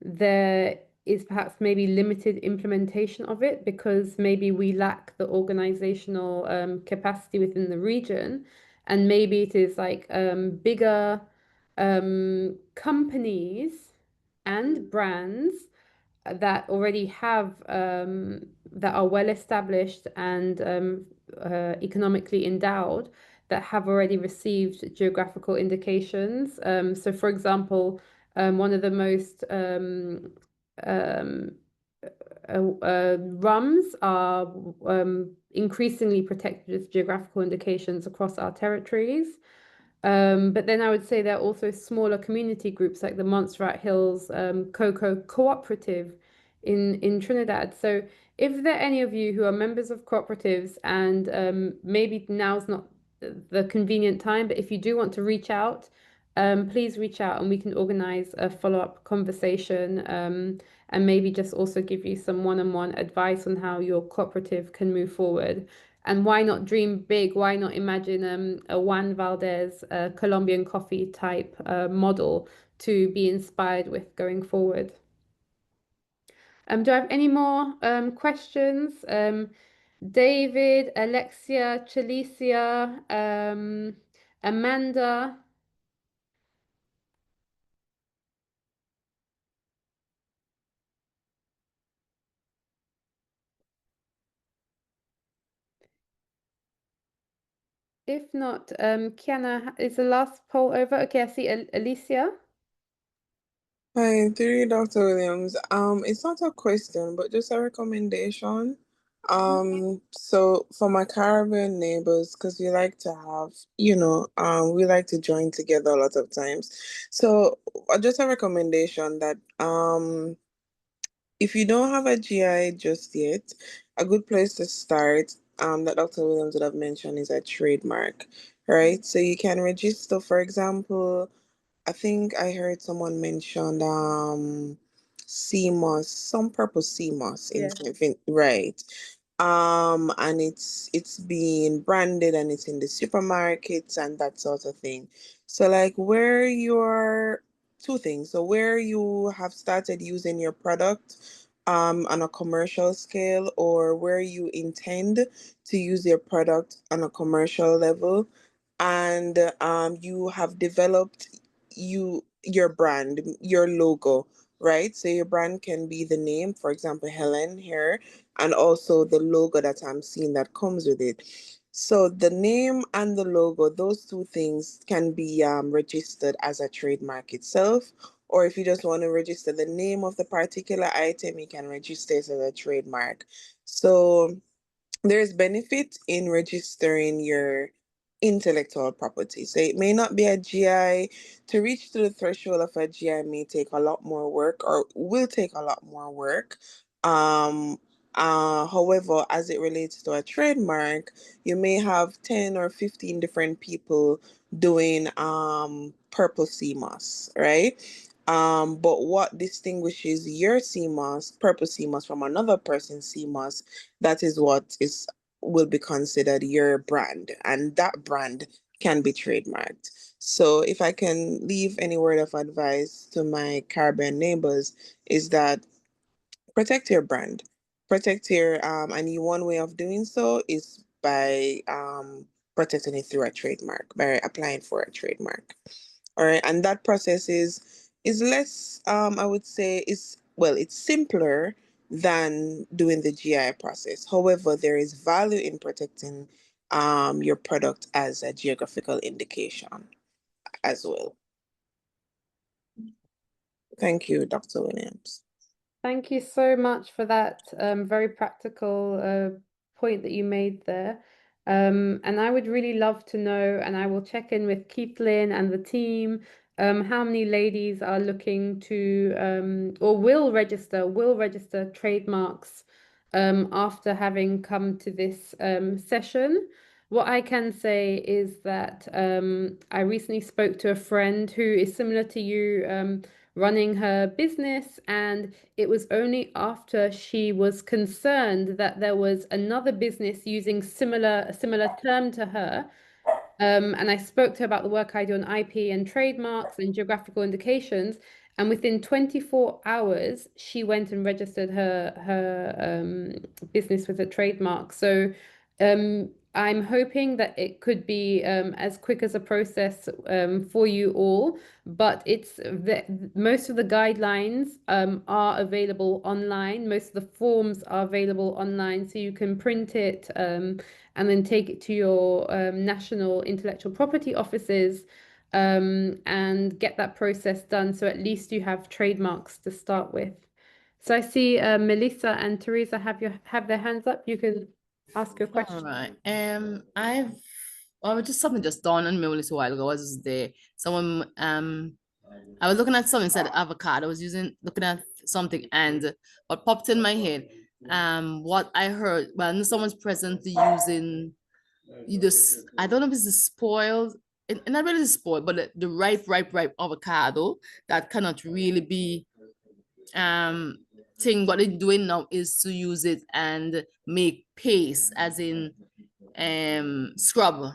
there is perhaps maybe limited implementation of it because maybe we lack the organizational capacity within the region, and maybe it is like bigger companies and brands that already have that are well established and economically endowed that have already received geographical indications. So, for example, one of the most rums are increasingly protected with geographical indications across our territories. But then I would say there are also smaller community groups like the Montserrat Hills Cocoa Cooperative in Trinidad. So if there are any of you who are members of cooperatives and maybe now's not the convenient time, but if you do want to reach out, please reach out and we can organize a follow-up conversation and maybe just also give you some one-on-one advice on how your cooperative can move forward. And why not dream big? Why not imagine a Juan Valdez Colombian coffee type model to be inspired with going forward? Do I have any more questions? David, Alexia, Chalicia, Amanda. If not, Kiana, is the last poll over? Okay, I see Alicia. Hi, dear Dr. Williams. It's not a question, but just a recommendation. So for my Caribbean neighbors, because we like to have, we like to join together a lot of times. So just a recommendation that if you don't have a GI just yet, a good place to start, that Dr. Williams would have mentioned is a trademark, right? So you can register, for example, I think I heard someone mention CMOS, some purpose CMOS in Yeah. something, right? And it's being branded and it's in the supermarkets and that sort of thing. So like where you're two things. So where you have started using your product on a commercial scale or where you intend to use your product on a commercial level and you have developed your brand, your logo, right? So your brand can be the name, for example, Helen here, and also the logo that I'm seeing that comes with it. So the name and the logo, those two things can be registered as a trademark itself. Or if you just want to register the name of the particular item, you can register it as a trademark. So there's benefit in registering your intellectual property. So it may not be a GI. To reach to the threshold of a GI may take a lot more work, or will take a lot more work. However, as it relates to a trademark, you may have 10 or 15 different people doing purple CMOS, right? But what distinguishes your CMOS, purple CMOS, from another person's CMOS, that is what is will be considered your brand, and that brand can be trademarked. So if I can leave any word of advice to my Caribbean neighbors, is that protect your brand, protect your and you one way of doing so is by protecting it through a trademark, by applying for a trademark. All right, and that process is less I would say is, well, it's simpler than doing the GI process. However, there is value in protecting your product as a geographical indication as well. Thank you, Dr. Williams. Thank you so much for that very practical point that you made there. And I would really love to know, and I will check in with Keithlin and the team, how many ladies are looking to or will register trademarks after having come to this session. What I can say is that I recently spoke to a friend who is similar to you, running her business, and it was only after she was concerned that there was another business using a similar term to her. And I spoke to her about the work I do on IP and trademarks and geographical indications. And within 24 hours, she went and registered her business with a trademark. So I'm hoping that it could be as quick as a process for you all, but most of the guidelines are available online. Most of the forms are available online, so you can print it and then take it to your national intellectual property offices and get that process done. So at least you have trademarks to start with. So I see Melissa and Teresa have their hands up. You can ask your question. All right. Just something just dawned on me a little while ago. I was there. Someone I was looking at something said avocado. I was looking at something, and what popped in my head, what I heard, well, someone's presently using this, I don't know if it's the spoiled, and not really spoiled, but the ripe avocado that cannot really be thing. What they're doing now is to use it and make paste, as in scrub.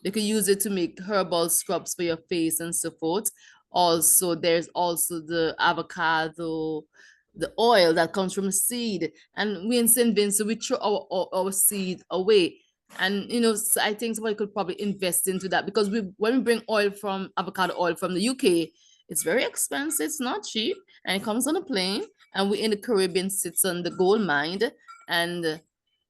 They could use it to make herbal scrubs for your face and so forth. Also, there's also the avocado, the oil that comes from a seed. And we in St. Vincent, we throw our seed away. And so I think somebody could probably invest into that, because when we bring avocado oil from the UK, it's very expensive. It's not cheap, and it comes on a plane. And we in the Caribbean, sits on the gold mine and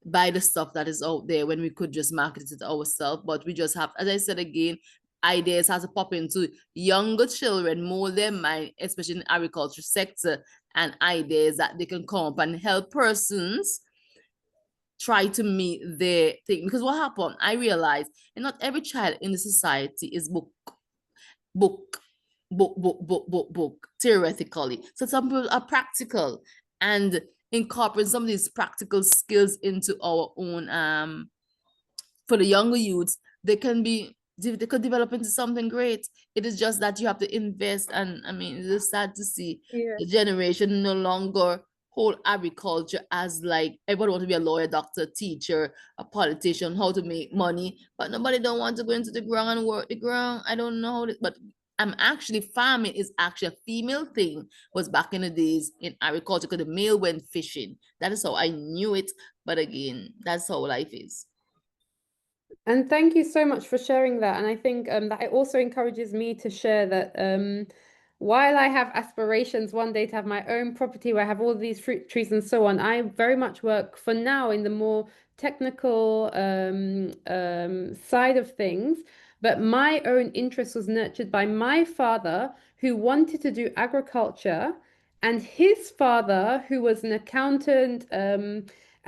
buy the stuff that is out there, when we could just market it ourselves. But we just have, as I said again, ideas has to pop into younger children, mold their mind, especially in the agriculture sector, and ideas that they can come up and help persons try to meet their thing. Because what happened, I realized, and not every child in the society is book theoretically. So some people are practical and incorporate some of these practical skills into our own for the younger youths. They could develop into something great. It is just that you have to invest. And I mean, it's sad to see the generation no longer hold agriculture as like everybody want to be a lawyer, doctor, teacher, a politician, how to make money, but nobody don't want to go into the ground and work the ground. I don't know but I'm actually, farming is actually a female thing, was back in the days in agriculture, because the male went fishing. That is how I knew it. But again, that's how life is. And thank you so much for sharing that. And I think that it also encourages me to share that while I have aspirations one day to have my own property where I have all these fruit trees and so on, I very much work for now in the more technical side of things. But my own interest was nurtured by my father, who wanted to do agriculture, and his father, who was an accountant,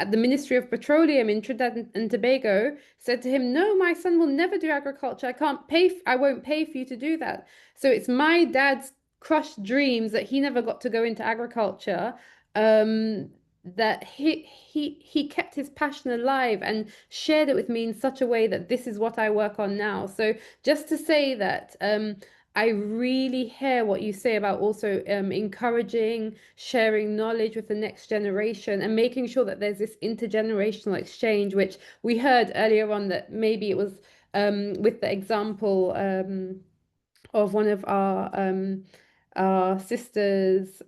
at the Ministry of Petroleum in Trinidad and Tobago said to him, "No, my son will never do agriculture. I won't pay for you to do that." So it's my dad's crushed dreams that he never got to go into agriculture, that he kept his passion alive and shared it with me in such a way that this is what I work on now. So just to say that I really hear what you say about also encouraging, sharing knowledge with the next generation and making sure that there's this intergenerational exchange, which we heard earlier on that maybe it was with the example of one of our sisters'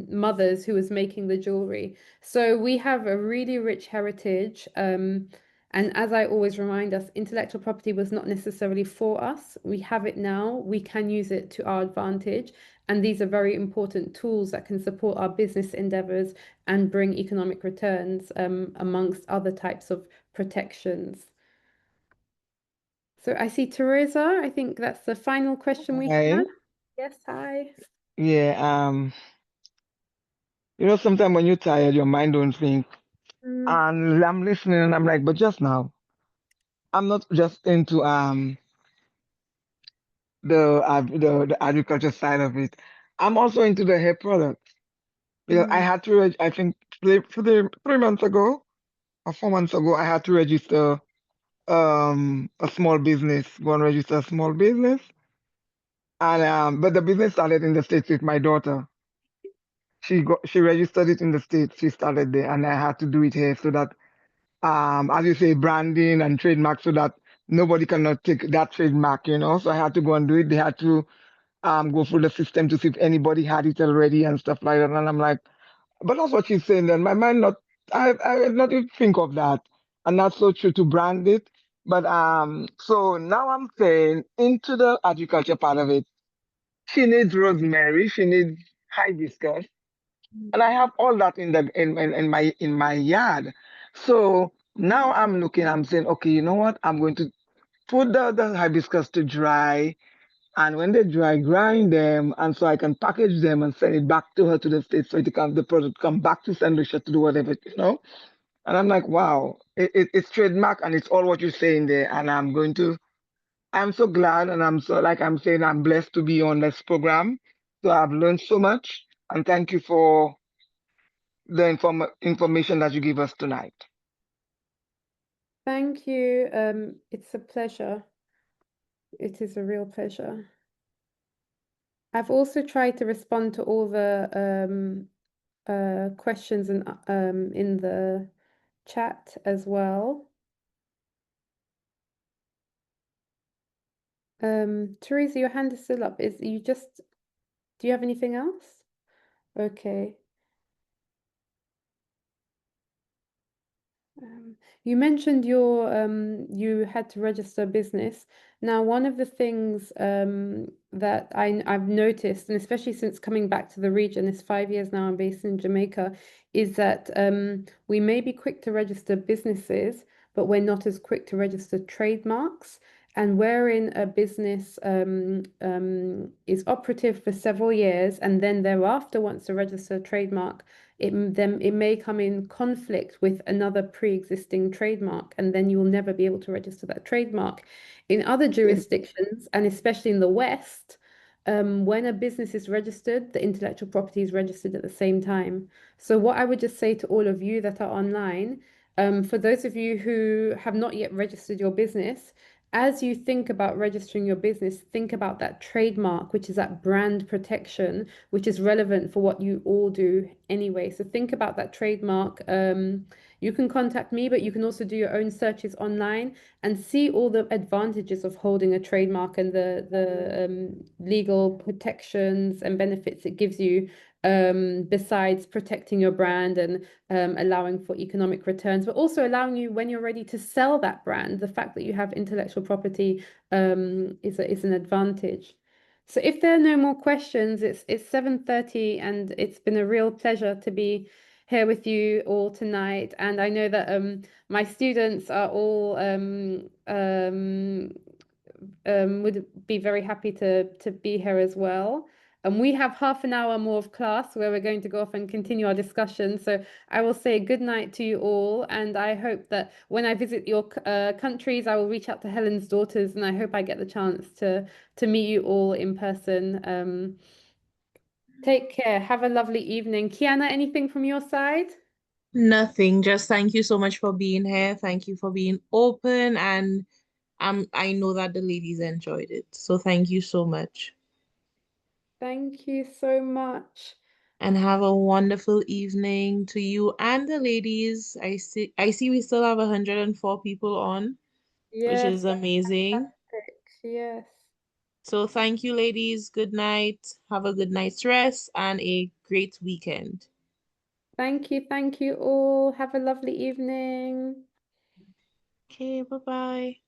mothers who was making the jewelry. So we have a really rich heritage. And as I always remind us, intellectual property was not necessarily for us. We have it now. We can use it to our advantage. And these are very important tools that can support our business endeavors and bring economic returns amongst other types of protections. So I see Teresa. I think that's the final question we Hi. have. Yes, hi. Yeah, sometimes when you're tired, your mind don't think. And I'm listening and I'm like, but just now, I'm not just into the agriculture side of it. I'm also into the hair products. Because I had to, I think 3 months ago or 4 months ago, I had to register a small business, go and register a small business. And but the business started in the States with my daughter. She registered it in the States. She started there, and I had to do it here so that as you say, branding and trademark, so that nobody cannot take that trademark, So I had to go and do it. They had to go through the system to see if anybody had it already and stuff like that. And I'm like, but that's what she's saying. Then my mind I had not even think of that, and that's so true to brand it. But so now I'm saying into the agriculture part of it, she needs rosemary, she needs hibiscus, and I have all that in my yard. So now I'm looking, I'm saying, okay, you know what? I'm going to put the hibiscus to dry, and when they dry, grind them, and so I can package them and send it back to her to the States so the product come back to St. Lucia to do whatever. And I'm like, wow, it's trademark and it's all what you're saying there. And I'm so glad, and I'm so, like I'm saying, I'm blessed to be on this program. So I've learned so much, and thank you for the information that you give us tonight. Thank you. It's a pleasure. It is a real pleasure. I've also tried to respond to all the questions in the chat as well. Teresa, your hand is still up. Do you have anything else? Okay. You mentioned you had to register a business. Now, one of the things that I've noticed, and especially since coming back to the region, it's 5 years now I'm based in Jamaica, is that we may be quick to register businesses, but we're not as quick to register trademarks. And wherein a business is operative for several years and then thereafter wants to register a trademark, it may come in conflict with another pre-existing trademark, and then you will never be able to register that trademark. In other jurisdictions, and especially in the West, when a business is registered, the intellectual property is registered at the same time. So what I would just say to all of you that are online, for those of you who have not yet registered your business, as you think about registering your business, think about that trademark, which is that brand protection, which is relevant for what you all do anyway. So think about that trademark. You can contact me, but you can also do your own searches online and see all the advantages of holding a trademark and the legal protections and benefits it gives you, besides protecting your brand and allowing for economic returns, but also allowing you, when you're ready to sell that brand, the fact that you have intellectual property is an advantage. So if there are no more questions, it's 7:30 and it's been a real pleasure to be here with you all tonight. And I know that my students are all would be very happy to be here as well. And we have half an hour more of class where we're going to go off and continue our discussion. So I will say good night to you all. And I hope that when I visit your countries, I will reach out to Helen's Daughters, and I hope I get the chance to meet you all in person. Take care. Have a lovely evening. Kiana, anything from your side? Nothing. Just thank you so much for being here. Thank you for being open, and I know that the ladies enjoyed it. So thank you so much. Thank you so much. And have a wonderful evening to you and the ladies. I see we still have 104 people on, which Yes, is amazing. fantastic. Yes. So thank you, ladies. Good night. Have a good night's rest and a great weekend. Thank you all. Have a lovely evening. Okay, bye-bye.